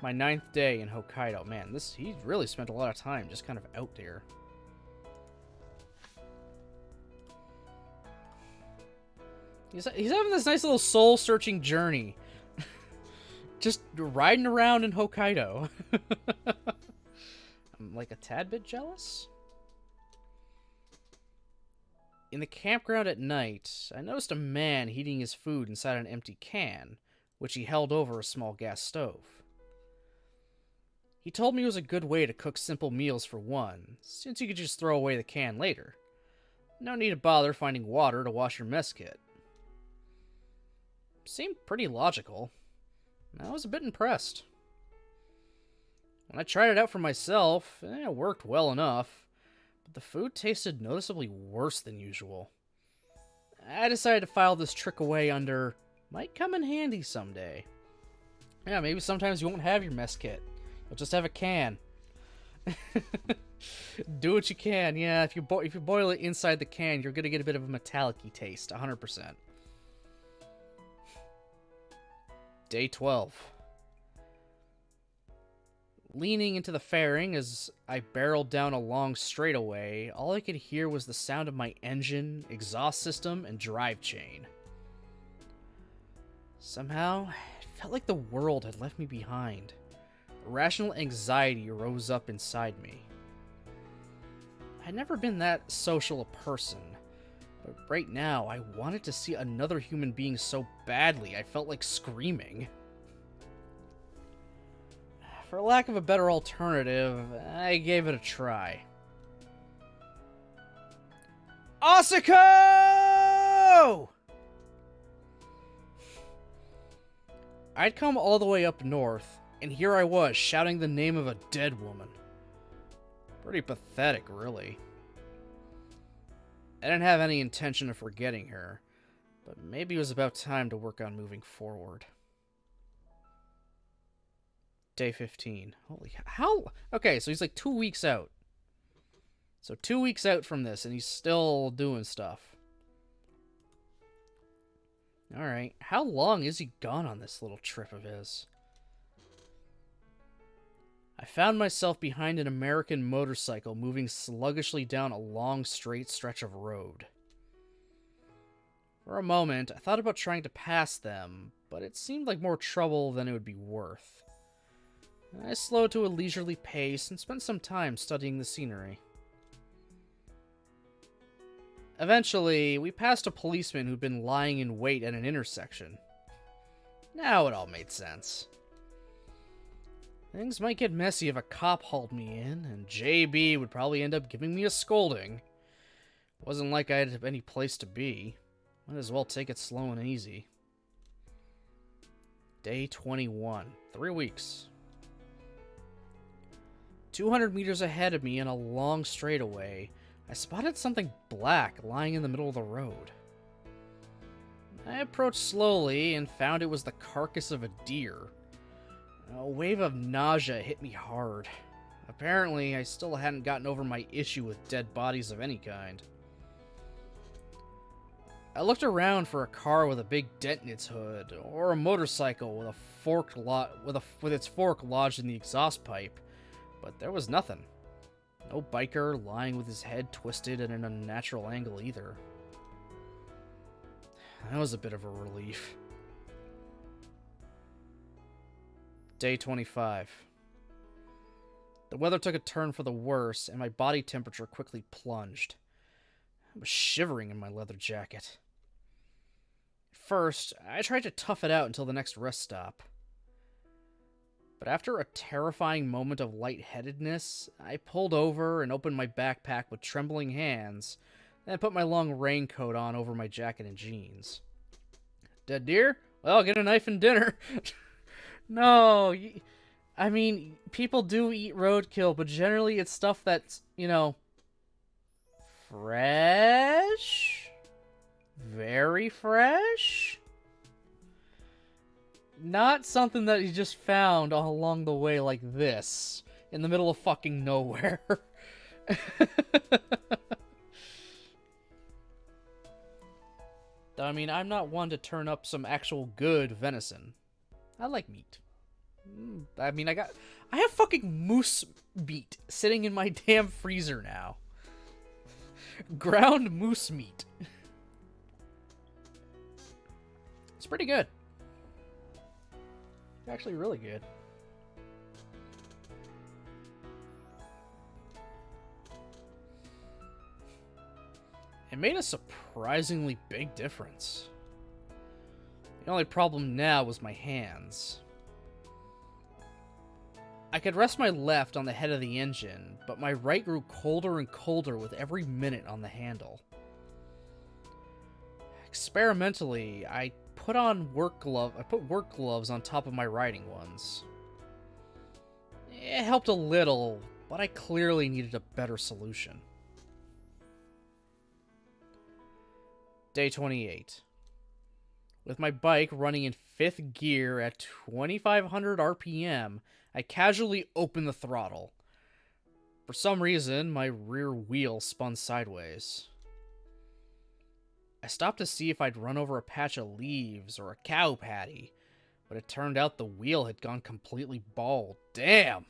My 9th day in Hokkaido. Man, he really spent a lot of time just kind of out there. He's having this nice little soul-searching journey. Just riding around in Hokkaido. I'm like a tad bit jealous. In the campground at night, I noticed a man heating his food inside an empty can, which he held over a small gas stove. He told me it was a good way to cook simple meals for one, since you could just throw away the can later. No need to bother finding water to wash your mess kit. Seemed pretty logical. I was a bit impressed. When I tried it out for myself, it worked well enough, but the food tasted noticeably worse than usual. I decided to file this trick away under, might come in handy someday. Yeah, maybe sometimes you won't have your mess kit. You'll just have a can. Do what you can. Yeah, if you boil it inside the can, you're gonna get a bit of a metallic-y taste. 100%. Day 12. Leaning into the fairing as I barreled down a long straightaway, all I could hear was the sound of my engine, exhaust system, and drive chain. Somehow, it felt like the world had left me behind. Irrational anxiety rose up inside me. I'd never been that social a person, but right now I wanted to see another human being so badly I felt like screaming. For lack of a better alternative, I gave it a try. Asako! I'd come all the way up north, and here I was shouting the name of a dead woman. Pretty pathetic, really. I didn't have any intention of forgetting her, but maybe it was about time to work on moving forward. Day 15. Holy how? Okay, so he's like 2 weeks out. So 2 weeks out from this, and he's still doing stuff. Alright, how long is he gone on this little trip of his? I found myself behind an American motorcycle moving sluggishly down a long straight stretch of road. For a moment, I thought about trying to pass them, but it seemed like more trouble than it would be worth. I slowed to a leisurely pace and spent some time studying the scenery. Eventually, we passed a policeman who'd been lying in wait at an intersection. Now it all made sense. Things might get messy if a cop hauled me in, and JB would probably end up giving me a scolding. Wasn't like I had any place to be. Might as well take it slow and easy. Day 21. 3 weeks. 200 meters ahead of me in a long straightaway, I spotted something black lying in the middle of the road. I approached slowly and found it was the carcass of a deer. A wave of nausea hit me hard. Apparently, I still hadn't gotten over my issue with dead bodies of any kind. I looked around for a car with a big dent in its hood, or a motorcycle with a with its fork lodged in the exhaust pipe, but there was nothing. No biker lying with his head twisted at an unnatural angle either. That was a bit of a relief. Day 25. The weather took a turn for the worse, and my body temperature quickly plunged. I was shivering in my leather jacket. First, I tried to tough it out until the next rest stop. But after a terrifying moment of lightheadedness, I pulled over and opened my backpack with trembling hands, then put my long raincoat on over my jacket and jeans. Dead deer? Well, get a knife and dinner. No, I mean, people do eat roadkill, but generally it's stuff that's, you know, fresh? Very fresh? Not something that you just found all along the way like this, in the middle of fucking nowhere. I mean, I'm not one to turn up some actual good venison. I like meat. I mean, I have fucking moose meat sitting in my damn freezer now. Ground moose meat. It's pretty good. Actually really good. It made a surprisingly big difference. The only problem now was my hands. I could rest my left on the head of the engine, but my right grew colder and colder with every minute on the handle. Experimentally, I put work gloves on top of my riding ones. It helped a little, but I clearly needed a better solution. Day 28. With my bike running in 5th gear at 2500 RPM, I casually opened the throttle. For some reason, my rear wheel spun sideways. I stopped to see if I'd run over a patch of leaves or a cow patty, but it turned out the wheel had gone completely bald. Damn!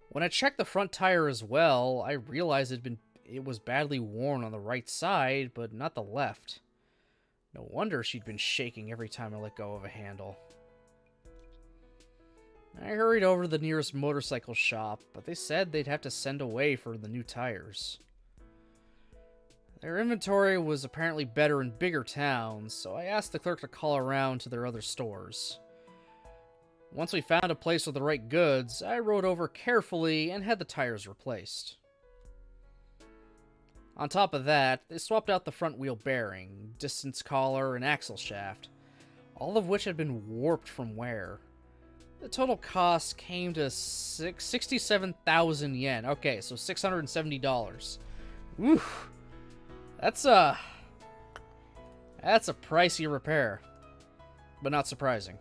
When I checked the front tire as well, I realized it was badly worn on the right side, but not the left. No wonder she'd been shaking every time I let go of a handle. I hurried over to the nearest motorcycle shop, but they said they'd have to send away for the new tires. Their inventory was apparently better in bigger towns, so I asked the clerk to call around to their other stores. Once we found a place with the right goods, I rode over carefully and had the tires replaced. On top of that, they swapped out the front wheel bearing, distance collar, and axle shaft, all of which had been warped from wear. The total cost came to 67,000 yen. Okay, so $670. Oof. That's a pricey repair, but not surprising.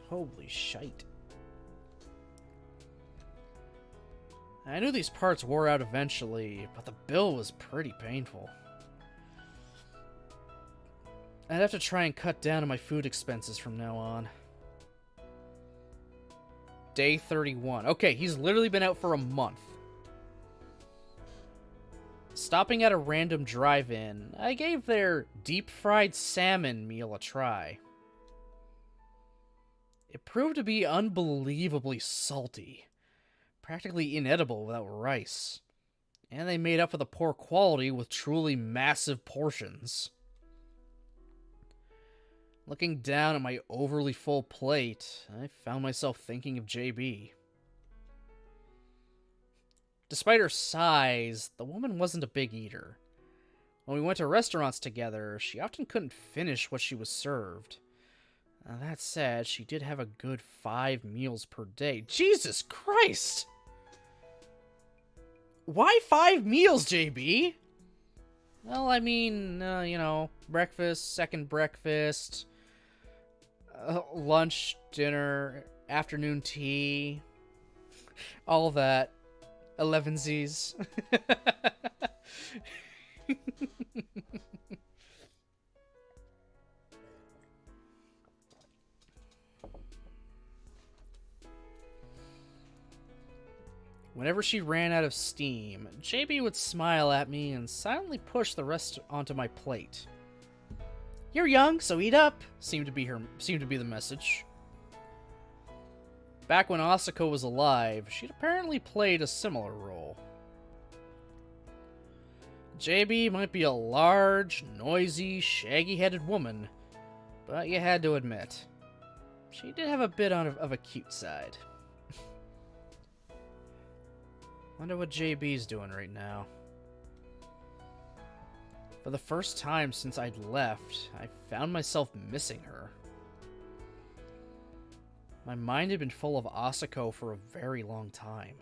Holy shite. I knew these parts wore out eventually, but the bill was pretty painful. I'd have to try and cut down on my food expenses from now on. Day 31. Okay, he's literally been out for a month. Stopping at a random drive-in, I gave their deep-fried salmon meal a try. It proved to be unbelievably salty, practically inedible without rice, and they made up for the poor quality with truly massive portions. Looking down at my overly full plate, I found myself thinking of JB. Despite her size, the woman wasn't a big eater. When we went to restaurants together, she often couldn't finish what she was served. That said, she did have a good 5 meals per day. Jesus Christ! Why 5 meals, JB? Well, I mean, breakfast, second breakfast, lunch, dinner, afternoon tea, all that. 11sies. Whenever she ran out of steam, JB would smile at me and silently push the rest onto my plate. "You're young, so eat up," seemed to be the message. Back when Asako was alive, she'd apparently played a similar role. JB might be a large, noisy, shaggy-headed woman, but you had to admit, she did have a bit of a cute side. Wonder what JB's doing right now. For the first time since I'd left, I found myself missing her. My mind had been full of Asako for a very long time.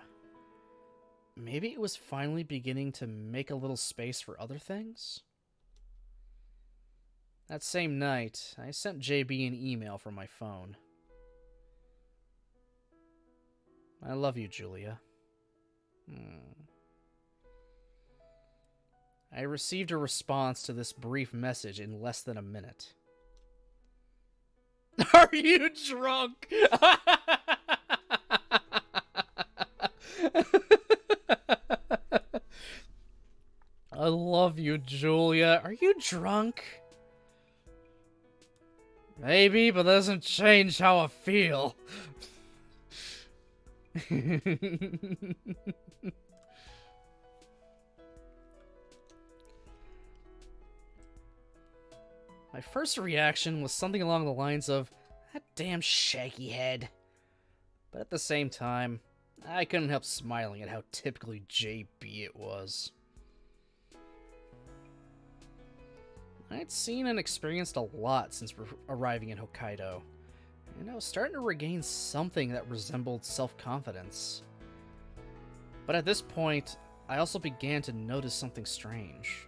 Maybe it was finally beginning to make a little space for other things? That same night, I sent JB an email from my phone. "I love you, Julia." I received a response to this brief message in less than a minute. "Are you drunk?" "I love you, Julia. Are you drunk?" "Maybe, but that doesn't change how I feel." My first reaction was something along the lines of, "That damn shaggy head." But at the same time, I couldn't help smiling at how typically JB it was. I'd seen and experienced a lot since arriving in Hokkaido, and I was starting to regain something that resembled self-confidence. But at this point, I also began to notice something strange.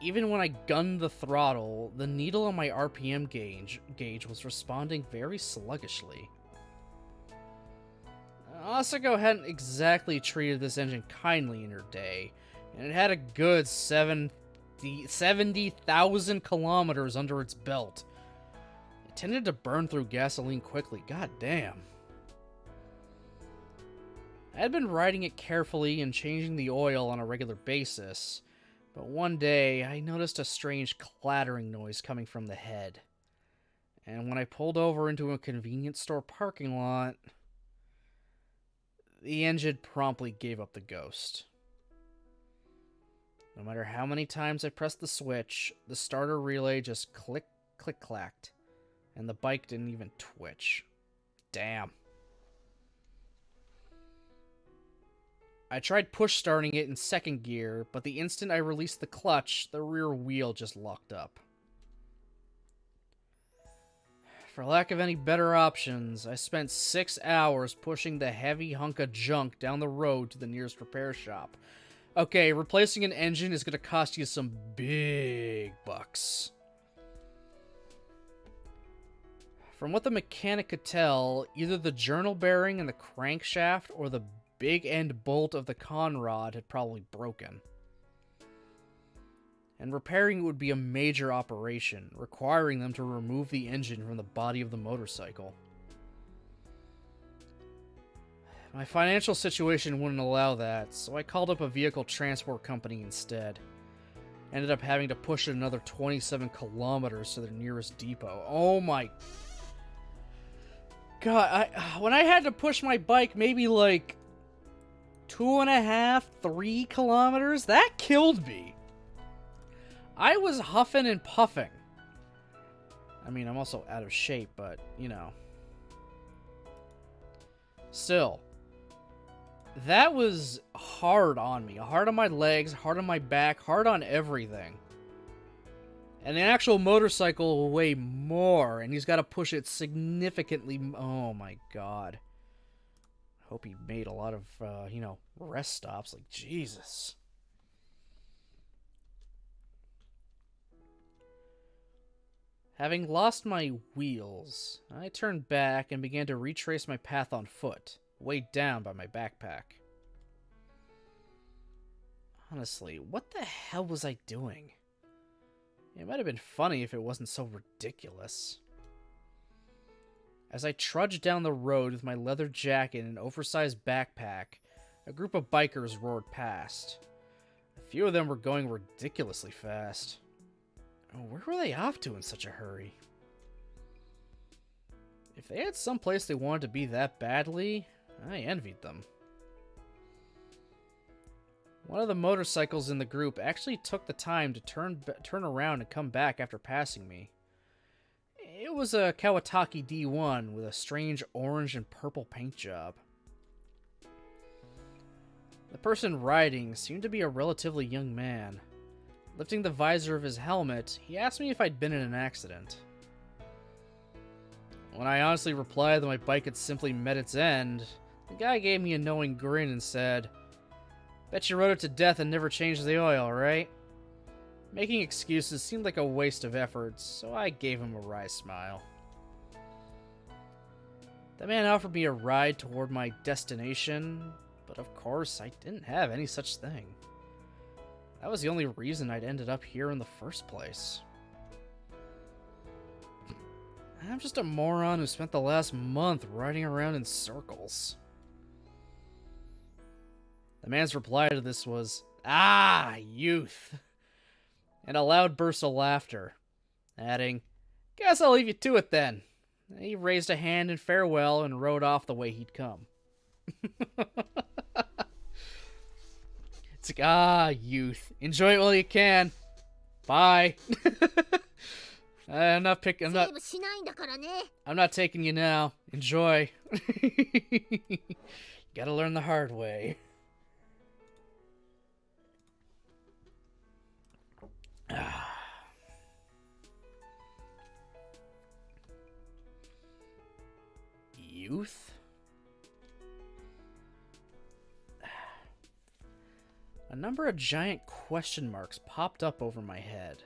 Even when I gunned the throttle, the needle on my RPM gauge was responding very sluggishly. Asako hadn't exactly treated this engine kindly in her day, and it had a good 70,000 kilometers under its belt. It tended to burn through gasoline quickly, god damn. I had been riding it carefully and changing the oil on a regular basis, but one day I noticed a strange clattering noise coming from the head. And when I pulled over into a convenience store parking lot, the engine promptly gave up the ghost. No matter how many times I pressed the switch, the starter relay just click-clacked, and the bike didn't even twitch. Damn. I tried push-starting it in second gear, but the instant I released the clutch, the rear wheel just locked up. For lack of any better options, I spent 6 hours pushing the heavy hunk of junk down the road to the nearest repair shop. Okay, replacing an engine is going to cost you some big bucks. From what the mechanic could tell, either the journal bearing in the crankshaft or the big end bolt of the conrod had probably broken. And repairing it would be a major operation, requiring them to remove the engine from the body of the motorcycle. My financial situation wouldn't allow that, so I called up a vehicle transport company instead. Ended up having to push it another 27 kilometers to the nearest depot. Oh my god, when I had to push my bike maybe like 2.5, 3 kilometers, that killed me. I was huffing and puffing. I mean, I'm also out of shape, but, you know. Still, that was hard on me. Hard on my legs, hard on my back, hard on everything. And the actual motorcycle will weigh more, and he's got to push it significantly. Oh my god. Hope he made a lot of, rest stops. Like, Jesus. Having lost my wheels, I turned back and began to retrace my path on foot, weighed down by my backpack. Honestly, what the hell was I doing? It might have been funny if it wasn't so ridiculous. As I trudged down the road with my leather jacket and an oversized backpack, a group of bikers roared past. A few of them were going ridiculously fast. Where were they off to in such a hurry? If they had someplace they wanted to be that badly, I envied them. One of the motorcycles in the group actually took the time to turn around and come back after passing me. It was a Kawasaki D1 with a strange orange and purple paint job. The person riding seemed to be a relatively young man. Lifting the visor of his helmet, he asked me if I'd been in an accident. When I honestly replied that my bike had simply met its end, the guy gave me a knowing grin and said, "Bet you rode it to death and never changed the oil, right?" Making excuses seemed like a waste of effort, so I gave him a wry smile. The man offered me a ride toward my destination, but of course I didn't have any such thing. That was the only reason I'd ended up here in the first place. I'm just a moron who spent the last month riding around in circles. The man's reply to this was, "Ah, youth," and a loud burst of laughter, adding, "Guess I'll leave you to it then." He raised a hand in farewell and rode off the way he'd come. It's like, ah, youth. Enjoy it while you can. Bye. I'm not taking you now. Enjoy. Gotta learn the hard way. Youth? A number of giant question marks popped up over my head.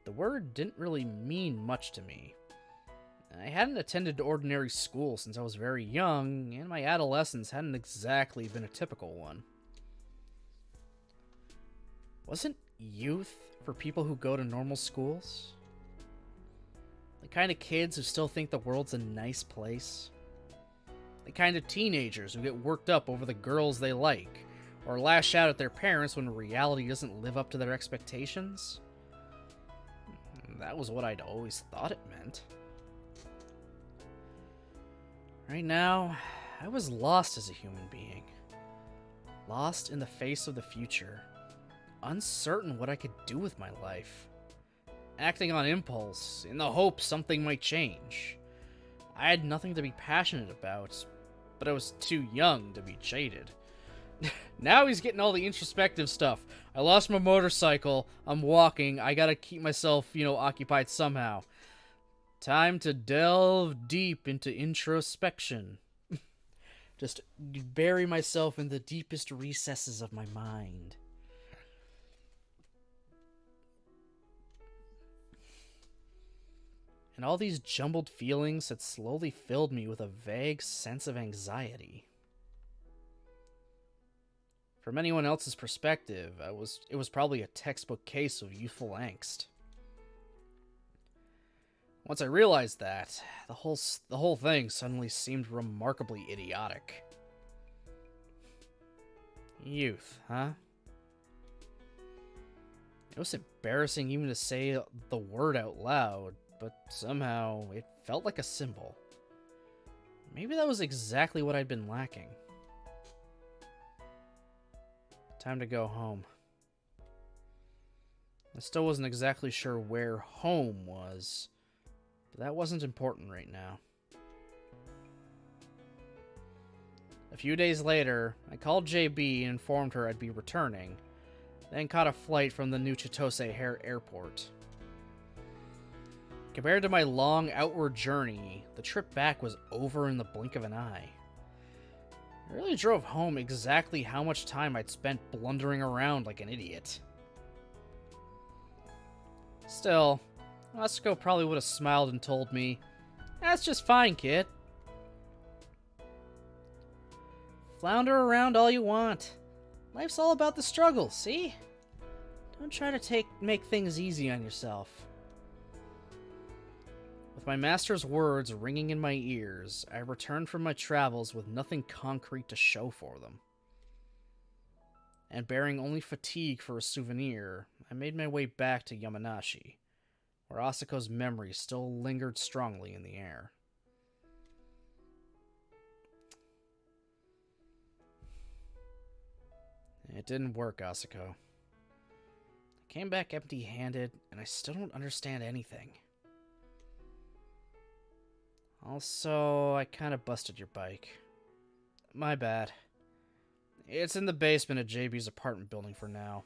The word didn't really mean much to me. I hadn't attended ordinary school since I was very young, and my adolescence hadn't exactly been a typical one. Wasn't youth for people who go to normal schools? The kind of kids who still think the world's a nice place? The kind of teenagers who get worked up over the girls they like, or lash out at their parents when reality doesn't live up to their expectations? That was what I'd always thought it meant. Right now, I was lost as a human being. Lost in the face of the future. Uncertain what I could do with my life. Acting on impulse, in the hope something might change. I had nothing to be passionate about, but I was too young to be jaded. Now he's getting all the introspective stuff. I lost my motorcycle, I'm walking, I gotta keep myself, occupied somehow. Time to delve deep into introspection. Just bury myself in the deepest recesses of my mind. And all these jumbled feelings had slowly filled me with a vague sense of anxiety. From anyone else's perspective, it was probably a textbook case of youthful angst. Once I realized that, the whole thing suddenly seemed remarkably idiotic. Youth, huh? It was embarrassing even to say the word out loud, but somehow it felt like a symbol. Maybe that was exactly what I'd been lacking. Time to go home. I still wasn't exactly sure where home was, but that wasn't important right now. A few days later, I called JB and informed her I'd be returning, then caught a flight from the new Chitose Airport. Compared to my long outward journey, the trip back was over in the blink of an eye. I really drove home exactly how much time I'd spent blundering around like an idiot. Still, Asuko probably would have smiled and told me, "That's just fine, kid. Flounder around all you want. Life's all about the struggle, see? Don't try to make things easy on yourself." With my master's words ringing in my ears, I returned from my travels with nothing concrete to show for them. And bearing only fatigue for a souvenir, I made my way back to Yamanashi, where Asuko's memory still lingered strongly in the air. It didn't work, Asuko. I came back empty-handed, and I still don't understand anything. Also, I kind of busted your bike. My bad. It's in the basement of JB's apartment building for now,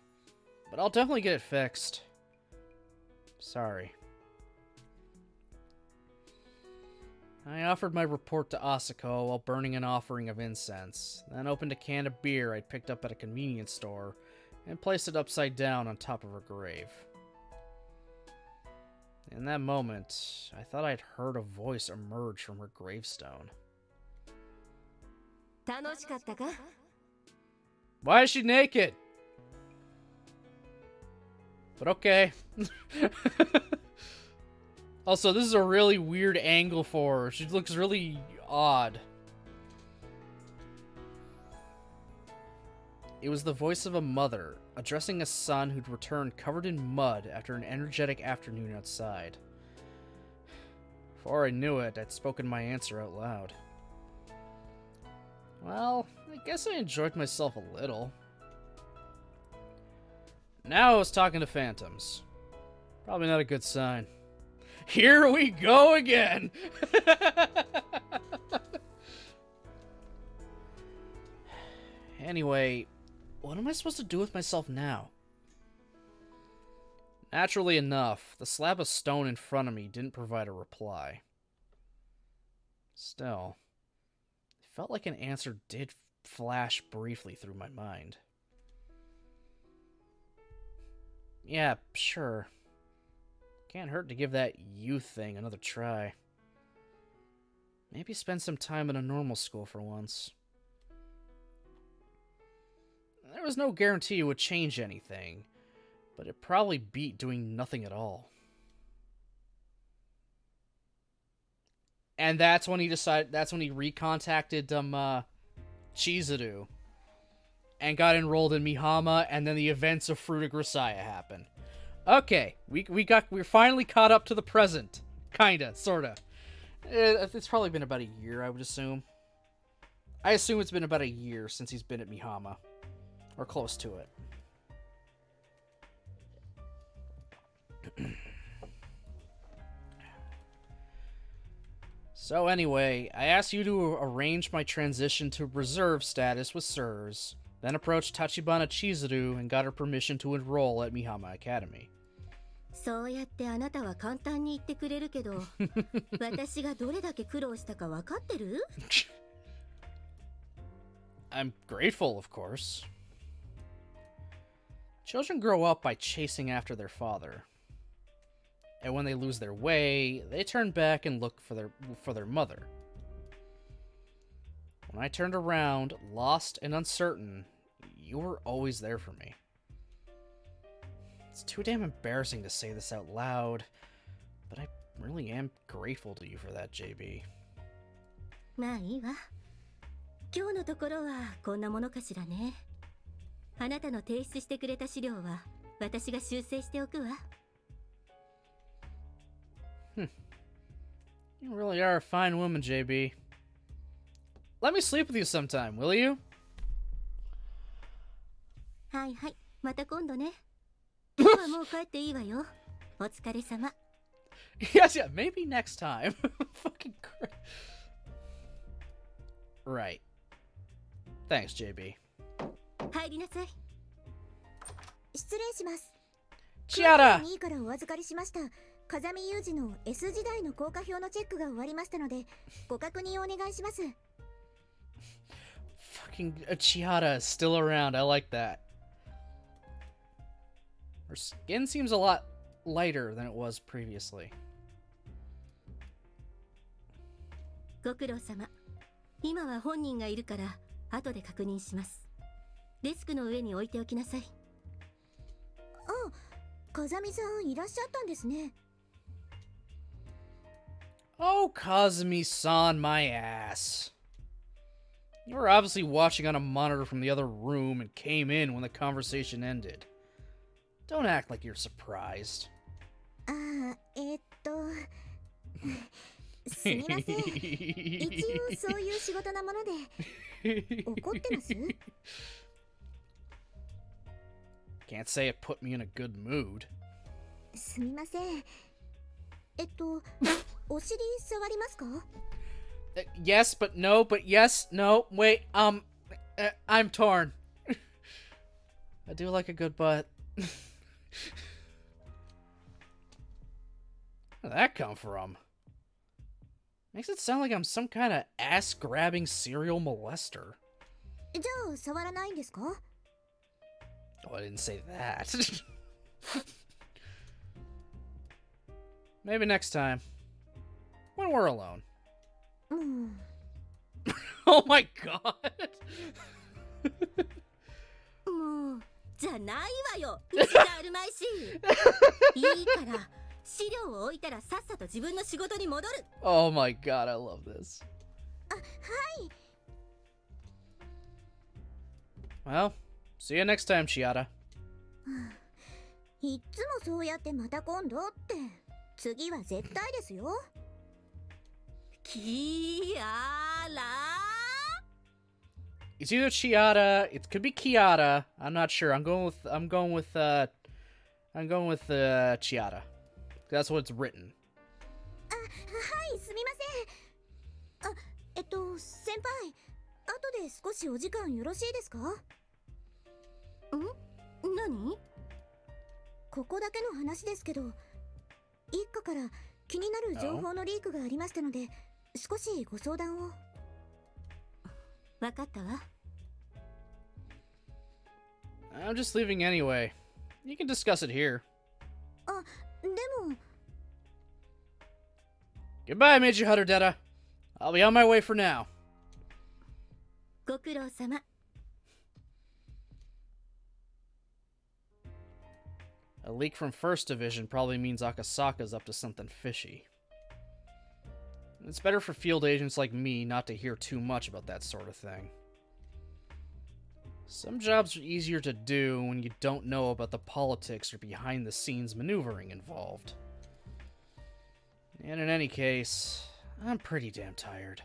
but I'll definitely get it fixed. Sorry. I offered my report to Asuko while burning an offering of incense, then opened a can of beer I'd picked up at a convenience store and placed it upside down on top of her grave. In that moment, I thought I'd heard a voice emerge from her gravestone. Why is she naked? But okay. Also, this is a really weird angle for her. She looks really odd. It was the voice of a mother, addressing a son who'd returned covered in mud after an energetic afternoon outside. Before I knew it, I'd spoken my answer out loud. Well, I guess I enjoyed myself a little. Now I was talking to phantoms. Probably not a good sign. Here we go again! Anyway, what am I supposed to do with myself now? Naturally enough, the slab of stone in front of me didn't provide a reply. Still, it felt like an answer did flash briefly through my mind. Yeah, sure. Can't hurt to give that youth thing another try. Maybe spend some time in a normal school for once. There was no guarantee it would change anything, but it probably beat doing nothing at all. And that's when he recontacted Chizuru and got enrolled in Mihama, and then the events of Fruit of Grisaia happened. Okay, we're finally caught up to the present. Kinda, sorta. It's probably been about a year, I would assume. I assume it's been about a year since he's been at Mihama. Or close to it. So anyway, I asked you to arrange my transition to reserve status with SIRS, then approached Tachibana Chizuru and got her permission to enroll at Mihama Academy. そうやってあなたは簡単に言ってくれるけど、私がどれだけ苦労したか分かってる？ I'm grateful, of course. Children grow up by chasing after their father. And when they lose their way, they turn back and look for their mother. When I turned around, lost and uncertain, you were always there for me. It's too damn embarrassing to say this out loud, but I really am grateful to you for that, JB. まあいいわ。今日のところはこんなものかしらね。あなたの提出してくれた資料は私が修正しておくわ。You really are a fine woman, JB. Let me sleep with you sometime, will you? はいはい、また今度ね。今日はもう帰っていいわよ。お疲れ様。Yes, yeah, maybe next time. Fucking Christ. Right. Thanks, JB. 入りなさい。失礼します。Chiara! 2位からお預かりしました。風見雄二の S 時代の効果表のチェックが終わりましたので、ご確認をお願いします。Fucking Chiara is still around. I like that. Her skin seems a lot lighter than it was previously. ご苦労様。今は本人がいるから後で確認します。デスクの上に置いておきなさい。あ、風見さんいらっしゃったんですね。Oh, Kazumi-san, my ass. You were obviously watching on a monitor from the other room and came in when the conversation ended. Don't act like you're surprised. ああ、すみません。一応そういう仕事なもので。怒ってます？ Can't say it put me in a good mood. すみません。お尻触りますか？ Yes, but no, but yes, no, wait, I'm torn. I do like a good butt. Where'd that come from? Makes it sound like I'm some kind of ass-grabbing serial molester. じゃあ触らないんですか？ Oh, I didn't say that. Maybe next time. When we're alone. Oh my god! もうじゃないわよ。意地があるまいし。いいから資料を置いたらさっさと自分の仕事に戻る。Oh my god, I love this. あ、はい。Well, see you next time, Chiara. いっつもそうやってまた今度って。次は絶対ですよ。キアラ It's either Chiara, it could be Kiara. I'm not sure. I'm going with Chiara. That's what it's written. あ、はい、すみません。あ、先輩、後で少しお時間よろしいですか？ん？何？ここだけの話ですけど、一家から気になる情報のリークがありましたので、少しご相談を。わかったわ。I'm just leaving anyway. You can discuss it here. あ、でも。Goodbye, Major Huterdetta. I'll be on my way for now. ご苦労様。 A leak from First Division probably means Akasaka's up to something fishy. It's better for field agents like me not to hear too much about that sort of thing. Some jobs are easier to do when you don't know about the politics or behind-the-scenes maneuvering involved. And in any case, I'm pretty damn tired.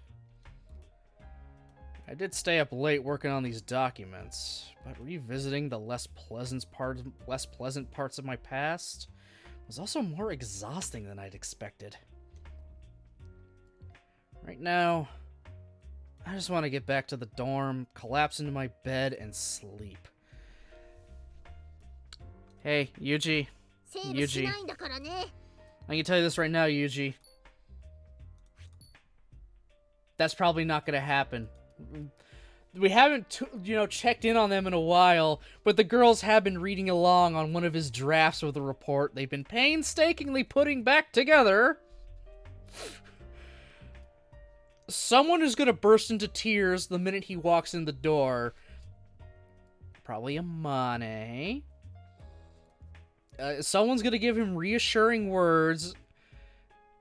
I did stay up late working on these documents, but revisiting the less pleasant parts of my past was also more exhausting than I'd expected. Right now, I just want to get back to the dorm, collapse into my bed, and sleep. Hey, Yuji. セーブしないんだからね。 I can tell you this right now, Yuji. That's probably not going to happen. We haven't, checked in on them in a while, but the girls have been reading along on one of his drafts of the report they've been painstakingly putting back together. Someone is going to burst into tears the minute he walks in the door. Probably Amane. Someone's going to give him reassuring words.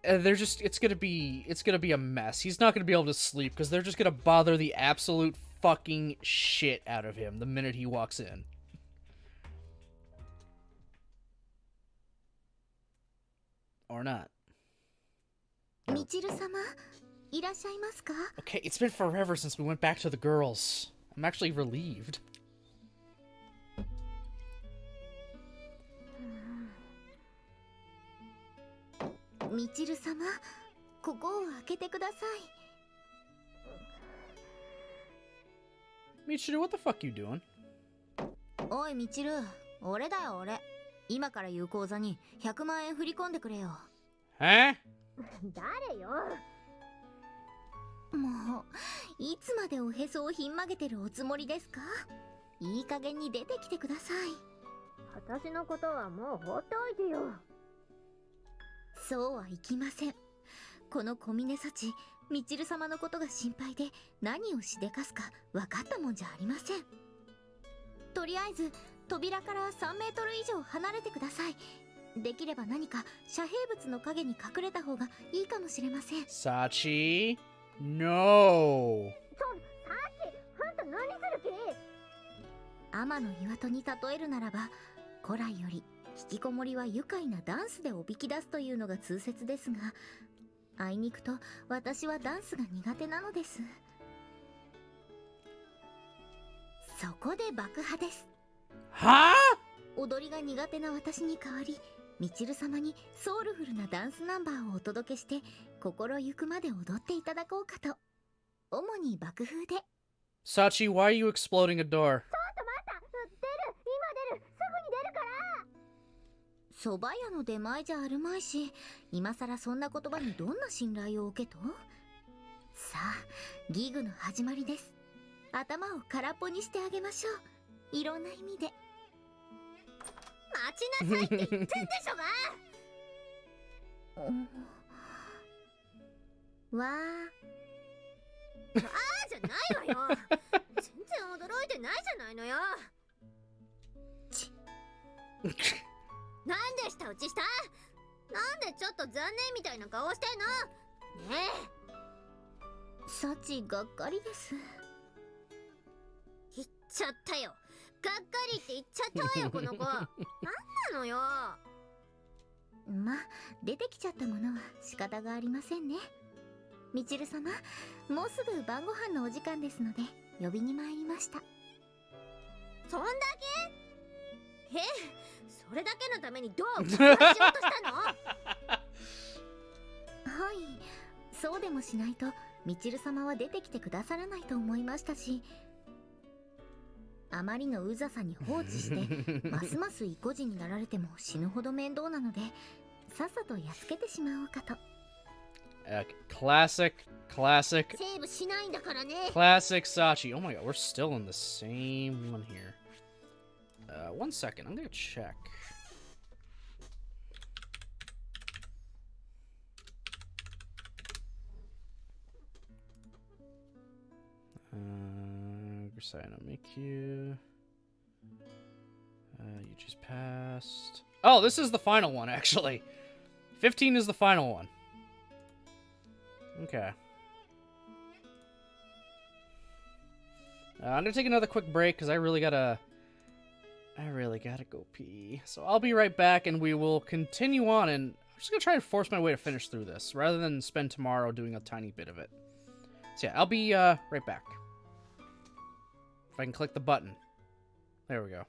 It's gonna be a mess. He's not gonna be able to sleep because they're just gonna bother the absolute fucking shit out of him the minute he walks in. Or not. みちる様、いらっしゃいますか? Okay, it's been forever since we went back to the girls. I'm actually relieved. みちる様、ここを開けてください。 Michiru, what the fuck you doing? おいみちる、俺だよ俺。今から言う口座に100万円振り込んでくれよ。Huh? 誰よ。もう、いつまでおへそをひん曲げてるおつもりですか？いい加減に出てきてください。私のことはもう放っておいてよ。そうはいきません。この小峰幸、みちる様のことが心配で何をしでかすか分かったもんじゃありません。とりあえず扉から3メートル以上離れてください。できれば何か遮蔽物の陰に隠れた方がいいかもしれません。Sachi? No. さっきあんた何する気？天の岩戸に例えるならば、古来より引きこもりは愉快なダンスでおびき出すというのが通説ですが、あいにくと私はダンスが苦手なのです。そこで爆破です。はぁ？踊りが苦手な私に代わり、みちる様にソウルフルなダンスナンバーをお届けして、心ゆくまで踊っていただこうかと。主に爆風で。Sachi, why are you exploding a door? ちょっと待った。出る。今出る。すぐに出るから。蕎麦屋の出前じゃあるまいし、今さらそんな言葉にどんな信頼を受けと？さあ、ギグの始まりです。頭を空っぽにしてあげましょう。いろんな意味で。待ちなさいって言ってんでしょが。わあーじゃないわよ。全然驚いてないじゃないのよ。なんで舌打ちした？なんでちょっと残念みたいな顔してんの？ねえ。サチがっかりです。言っちゃったよ。がっかりって言っちゃったわよこの子。なんなのよ。まあ出てきちゃったものは仕方がありませんね。みちる様、もうすぐ晩ご飯のお時間ですので呼びに参りました。そんだけ？それだけのためにどうしようとしたの？はい、そうでもしないとみちる様は出てきてくださらないと思いましたし、あまりのうざさに放置してますます意固地になられても死ぬほど面倒なので、さっさとやっつけてしまおうかと。Classic. セーブしないんだからね。 Classic Sachi. Oh my god, we're still in the same one here. 1 second, I'm gonna check. Grisaia no Mikyu. You just passed. Oh, this is the final one, actually. 15 is the final one. Okay. I'm gonna take another quick break because I really gotta go pee. So I'll be right back, and we will continue on. And I'm just gonna try and force my way to finish through this rather than spend tomorrow doing a tiny bit of it. So yeah, I'll be right back. If I can click the button. There we go.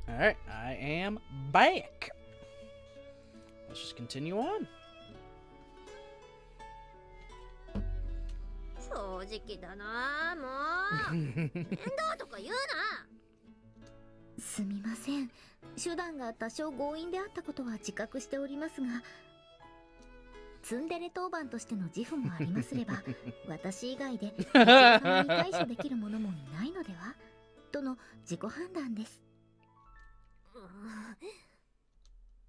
Alright, I am back. Let's just continue on. 正直だなもう面倒とか言うな。すみません。手段が多少強引であったことは自覚しておりますが、ツンデレ当番としての自負もありますれば、私以外でお客様に対処できる者もいないのではとの自己判断です。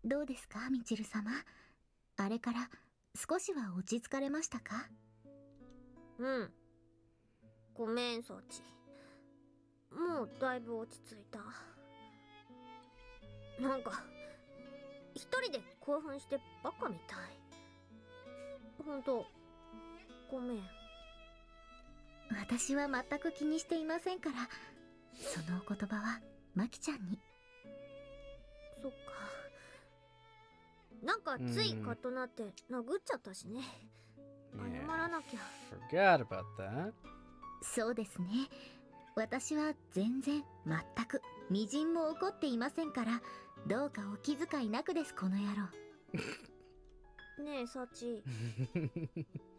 どうですか、みちる様。あれから少しは落ち着かれましたか？うん。ごめん、ソチ。もうだいぶ落ち着いた。なんか一人で興奮してバカみたい。ほんとごめん。私は全く気にしていませんから、そのお言葉はマキちゃんに。そっか。なんかついカッとなって殴っちゃったしね。謝らなきゃ。Forgot about that. そうですね。私は全然全くみじんも怒っていませんから、どうかお気遣いなくです、この野郎。ねえサチ、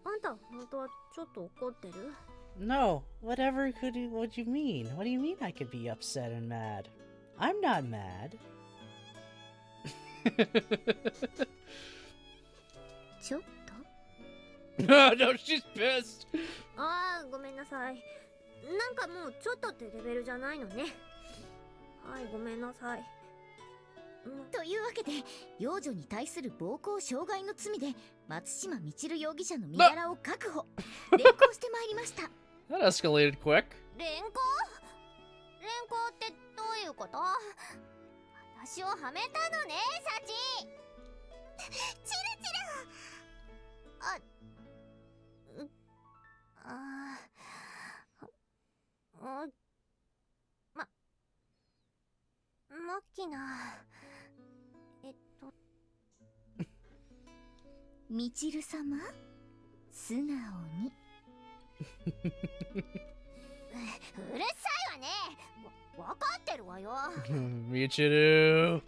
あんた本当はちょっと怒ってる？ No, whatever would you mean? What do you mean I could be upset and mad? I'm not mad. ちょっとNo, she's pissed. ああ、ごめんなさい。なんかもうちょっとってレベルじゃないのね。はい、ごめんなさい。というわけで、幼女に対する暴行傷害の罪で松島みちる容疑者の身柄を確保、連行してまいりました。That escalated quick. 連行？連行ってどういうこと？私をはめたのね、サチ。チルチル。マッキナ。みちる様、素直に。うるさいわね。わかってるわよ。ミチル。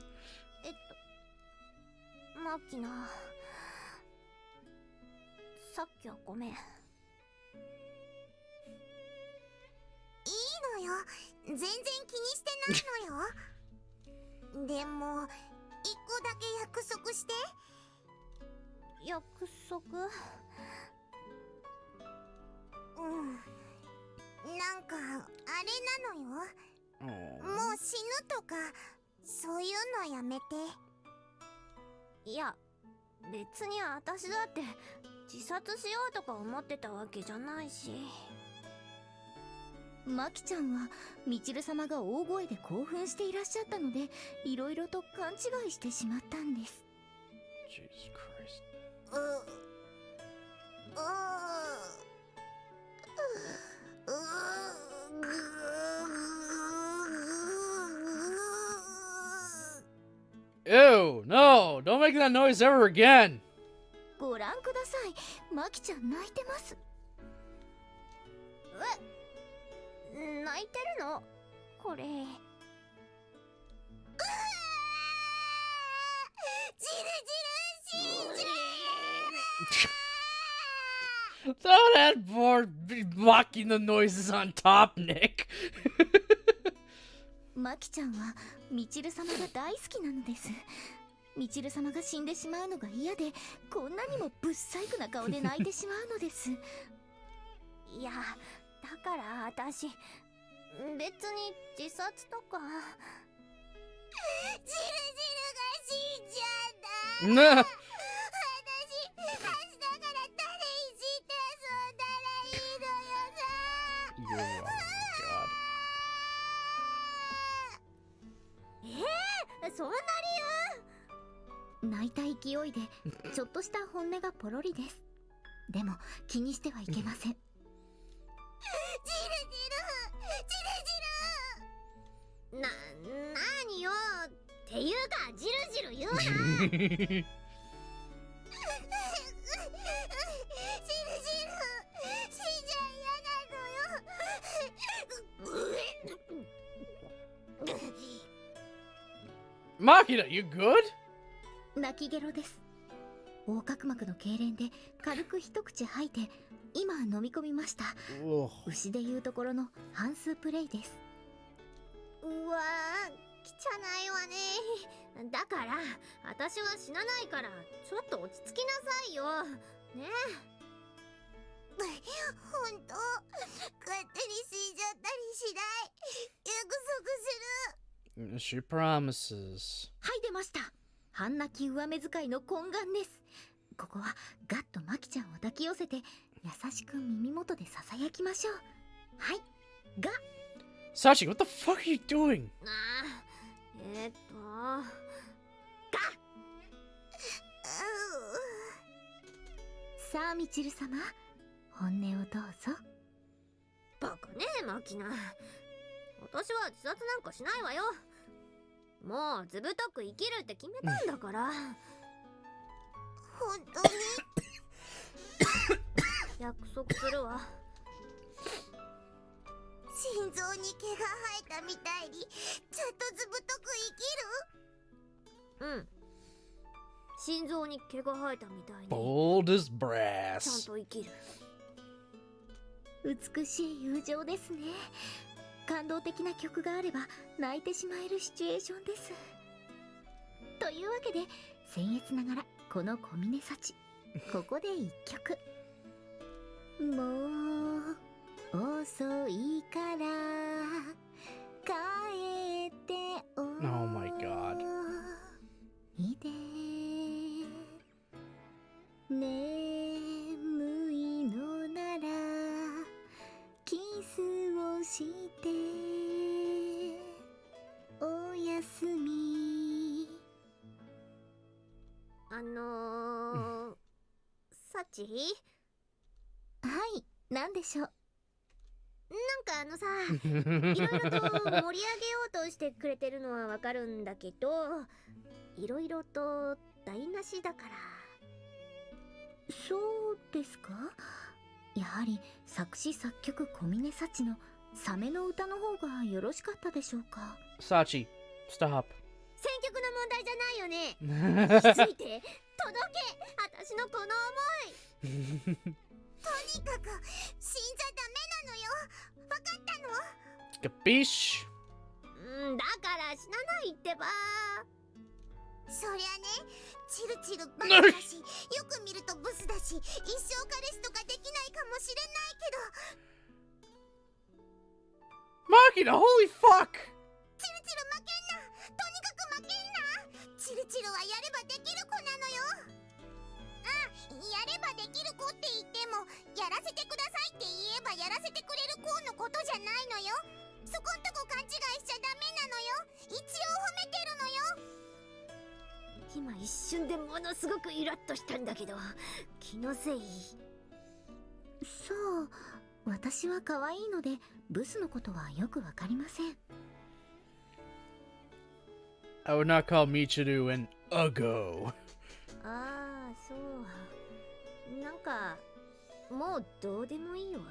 マキナ、さっきはごめん。いいのよ、全然気にしてないのよ。でも一個だけ約束して。約束？なんかあれなのよ。もう死ぬとかそういうのやめて。いや、別に私だって自殺しようとか思ってたわけじゃないし。マキちゃんはみちる様が大声で興奮していらっしゃったので、いろいろと勘違いしてしまったんです。Jesus Christ. Ew, no, don't make that noise ever again. ご覧ください、マキちゃん泣いてます。泣いてるのこれ。Throw that board mocking the noises on top, Nick. マキちゃんはみちる様が大好きなのです。みちる様が死んでしまうのが嫌で、こんなにもぶっ細工な顔で泣いてしまうのです。いや、だから私別に自殺とか。ジルジルが死んじゃった。Nah. 私明日から誰いじって遊んだらいいのよさ。Oh my god. そんな泣いた勢いでちょっとした本音がポロリです。でも気にしてはいけません。ジルジルなによっていうか、ジルジル言うな。ジルジル死んじゃ嫌なのよ。Machina, you good? 泣きゲロです。横隔膜の痙攣で軽く一口吐いて今飲み込みました。牛でいうところの半数プレイです。うわー、汚いわね。だから私は死なないからちょっと落ち着きなさいよね。ほんと勝手に死んじゃったりしない。約束する。 She promises. はい出ました。半泣き上目遣いの懇願です。ここはガッとマキちゃんを抱き寄せて優しく耳元でささやきましょう。はい、ガ Sachi, what the fuck are you doing? ガさあみちる様、本音をどうぞ。バカねえマキナ。私は自殺なんかしないわよ。もうずぶとく生きるって決めたんだから。本当に約束するわ。心臓に毛が生えたみたいにちゃんとずぶとく生きる。うん、心臓に毛が生えたみたいに Bold as ちゃん brass. と生きる。美しい友情ですね。感動的な曲があれば泣いてしまえるシチュエーションです。というわけで僭越ながらこの小峰幸、ここで一曲。もう遅いから帰ってお Oh my god. いで眠いのならキスをしておやすみ。サチ？はい、なんでしょう。なんかさ、いろいろと盛り上げようとしてくれてるのはわかるんだけど、いろいろと台無しだから。そうですか。やはり作詞作曲小峰幸のサメの歌の方がよろしかったでしょうか。 Sachi, stop. 選曲の問題じゃないよね。気づいて、届け、私のこの思い。とにかく死んじゃダメなのよ。わかったの？ Capiche? だから死なないってば。そりゃね、チルチルバカだし、よく見るとブスだし、一生彼氏とかできないかもしれないけど。 Makina, holy fuck! チルチル負けんな。とにかく負けんな。チルチルはやればできる子なのよ。やればできる子って言っても、やらせてくださいって言えばやらせてくれる子のことじゃないのよ。そこんとこ勘違いしちゃダメなのよ。一応褒めてるのよ。今一瞬でものすごくイラッとしたんだけど、気のせい。そう、私は可愛いのでブスのことはよくわかりません。 I would not call Michiru an uggo. ああ、そう。なんかもうどうでもいいわ。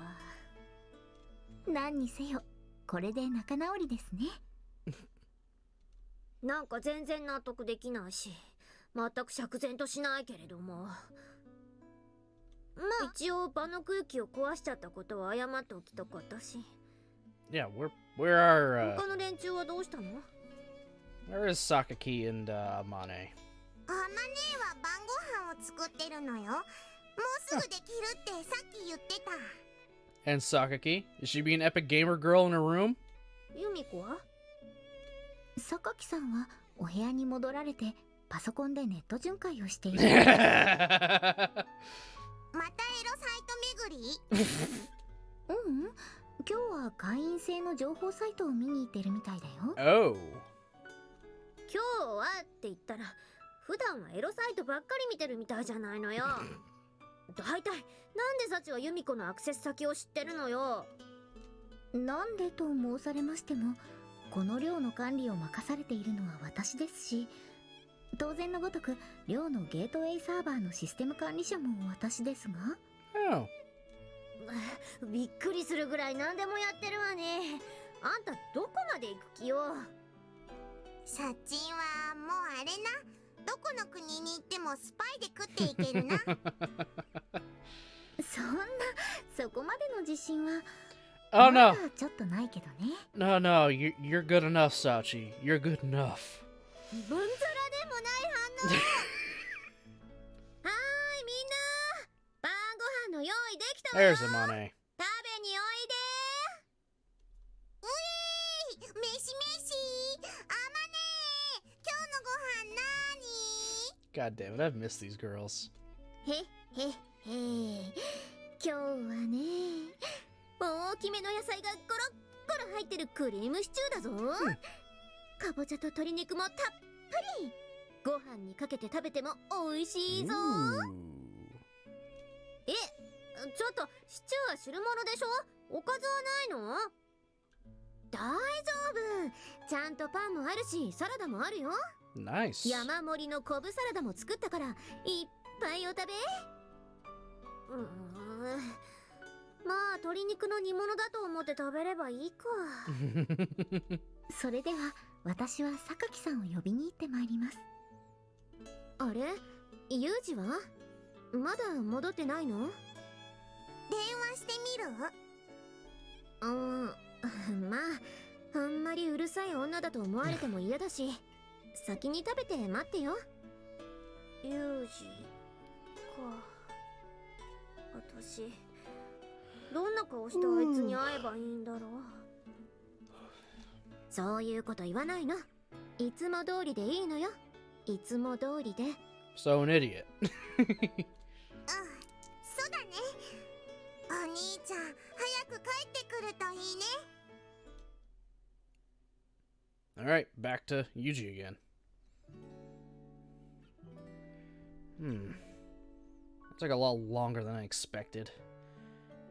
何にせよこれで仲直りですね。なんか全然納得できないし、全く釈然としないけれども、まあ一応場の空気を壊しちゃったことは謝っておきたかったし。 Yeah, where are 他の連中はどうしたの？ where is Sakaki and Mane? あまねは晩ご飯を作ってるのよ。もうすぐできるってさっき言ってた。 And Sakaki? Is she being an epic gamer girl in her room? ユミコは？榊さんはお部屋に戻られてパソコンでネット巡回をしている。またエロサイト巡り？うん、今日は会員制の情報サイトを見に行ってるみたいだよ。 Oh. 今日はって言ったら、普段はエロサイトばっかり見てるみたいじゃないのよ。大体なんでサチはユミコのアクセス先を知ってるのよ。なんでと申されましても、この寮の管理を任されているのは私ですし、当然のごとく寮のゲートウェイサーバーのシステム管理者も私ですが。 Oh. びっくりするぐらい何でもやってるわね。あんたどこまで行く気よ。サッチンはもうあれな。どこの国に行ってもスパイで食っていけるな。そんな、そこまでの自信は Oh ま no. だちょっとないけどね。 No, no, you're good enough, Sachi. You're good enough. ぶんざらでもない反応。はーい、みんな晩ご飯の用意できたわよ。 There's a Mane. 食べにおいで。うえーい、飯飯。あまねー。今日のご飯なーに？ God damn it, I've missed these girls. へへへ。今日はね、大きめの野菜がゴロッゴロ入ってるクリームシチューだぞ。かぼちゃと鶏肉もたっぷり。ご飯にかけて食べても美味しいぞ。 Ooh. え、ちょっとシチューは汁物でしょ？おかずはないの？大丈夫。ちゃんとパンもあるし、サラダもあるよ。 Nice. 山盛りの昆布サラダも作ったから、いっぱいお食べ。まあ鶏肉の煮物だと思って食べればいいか。それでは私は榊さんを呼びに行ってまいります。あれ、ユージはまだ戻ってないの？電話してみる？まああんまりうるさい女だと思われても嫌だし、先に食べて待ってよ。ユージか。私どんな顔してあいつに会えばいいんだろう。そういうこと言わないの。いつも通りでいいのよ。いつも通りで。 So an idiot. そうだね。お兄ちゃん早く帰ってくるといいね。 Alright, back to Yuji again. That took a lot longer than I expected.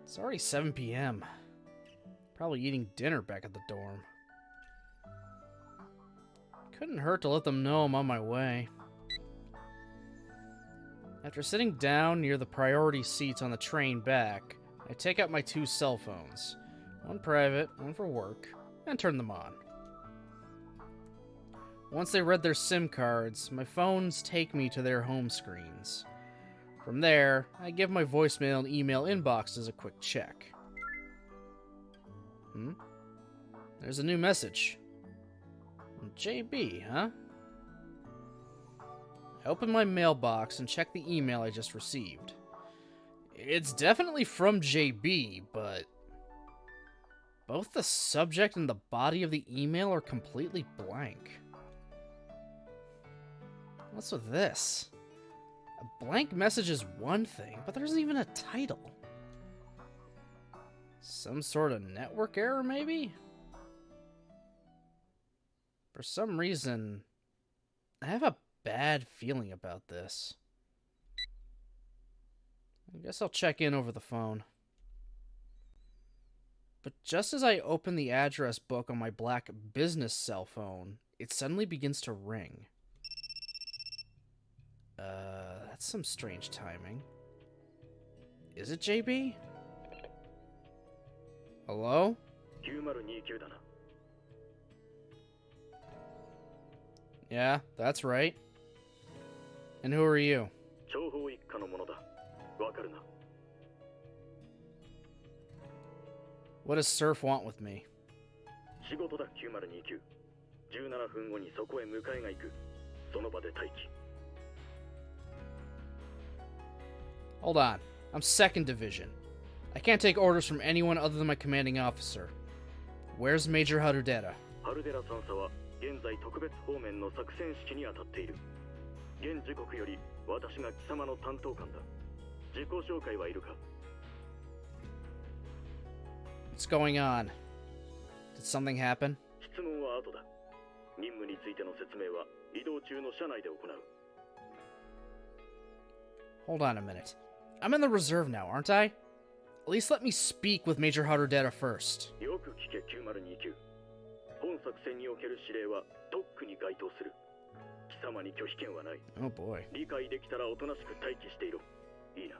It's already 7 p.m. Probably eating dinner back at the dorm. Couldn't hurt to let them know I'm on my way. After sitting down near the priority seats on the train back, I take out my 2 cell phones, one private, one for work, and turn them on. Once they read their SIM cards, my phones take me to their home screens. From there, I give my voicemail and email inboxes a quick check. There's a new message. JB, huh? I open my mailbox and check the email I just received. It's definitely from JB, but both the subject and the body of the email are completely blank. What's with this? A blank message is one thing, but there isn't even a title. Some sort of network error, maybe? For some reason, I have a bad feeling about this. I guess I'll check in over the phone. But just as I open the address book on my black business cell phone, it suddenly begins to ring. That's some strange timing. Is it JB? Hello? 9029だな。 Yeah, that's right. And who are you? 諜報一課のものだ。わかるな。 What does Surf want with me? 仕事だ9029。17分後にそこへ迎えが行く。その場で待機。 Hold on. I'm 2nd Division. I can't take orders from anyone other than my commanding officer. Where's Major Harudera? ハルデラ3佐は現在特別方面の作戦指揮に当たっている。現時刻より私が貴様の担当官だ。自己紹介はいるか？ What's going on? Did something happen? 質問は後だ。任務についての説明は移動中の車内で行う。 Hold on a minute. I'm in the reserve now, aren't I? At least let me speak with Major Harudera first. よく聞け9029。本作戦における指令は特区に該当する。貴様に拒否権はない。 Oh boy. 理解できたらおとなしく待機していろ。いいな。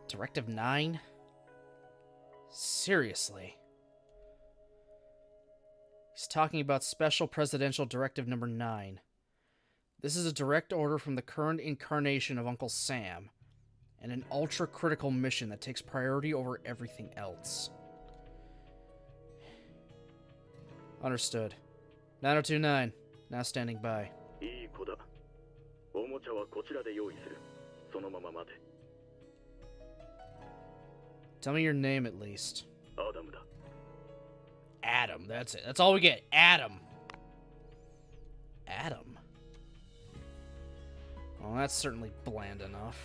Directive 9? Seriously? He's talking about Special Presidential Directive Number 9. This is a direct order from the current incarnation of Uncle Sam, and an ultra-critical mission that takes priority over everything else. Understood. 9029, now standing by. いい子だ。おもちゃはこちらで用意する。そのまま待て。 Tell me your name at least. アダムだ。 Adam, that's it. That's all we get. Adam. Adam? Well, that's certainly bland enough.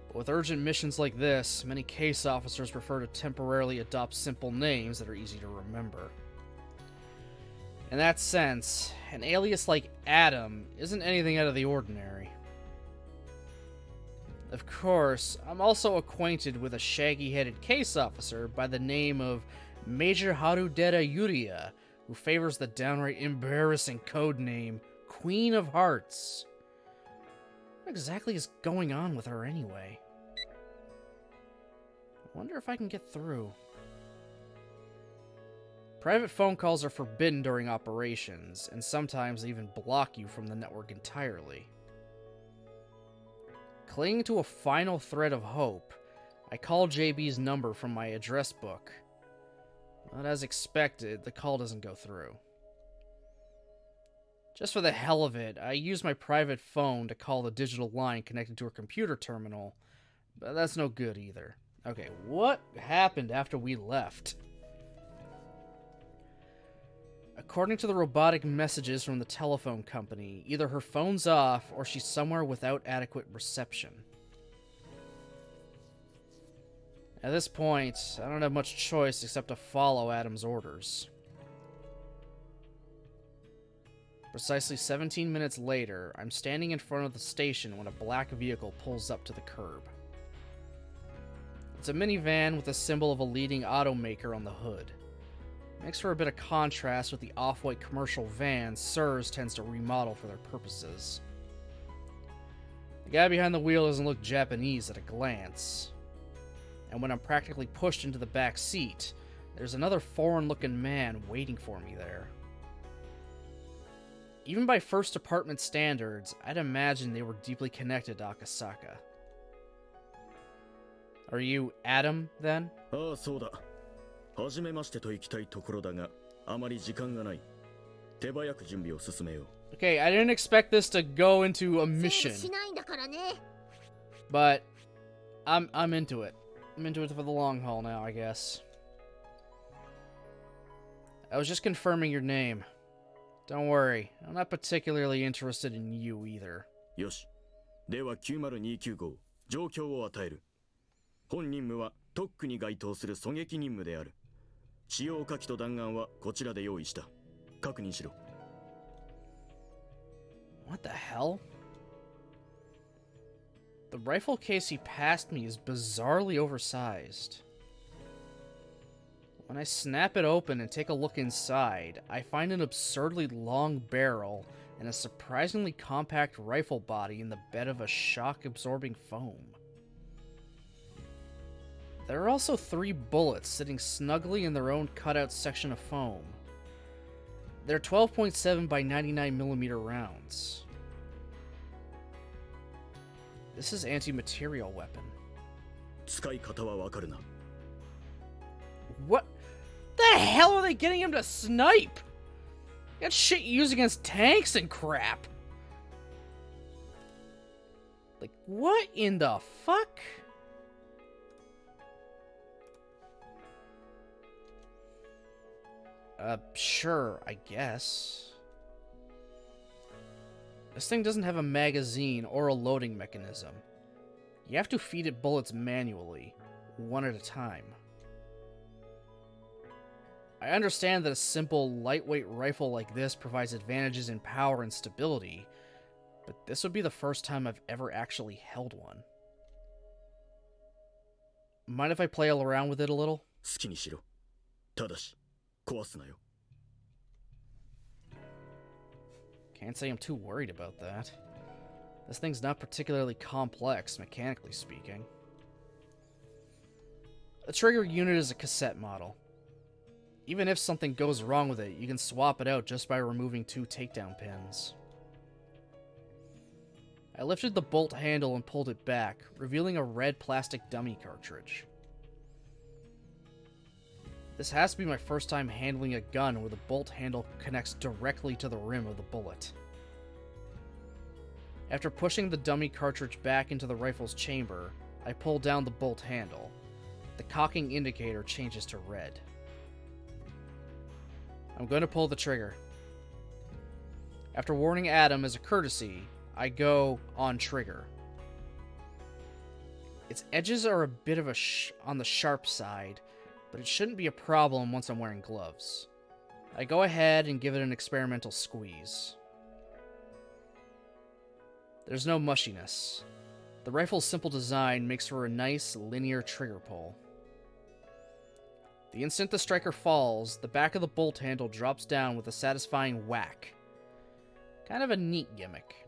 But with urgent missions like this, many case officers prefer to temporarily adopt simple names that are easy to remember. In that sense, an alias like Adam isn't anything out of the ordinary. Of course, I'm also acquainted with a shaggy-headed case officer by the name of Major Harudera Yuria, who favors the downright embarrassing code name Queen of Hearts. What exactly is going on with her anyway? I wonder if I can get through. Private phone calls are forbidden during operations, and sometimes they even block you from the network entirely. Clinging to a final thread of hope, I call JB's number from my address book. But as expected, the call doesn't go through. Just for the hell of it, I use my private phone to call the digital line connected to her computer terminal, but that's no good either. Okay, what happened after we left? According to the robotic messages from the telephone company, either her phone's off or she's somewhere without adequate reception. At this point, I don't have much choice except to follow Adam's orders. Precisely 17 minutes later, I'm standing in front of the station when a black vehicle pulls up to the curb. It's a minivan with a symbol of a leading automaker on the hood. Makes for a bit of contrast with the off-white commercial vans SIRS tends to remodel for their purposes. The guy behind the wheel doesn't look Japanese at a glance. And when I'm practically pushed into the back seat, there's another foreign-looking man waiting for me there. Even by first department standards, I'd imagine they were deeply connected to Akasaka. Are you Adam, then? ああ、そうだ。初めましてと行きたいところだが、あまり時間がない。手早く準備を進めよう。 Okay, I didn't expect this to go into a mission. しないんだからね。 But I'm into it. I'm into it for the long haul now, I guess. I was just confirming your name. Don't worry, I'm not particularly interested in you either. よし。では90295号、状況を与える。本任務は特区に該当する狙撃任務である。使用火器と弾丸はこちらで用意した。確認しろ。 What the hell? The rifle case he passed me is bizarrely oversized. When I snap it open and take a look inside, I find an absurdly long barrel and a surprisingly compact rifle body in the bed of a shock-absorbing foam. There are also 3 bullets sitting snugly in their own cutout section of foam. They're 12.7 by 99mm rounds. This is anti-material weapon. 使い方はわかるな。 What the hell are they getting him to snipe? That shit you use against tanks and crap. Like, what in the fuck? Sure, I guess. This thing doesn't have a magazine or a loading mechanism. You have to feed it bullets manually, one at a time. I understand that a simple, lightweight rifle like this provides advantages in power and stability, but this would be the first time I've ever actually held one. Mind if I play around with it a little? 好きにしろ。ただし、壊すなよ。 Can't say I'm too worried about that. This thing's not particularly complex, mechanically speaking. The trigger unit is a cassette model. Even if something goes wrong with it, you can swap it out just by removing 2 takedown pins. I lifted the bolt handle and pulled it back, revealing a red plastic dummy cartridge. This has to be my first time handling a gun where the bolt handle connects directly to the rim of the bullet. After pushing the dummy cartridge back into the rifle's chamber, I pull down the bolt handle. The cocking indicator changes to red. I'm going to pull the trigger. After warning Adam as a courtesy, I go on trigger. Its edges are a bit of on the sharp side, but it shouldn't be a problem once I'm wearing gloves. I go ahead and give it an experimental squeeze. There's no mushiness. The rifle's simple design makes for a nice, linear trigger pull. The instant the striker falls, the back of the bolt handle drops down with a satisfying whack. Kind of a neat gimmick.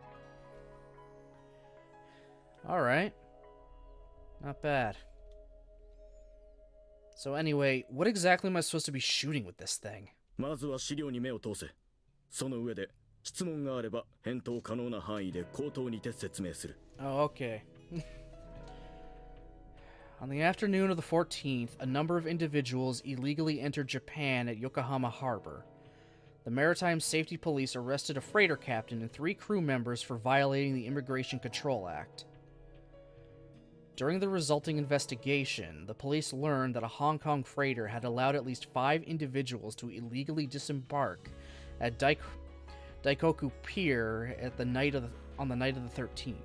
Alright. Not bad. So anyway, what exactly am I supposed to be shooting with this thing? まずは資料に目を通せ。その上で質問があれば返答可能な範囲で口頭にて説明する。 Oh, okay. On the afternoon of the 14th, a number of individuals illegally entered Japan at Yokohama Harbor. The Maritime Safety Police arrested a freighter captain and 3 crew members for violating the Immigration Control Act. During the resulting investigation, the police learned that a Hong Kong freighter had allowed at least 5 individuals to illegally disembark at Daikoku Pier on the night of the 13th.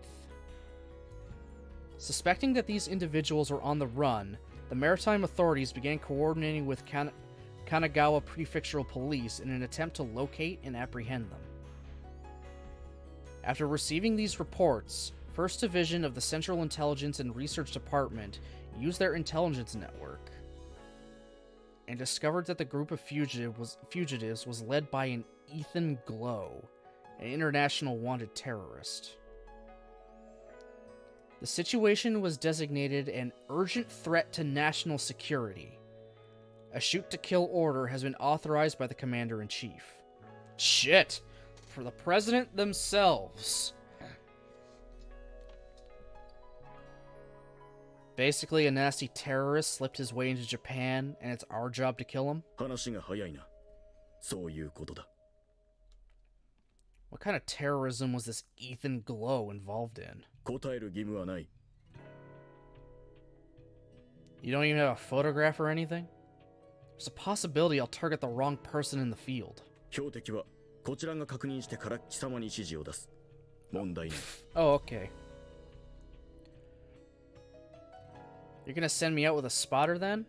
Suspecting that these individuals were on the run, the maritime authorities began coordinating with Kanagawa Prefectural Police in an attempt to locate and apprehend them. After receiving these reports, 1st Division of the Central Intelligence and Research Department used their intelligence network. and discovered that the group of fugitives was led by an Ethan Glow, an international wanted terrorist. The situation was designated an urgent threat to national security. A shoot-to-kill order has been authorized by the Commander-in-Chief. Shit! For the President themselves. Basically, a nasty terrorist slipped his way into Japan, and it's our job to kill him? 話が早いな。そういうことだ。What kind of terrorism was this Ethan Glow involved in? 答える義務はない。You don't even have a photograph or anything? There's a possibility I'll target the wrong person in the field. 標的はこちらが確認してから貴様に指示を出す。問題ない。Oh, okay. You're gonna send me out with a spotter then?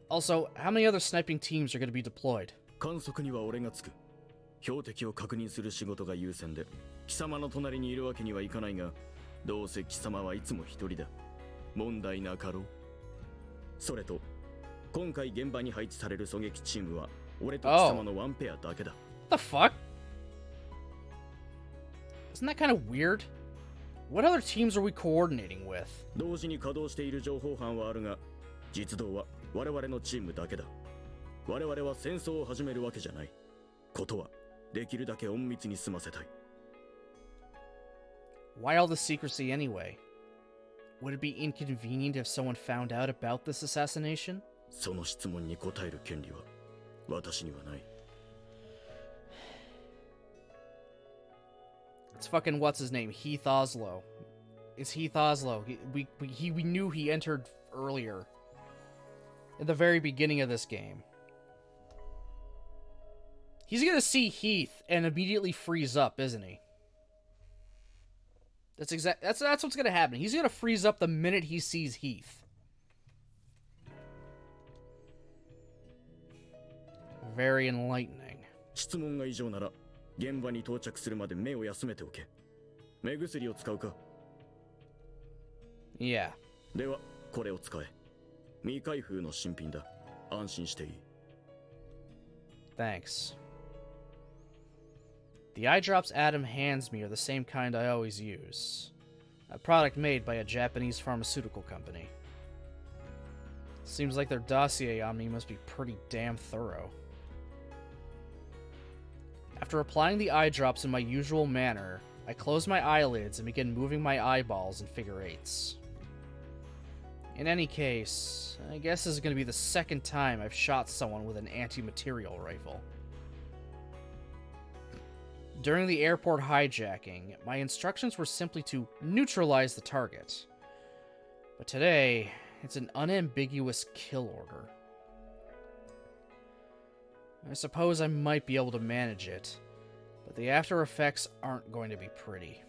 Also, how many other sniping teams are gonna be deployed? 観測には俺がつく。標的を確認する仕事が優先で、貴様の隣にいるわけにはいかないが、どうせ貴様はいつも一人だ。問題なかろう。それと、今回現場に配置される狙撃チームは、俺と貴様のワンペアだけだ。The fuck? Isn't that kind of weird? What other teams are we coordinating with? 同時に稼働している情報班はあるが、実動は我々のチームだけだ。我々は戦争を始めるわけじゃない。ことはできるだけ隠密に済ませたい。Why all the secrecy anyway? Would it be inconvenient if someone found out about this assassination? その質問に答える権利は私にはない。It's fucking what's his name? Heath Oslo. It's Heath Oslo. We knew he entered earlier. At the very beginning of this game. He's gonna see Heath and immediately freeze up, isn't he? That's what's gonna happen. He's gonna freeze up the minute he sees Heath. Very enlightening. 質問が異常なら現場に到着するまで目を休めておけ。目薬を使うか？ Yeah. ではこれを使え。未開封の新品だ。安心していい。Thanks. The eye drops Adam hands me are the same kind I always use. A product made by a Japanese pharmaceutical company. Seems like their dossier on me must be pretty damn thorough. After applying the eye drops in my usual manner, I close my eyelids and begin moving my eyeballs in figure eights. In any case, I guess this is going to be the second time I've shot someone with an anti-material rifle. During the airport hijacking, my instructions were simply to neutralize the target. But today, it's an unambiguous kill order. I suppose I might be able to manage it, but the after effects aren't going to be pretty.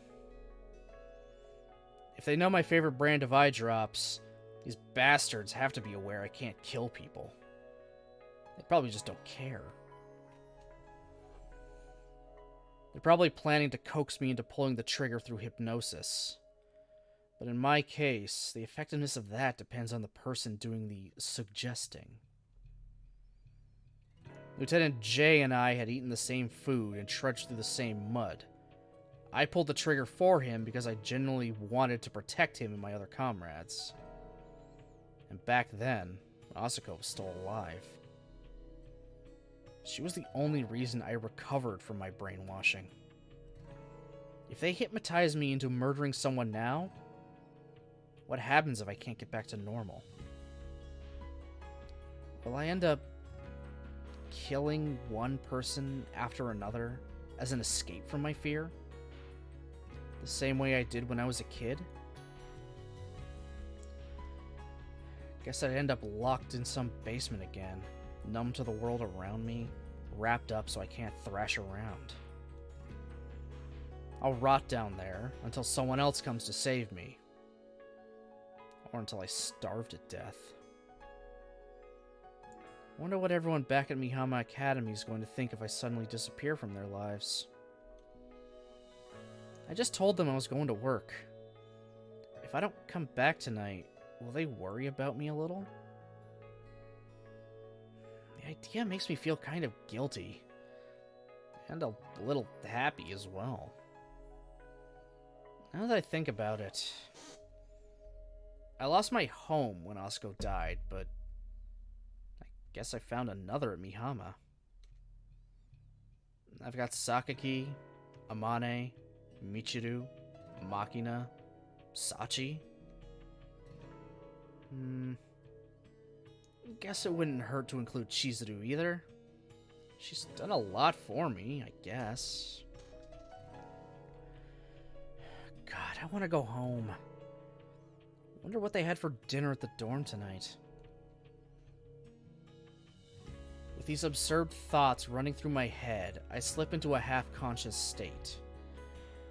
If they know my favorite brand of eye drops, these bastards have to be aware I can't kill people. They probably just don't care. They're probably planning to coax me into pulling the trigger through hypnosis. But in my case, the effectiveness of that depends on the person doing the suggesting. Lieutenant J and I had eaten the same food and trudged through the same mud. I pulled the trigger for him because I genuinely wanted to protect him and my other comrades. And back then, Asako was still alive. She was the only reason I recovered from my brainwashing. If they hypnotize me into murdering someone now, what happens if I can't get back to normal? Will I end up killing one person after another as an escape from my fear? The same way I did when I was a kid? Guess I'd end up locked in some basement again, numb to the world around me, wrapped up so I can't thrash around. I'll rot down there until someone else comes to save me. Or until I starve to death. Wonder what everyone back at Mihama Academy is going to think if I suddenly disappear from their lives. I just told them I was going to work. If I don't come back tonight, will they worry about me a little? idea makes me feel kind of guilty. And a little happy as well. Now that I think about it, I lost my home when Asuko died, but I guess I found another at Mihama. I've got Sakaki, Amane, Michiru, Makina, Sachi. Guess it wouldn't hurt to include Chizuru either. She's done a lot for me, I guess. God, I want to go home. Wonder what they had for dinner at the dorm tonight. With these absurd thoughts running through my head, I slip into a half-conscious state.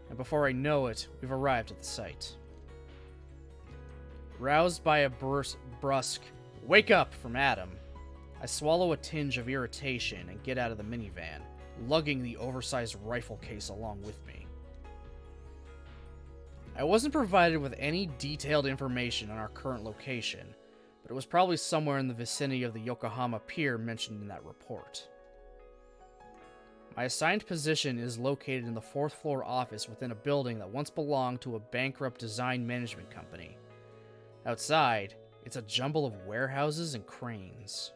And before I know it, we've arrived at the site. Roused by a brusque "Wake up!" from Adam, I swallow a tinge of irritation and get out of the minivan, lugging the oversized rifle case along with me. I wasn't provided with any detailed information on our current location, but it was probably somewhere in the vicinity of the Yokohama Pier mentioned in that report. My assigned position is located in the 4th floor office within a building that once belonged to a bankrupt design management company. Outside, it's a jumble of warehouses and cranes.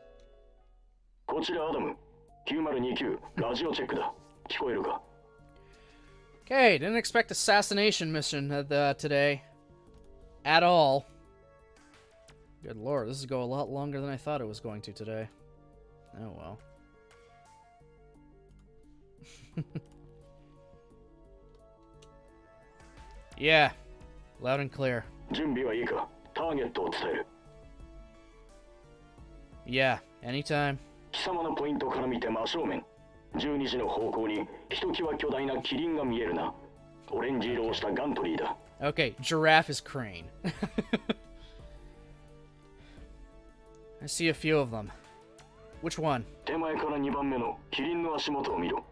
こちらアダム、9029、ラジオチェックだ。聞こえるか? Okay, didn't expect assassination mission today. At all. Good lord, this is going a lot longer than I thought it was going to today. Oh well. Yeah, loud and clear. 準備はいいか? ターゲットを伝える. Yeah, anytime. 貴様のポイントから見て真正面。12時の方向にひときわ巨大なキリンが見えるな。オレンジ色をしたガントリーだ。Okay, giraffe is crane. I see a few of them. Which one? 手前から2番目のキリンの足元を見ろ。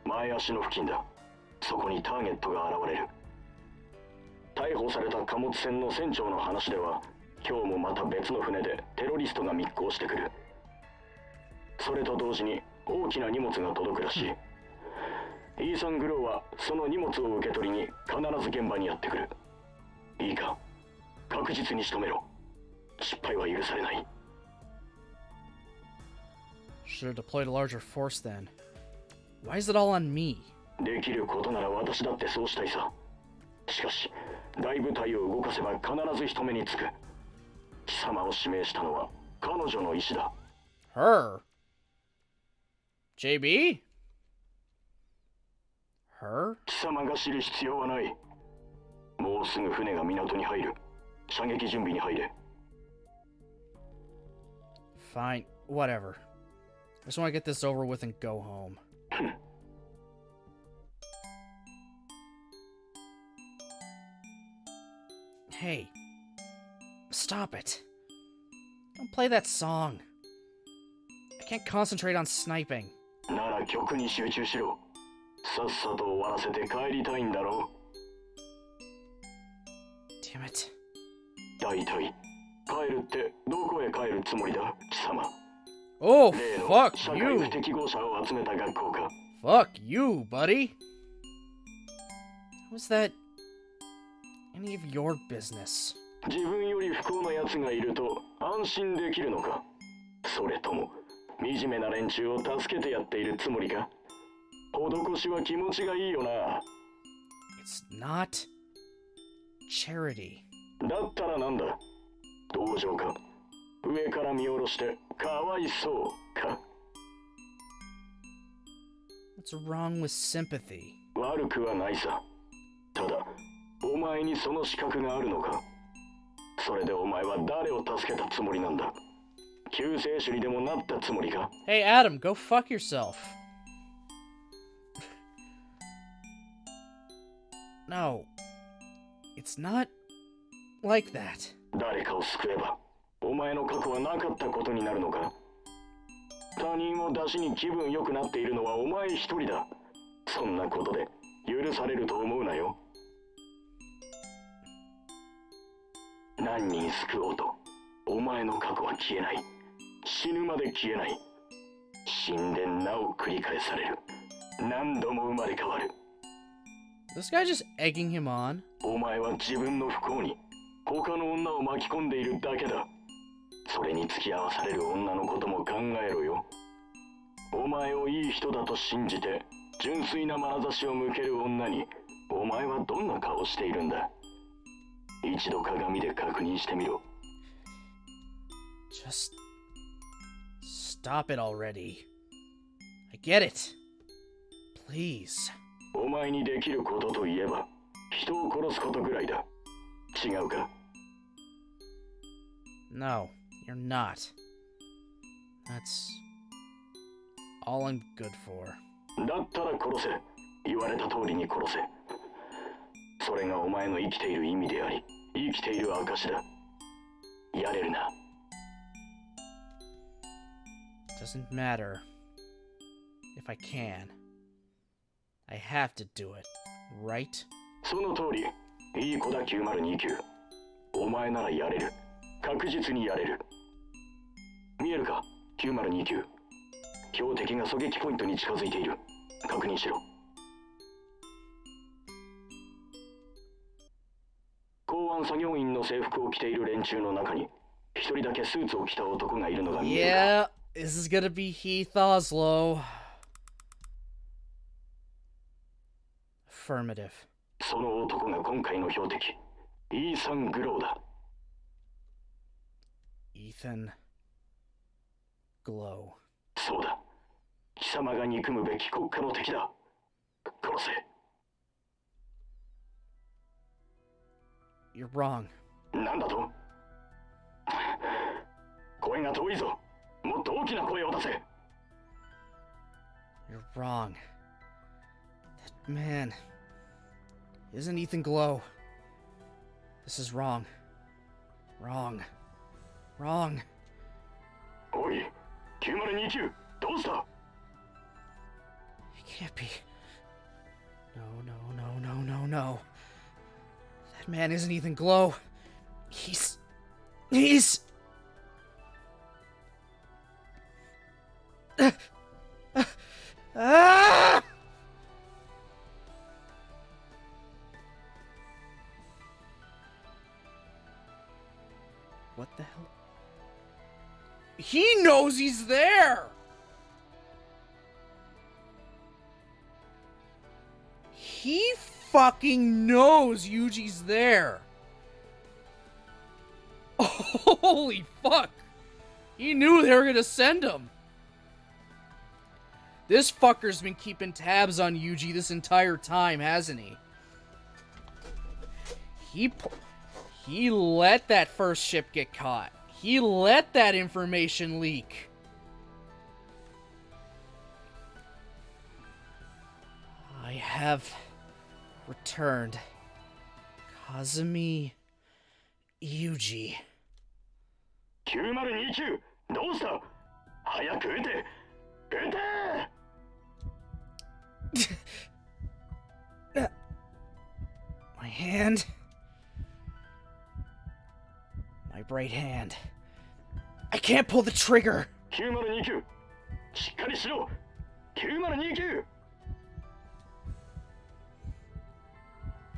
前足の付近だ。そこにターゲットが現れる。逮捕された貨物船の船長の話では、今日もまた別の船でテロリストが密航してくる。それと同時に大きな荷物が届くらしい。イーサン・グローはその荷物を受け取りに必ず現場にやってくる。いいか、確実に仕留めろ。失敗は許されない。Should have deployed a larger force then. Why is it all on me? できることなら私だってそうしたいさ。しかし、大部隊を動かせば必ず人目につく。貴様を指名したのは彼女の意志だ。Her? JB? Her? 貴様が知る必要はない。もうすぐ船が港に入る。射撃準備に入れ。Fine, whatever. I just want to get this over with and go home. Hey, stop it. Don't play that song. I can't concentrate on sniping. なら曲に集中しろ。さっさと終わらせて帰りたいんだろう。Damn it. 大体、帰るってどこへ帰るつもりだ、貴様。Oh, 例の fuck 社会 you. 不適合者を集めた学校か。Fuck you, buddy. Was that any of your business? 自分より不幸な奴がいると安心できるのか。それとも惨めな連中を助けてやっているつもりか。施しは気持ちがいいよな。It's not charity. だったらなんだ。同情か。上から見下ろしてかわいそうか。What's wrong with sympathy? 悪くはないさ。ただ、お前にその資格があるのか。それでお前は誰を助けたつもりなんだ。救世主にでもなったつもりか。Hey, Adam, go fuck yourself. No. It's not like that. 誰かを救えば、お前の過去はなかったことになるのか。他人を出しに気分良くなっているのはお前一人だ。そんなことで許されると思うなよ。何人救おうと、お前の過去は消えない。死ぬまで消えない。死んでなお繰り返される。何度も生まれ変わる。 This guy just egging him on? お前は自分の不幸に他の女を巻き込んでいるだけだ。それに付き合わされる女のことも考えろよ。お前をいい人だと信じて純粋な眼差しを向ける女にお前はどんな顔をしているんだ。一度鏡で確認してみろ。 Just stop it already. I get it. Please. お前にできることといえば人を殺すことぐらいだ。違うか？ No, you're not. That's all I'm good for. だったら殺せ。言われた通りに殺せ。それがお前の生きている意味であり、生きている証だ。やれるな。 Doesn't matter if I can. I have to do it, right? その通り。いい子だ9029。お前ならやれる。確実にやれる。見えるか9029。標的が狙撃ポイントに近づいている。確認しろ。公安作業員の制服を着ている連中の中に一人だけスーツを着た男がいるのが見えるか？ Yeah, this is gonna be Heath Oslo. Affirmative. その男が今回の標的、イーサン・グローだ。 Ethan Glow. そうだ。貴様が憎むべき国家の敵だ。殺せ。 You're wrong. なんだと？声が遠いぞ。もっと大きな声を出せ。 You're wrong. That man isn't Ethan Glow. This is wrong. Wrong. Wrong. おい、9029、どうした？ It can't be. No, no, no, no, no, no. That man isn't Ethan Glow. He's... Ah! What the hell? He knows he's there! He fucking knows Yuji's there! Holy fuck! He knew they were gonna send him! This fucker's been keeping tabs on Yuji this entire time, hasn't he? He let that first ship get caught. He let that information leak. I have returned Kazumi Yuji. 9029、どうした？早く撃て！撃て！ My hand. My right hand. I can't pull the trigger. 9029、しっかりしろ！ 9029！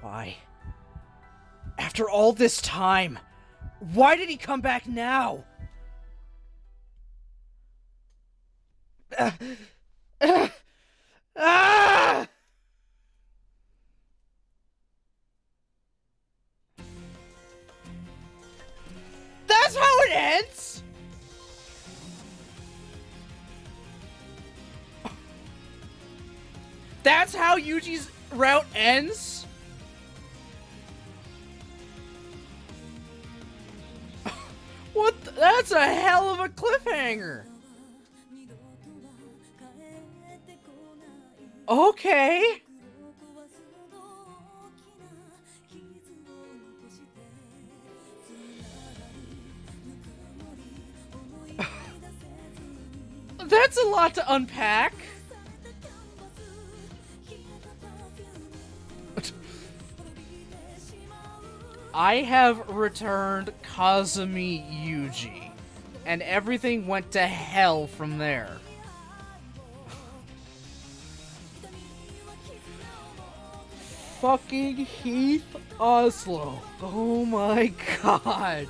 Why? After all this time, why did he come back now? Ah! That's how it ends? That's how Yuji's route ends? What? That's a hell of a cliffhanger. Okay. That's a lot to unpack. I have returned Kazumi Yuji, and everything went to hell from there. fucking Heath Oslo. Oh my god.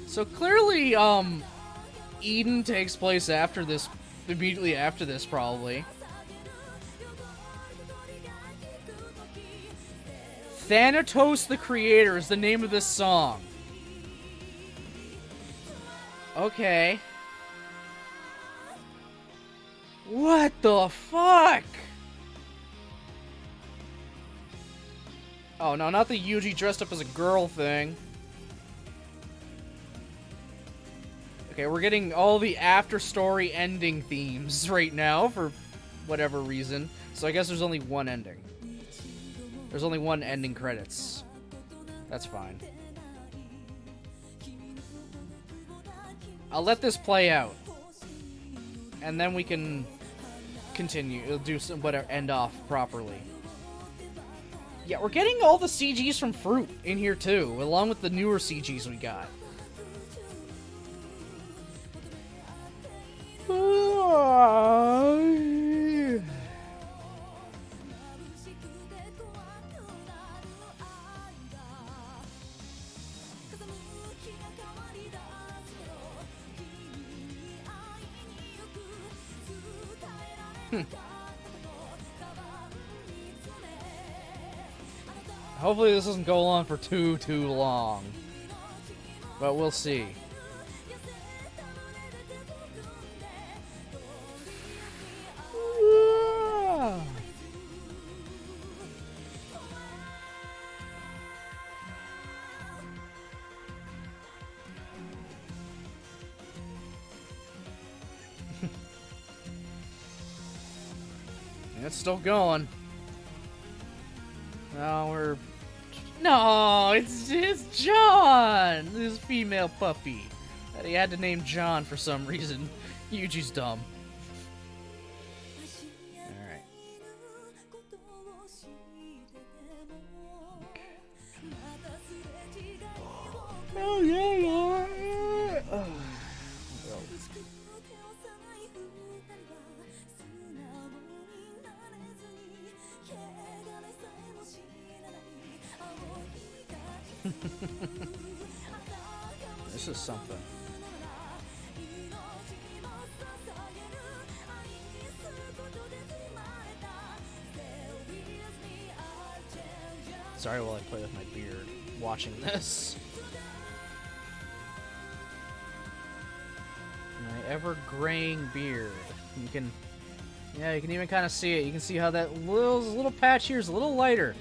So clearly, Eden takes place after this, immediately after this, probably. Thanatos the Creator is the name of this song. Okay. What the fuck? Oh, no, not the Yuji dressed up as a girl thing. Okay, we're getting all the after-story ending themes right now for whatever reason. So I guess there's only one ending. There's only one ending credits. That's fine. I'll let this play out. And then we can continue. It'll do some whatever, end off properly. Yeah, we're getting all the CGs from Fruit in here too, along with the newer CGs we got. Hopefully this doesn't go on for too long. But we'll see. It's still going. No, it's John, this female puppy that he had to name John for some reason. Yuji's dumb. All right. Oh yeah. Oh. This is something. Sorry while I play with my beard watching this. My ever-graying beard. You can even kind of see it. You can see how that little patch here is a little lighter.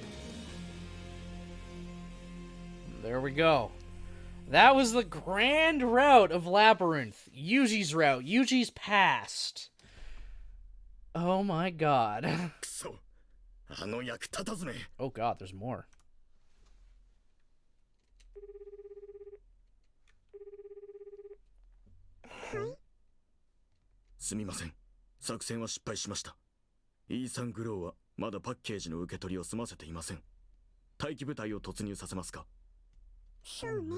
There we go. That was the grand route of Labyrinth. Yuji's route. Yuji's past. Oh my god. Oh god, there's more. Sumimasen. 作戦は失敗しました。イーサン・グローはまだパッケージの受け取りを済ませていません。待機部隊を突入させますか？そうね。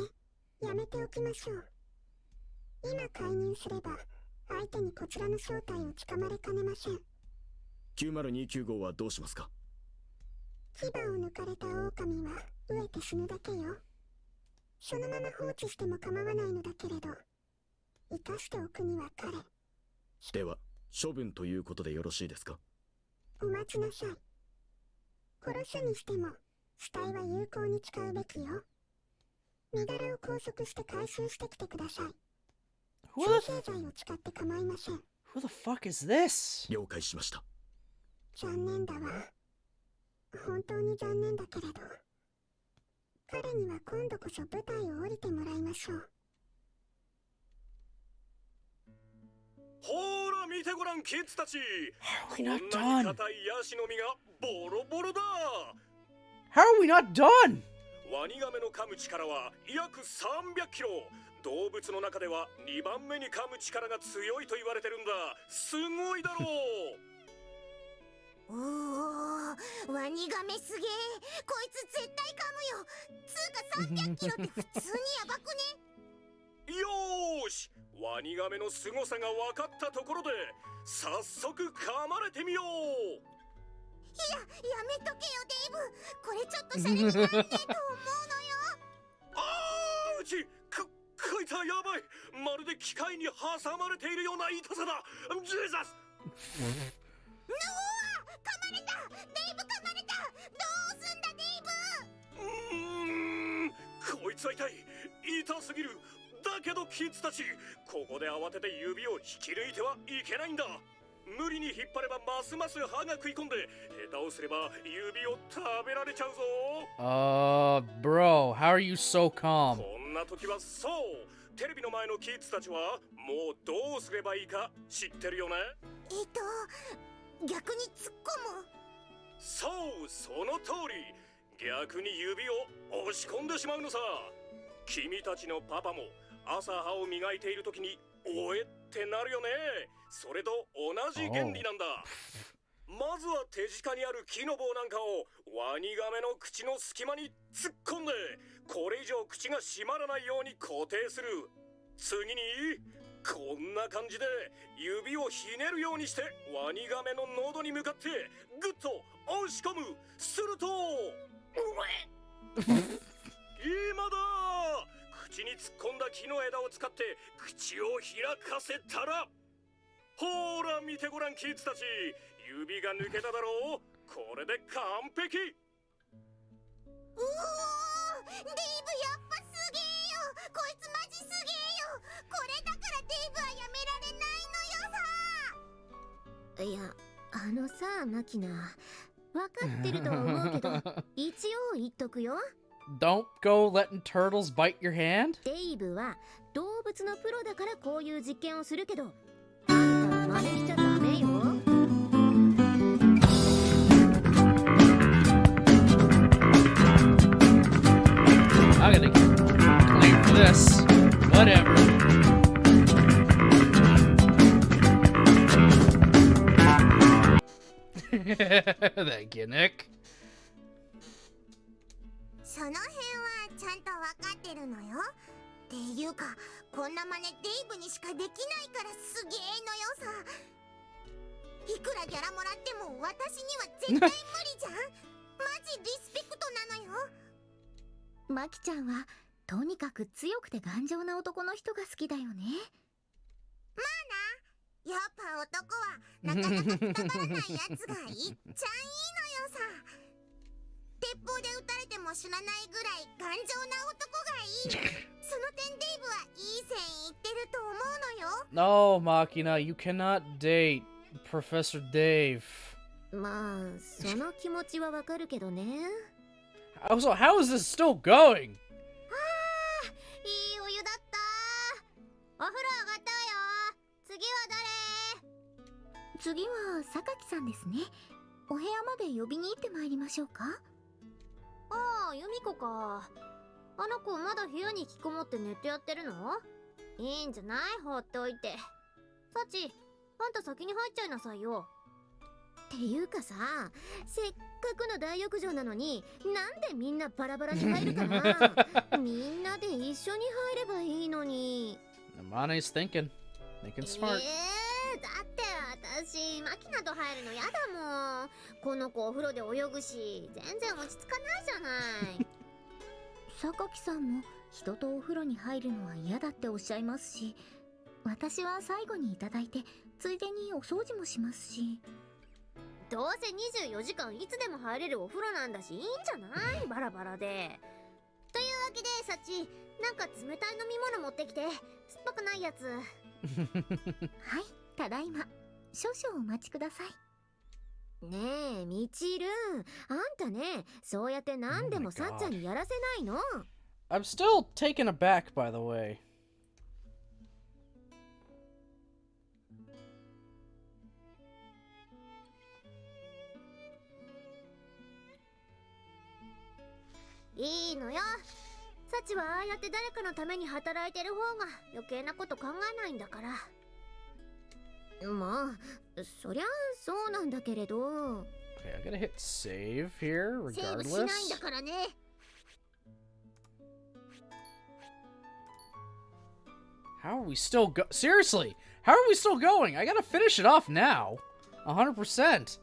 やめておきましょう。今介入すれば、相手にこちらの正体をつかまれかねません。9029号はどうしますか？牙を抜かれた狼は飢えて死ぬだけよ。そのまま放置しても構わないのだけれど、生かしておくには彼。では、処分ということでよろしいですか？お待ちなさい。殺すにしても、死体は有効に使うべきよ。身柄を拘束して回収してきてください。消生剤を使って構いません。Who the fuck is this? 了解しました。残念だわ。本当に残念だけれど、彼には今度こそ舞台を降りてもらいましょう。ほら見てごらんキッズたち。How are we not こんな done? に硬いヤシの実がボロボロだ。 How are we not done? ワニガメの噛む力は約300キロ。動物の中では2番目に噛む力が強いと言われてるんだ。すごいだろう。おお、ワニガメすげえ。こいつ絶対噛むよ。つうか300キロって普通にやばくね？よーし、ワニガメの凄さが分かったところで早速噛まれてみよう。やめとけよデイブ。これちょっとシャレになんねえと思うのよ。あーうちこいつはやばい。まるで機械に挟まれているような痛さだ。ジーザス。うわ、噛まれた。デイブ噛まれた。どうすんだデイブ。こいつは痛い。痛すぎる。だけどキッズたち、ここで慌てて指を引き抜いてはいけないんだ。無理に引っ張ればますます歯が食い込んで、下手をすれば指を食べられちゃうぞ。Bro, how are you so calm? こんな時はそう、テレビの前のキッズたちはもうどうすればいいか知ってるよね。逆に突っ込む。そう、その通り。逆に指を押し込んでしまうのさ。君たちのパパも朝歯を磨いている時におえってなるよね。それと同じ原理なんだ。まずは手近にある木の棒なんかをワニガメの口の隙間に突っ込んで、これ以上口が閉まらないように固定する。次にこんな感じで指をひねるようにしてワニガメの喉に向かってグッと押し込む。すると今だ。口に突っ込んだ木の枝を使って口を開かせたら、ほーら見てごらんキッズたち、指が抜けただろう。これで完璧。うおー、デイブやっぱすげえよ。こいつマジすげえよ。これだからデイブはやめられないのよさ。いや、マキナ、わかってるとは思うけど一応言っとくよ。Don't go letting turtles bite your hand? デイブは動物のプロだからこういう実験をするけど、あんたは真似しちゃダメよ。I'm gonna get blamed for this. Whatever. Thank you, Nick. その辺はちゃんと分かってるのよ。っていうか、こんな真似デイブにしかできないからすげえのよさ。いくらギャラもらっても私には絶対無理じゃん。マジリスペクトなのよ。マキちゃんはとにかく強くて頑丈な男の人が好きだよね。まあな、やっぱ男はなかなかくたばらないやつがいっちゃんいいのよさ。鉄砲で撃たれても死なないぐらい頑丈な男がいい。その点デイブはいい線いってると思うのよ。No, Machina, you cannot date Professor Dave. まあ、その気持ちはわかるけどね。So how is this still going? いいお湯だった。お風呂上がったわよ。次は誰？次は榊さんですね。お部屋まで呼びに行ってまいりましょうか。ああ、由美子か。あの子まだ部屋に引きこもってネットやってるの？いいんじゃない？放っておいて。サチ、あんた先に入っちゃいなさいよ。っていうかさ、せっかくの大浴場なのになんでみんなバラバラに入るかな。みんなで一緒に入ればいいのに。Mane's thinking smart. だって私マキナと入るのやだもん。この子お風呂で泳ぐし全然落ち着かないじゃない。榊さんも人とお風呂に入るのは嫌だっておっしゃいますし、私は最後にいただいてついでにお掃除もしますし。どうせ24時間いつでも入れるお風呂なんだしいいんじゃない？バラバラで。というわけでサチ、なんか冷たい飲み物持ってきて。酸っぱくないやつ。はい、ただいま。少々お待ちください。ねえ、みちるん、あんたね、そうやって何でもさっちゃんにやらせないの？ I'm still taken aback, by the way. いいのよ。サチはああやって誰かのために働いてる方が余計なこと考えないんだから。まあ、そりゃそうなんだけれど。Okay, I gotta hit save here, セーブしないん regardless. だからね。How are we still Seriously, how are we still going? I gotta finish it off now. 100%.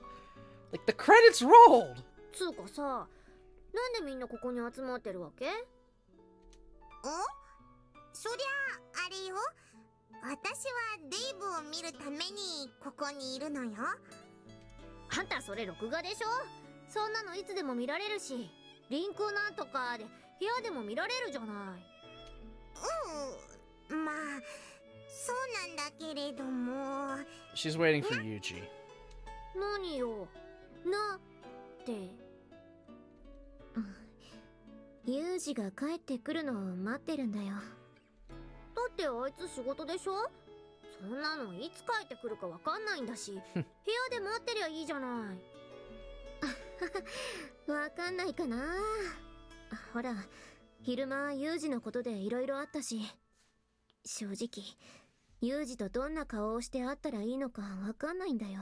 Like the credits rolled. つうかさ、なんでみんなここに集まってるわけ？そりゃあれよ。私はデイブを見るためにここにいるのよ。あんたそれ録画でしょ？そんなのいつでも見られるし、リンクなんとかで部屋でも見られるじゃない。まあそうなんだけれども。 She's waiting for Yuji. 何よなってユージが帰ってくるのを待ってるんだよ。だってあいつ仕事でしょ？そんなのいつ帰ってくるかわかんないんだし部屋で待ってりゃいいじゃない。わかんないかな。ほら昼間ユージのことでいろいろあったし、正直ユージとどんな顔をして会ったらいいのかわかんないんだよ。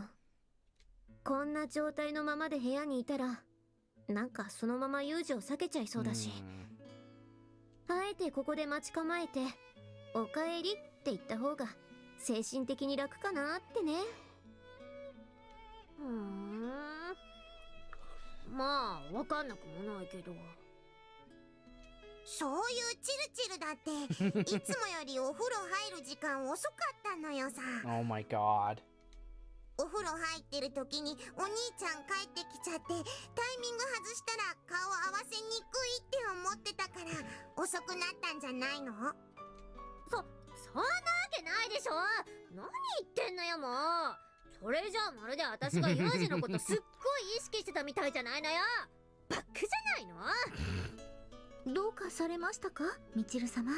こんな状態のままで部屋にいたらなんかそのままユージを避けちゃいそうだし、あえてここで待ち構えておかえりって言った方が精神的に楽かなってね。まあわかんなくもないけど。そういうチルチルだっていつもよりお風呂入る時間遅かったのよさ。 Oh my god. お風呂入ってる時にお兄ちゃん帰ってきちゃってタイミング外したら顔合わせにくいって思ってたから遅くなったんじゃないの？そんなわけないでしょ。何言ってんのよもう。それじゃあまるで私がユージのことすっごい意識してたみたいじゃないのよ。バックじゃないの？どうかされましたかみちる様。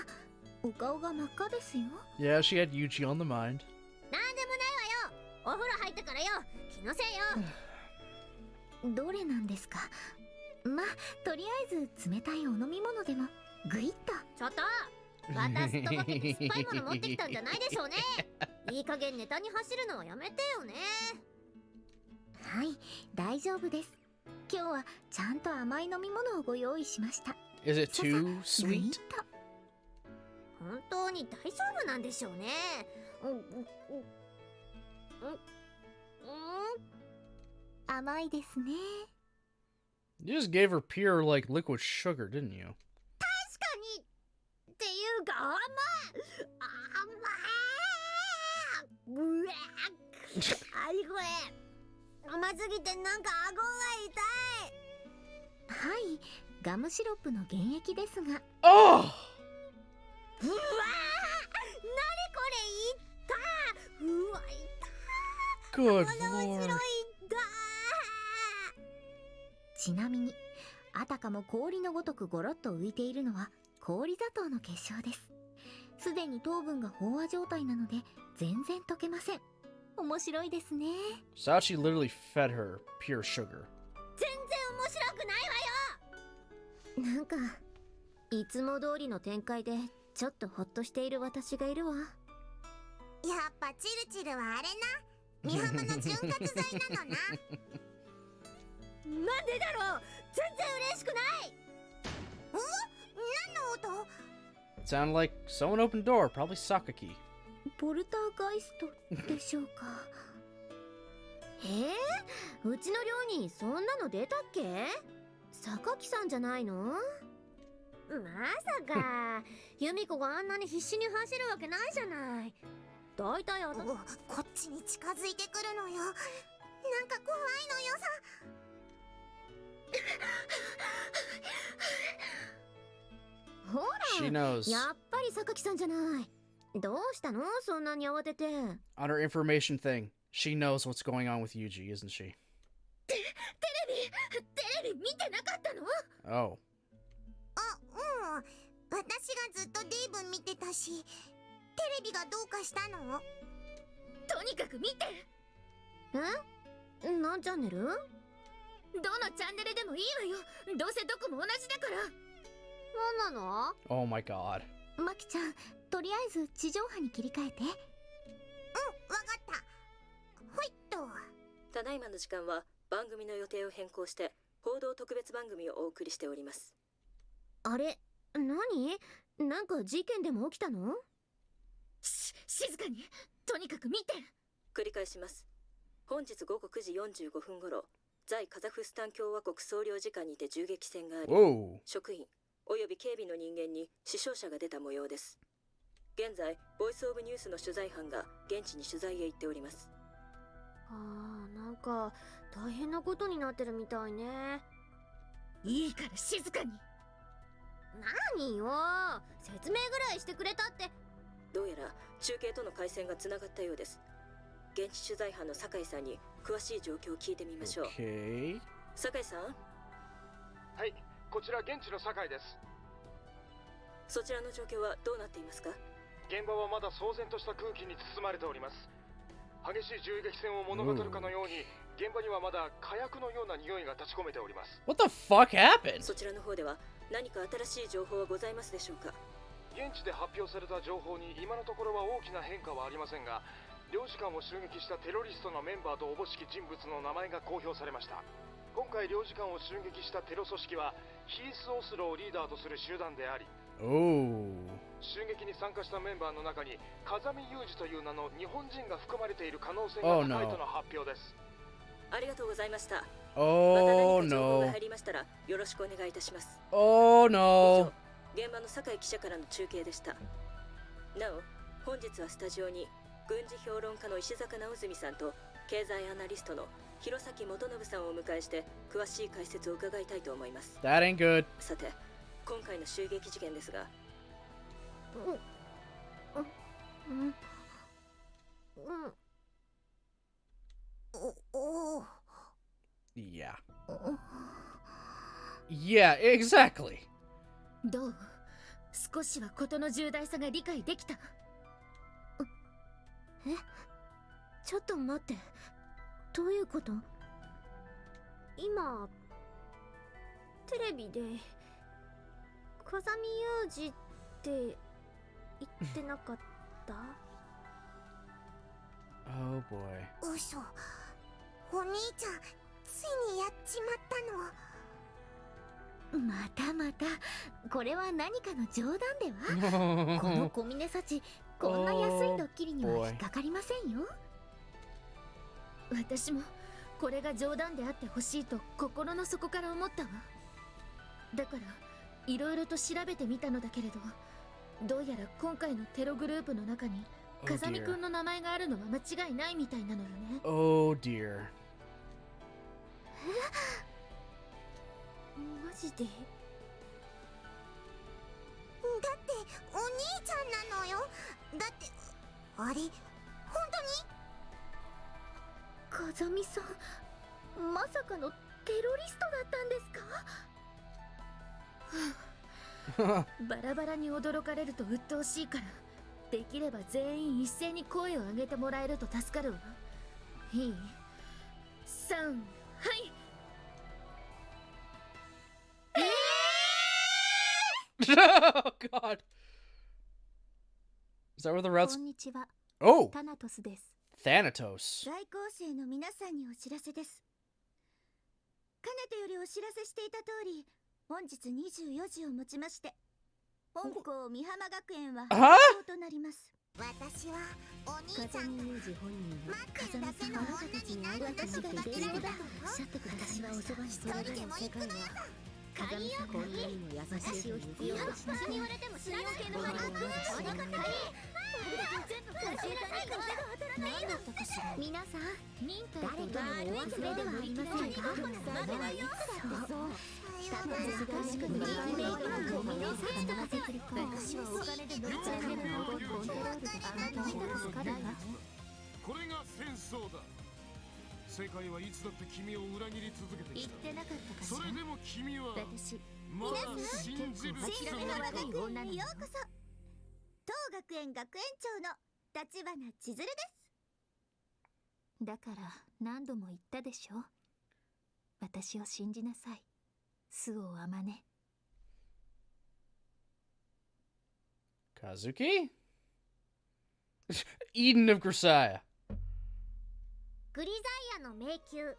お顔が真っ赤ですよ。 Yeah, she had Yuji on the mind. なんでもないわよ。お風呂入ったからよ。気のせいよ。どれなんですか？まあとりあえず冷たいお飲み物でもグイッと。ちょっと渡すとぼけて酸っぱいもの持ってきたんじゃないでしょうね。いい加減ネタに走るのはやめてよね。はい、大丈夫です。今日はちゃんと甘い飲み物をご用意しました。 Is it too sweet? 本当に大丈夫なんでしょうね。甘いですね。 You just gave her pure like liquid sugar, didn't you? 確かにっていうか甘い。うわありこれ甘すぎてなんか顎が痛い。はい、ガムシロップの原液ですが。Oh! うわー、なにこれ痛い。うわ痛い。 Good この後ろ lord. 痛い。ちなみにあたかも氷のごとくゴロッと浮いているのは氷砂糖の結晶です。すでに糖分が飽和状態なので全然溶けません。面白いですね。 Sachi literally fed her pure sugar. 全然面白くないわよ。なんかいつも通りの展開でちょっとホッとしている私がいるわ。やっぱチルチルはあれな、美浜の潤滑剤なのな。なんでだろう。全然嬉しくない。何の音？ It sounded like someone opened the door, probably Sakaki. ポルターガイストでしょうか。うちの寮にそんなの出たっけ？榊さんじゃないの？まさか由美子があんなに必死に走るわけないじゃない。だいたいこっちに近づいてくるのよ。なんか怖いのよさ。ほ She ら、 knows. やっぱり榊さんじゃない。どうしたのそんなに慌てて。 On her information thing, she knows what's going on with Yuji, isn't she? テレビ見てなかったの？ Oh. 私がずっとデイブ見てたし、テレビがどうかしたの？とにかく見て。何チャンネル？どのチャンネルでもいいわよ。どうせどこも同じだから。何なの？ Oh my god. マキちゃん、とりあえず地上波に切り替えて。わかった。ほいっと。ただいまの時間は番組の予定を変更して報道特別番組をお送りしております。あれ、何？なんか事件でも起きたの？静かに。とにかく見て。繰り返します。本日午後9時45分頃、在カザフスタン共和国総領事館にて銃撃戦があり、 Whoa. 職員および警備の人間に死傷者が出た模様です。現在ボイスオブニュースの取材班が現地に取材へ行っております。なんか大変なことになってるみたいね。いいから静かに。何よ、説明ぐらいしてくれたって。どうやら中継との回線がつながったようです。現地取材班の酒井さんに詳しい状況を聞いてみましょう。 Okay. 酒井さん。はい、こちら現地の酒井です。そちらの状況はどうなっていますか？現場はまだ騒然とした空気に包まれております。激しい銃撃戦を物語るかのように、現場にはまだ火薬のような匂いが立ち込めております。 What the fuck happened? そちらの方では何か新しい情報はございますでしょうか？現地で発表された情報に今のところは大きな変化はありませんが、領事館を襲撃したテロリストのメンバーとおぼしき人物の名前が公表されました。今回領事館を襲撃したテロ組織はヒース・オスロをリーダーとする集団であり、 Oh. 襲撃に参加したメンバーの中に風見裕二という名の日本人が含まれている可能性が高いとの発表です。ありがとうございました。また Oh 何か情報が no. 入りましたらよろしくお願いいたします。 Oh 以 no. 上、現場の酒井記者からの中継でした。なお、本日はスタジオに軍事評論家の石坂直純さんと経済アナリストの弘前元信さんをお迎えして詳しい解説を伺いたいと思います。 That ain't good. さて、今回の襲撃事件ですが、Yeah. Yeah, exactly. どう？少しは事の重大さが理解できた？ちょっと待って、どういうこと？今テレビで風見裕二って言ってなかった？ Oh boy. 嘘、お兄ちゃんついにやっちまったの？またまた、これは何かの冗談では？この小峰幸、こんな安いドッキリには引っかかりませんよ。私もこれが冗談であってほしいと心の底から思ったわ。だからいろいろと調べてみたのだけれど、どうやら今回のテログループの中に風見くんの名前があるのは間違いないみたいなのよね。 Oh dear. マジで？だってお兄ちゃんなのよ。だってあれ本当に？風見さん、まさかのテロリストだったんですか？バラバラに驚かれると鬱陶しいから、できれば全員一斉に声を上げてもらえると助かるわ。いい？ 3、はい。Oh god. Is that where the routes? こんにちは。 Oh, タナトスです。 Thanatos. 在校生の皆さんにお知らせです。かねてよりお知らせしていた通り、本日24時をもちまして本校美浜学園は閉校となります。私はお兄ちゃんと待ってるだけの女になる私が間違いだとおっしゃってくださいました。一人でも行くのさ。鍵よ鍵。私を必要としない。言われても信用系の鍵。お腹鍵。全部教えたいから何だったかしら。皆さん、忍耐とどもお忘れではありませんか？まだはいつだってそう。ただ難しくてイメージのゴミのせいとか私はお金で乗り継いでるのをコントロールであなたに助かるわ。これが戦争だ。世界はいつだって君を裏切り続けてきた。言ってなかったかしら。それでも君は私、まだ信じる真の我が国にようこそ。当学園学園長の立花千鶴です。だから何度も言ったでしょ。私を信じなさい。巣をあまね。Kazuki? Eden of Grisaia. グリザイアの迷宮。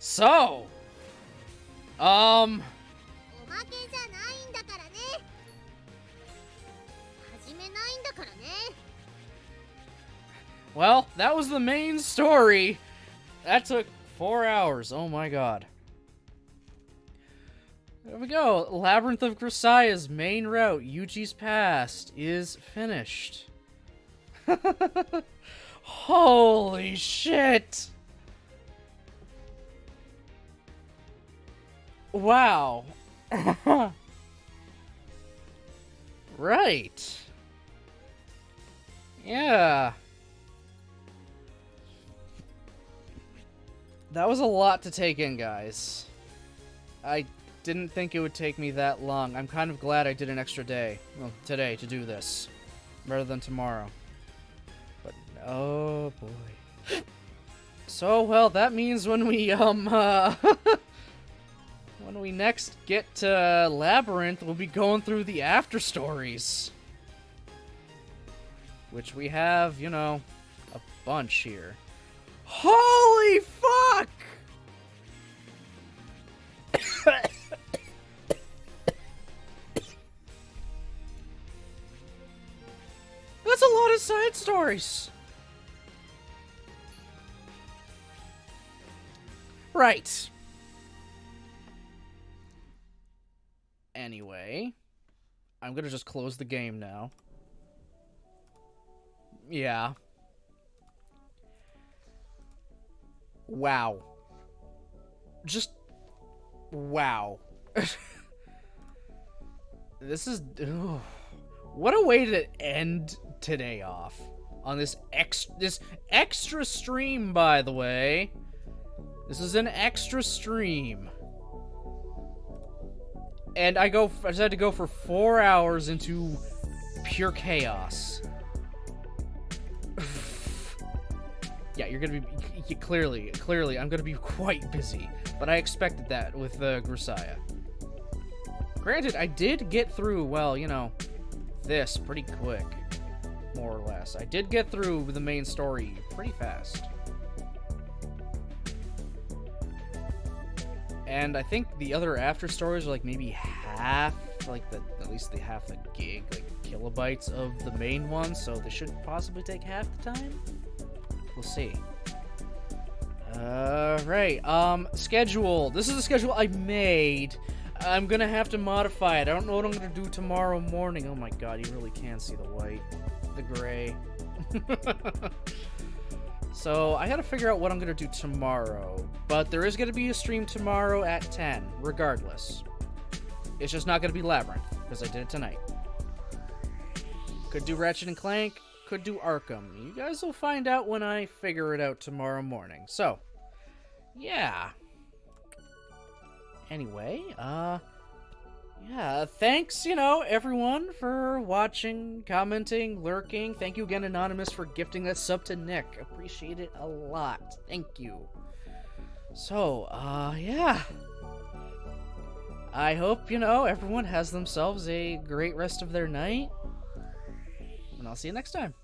So, おまけじゃないんだからね。始めないんだからね。Well, that was the main story. That took 4 hours. Oh my god. There we go. Labyrinth of Grisaia's main route, Yuji's Past, is finished. Holy shit! Wow. Right. Yeah. That was a lot to take in, guys. I didn't think it would take me that long. I'm kind of glad I did an extra day, well, today, to do this, rather than tomorrow. But, oh boy. So, well, that means when we, when we next get to Labyrinth, we'll be going through the after stories. Which we have, you know, a bunch here. Holy fuck! That's a lot of side stories. Right. Anyway, I'm gonna just close the game now. Yeah. Wow. Just... wow. This is... ugh. What a way to end today off. On this extra stream, by the way. This is an extra stream. And I decided to go for 4 hours into pure chaos. Yeah, you're gonna be... clearly, I'm gonna be quite busy. But I expected that with Grisaia. Granted, I did get through, well, you know, this pretty quick. More or less. I did get through the main story pretty fast. And I think the other after stories are like maybe half, like at least the half the gig, like kilobytes of the main one, so they should possibly take half the time? We'll see. Right, schedule. This is the schedule I made. I'm gonna have to modify it. I don't know what I'm gonna do tomorrow morning. Oh my god, you really can see the white. The gray. So, I gotta figure out what I'm gonna do tomorrow. But there is gonna be a stream tomorrow at 10, regardless. It's just not gonna be Labyrinth, because I did it tonight. Could do Ratchet and Clank, could do Arkham. You guys will find out when I figure it out tomorrow morning. So, yeah. Anyway, yeah, thanks, you know, everyone for watching, commenting, lurking. Thank you again, Anonymous, for gifting that sub to Nick. Appreciate it a lot. Thank you. So, yeah. I hope, you know, everyone has themselves a great rest of their night. And I'll see you next time.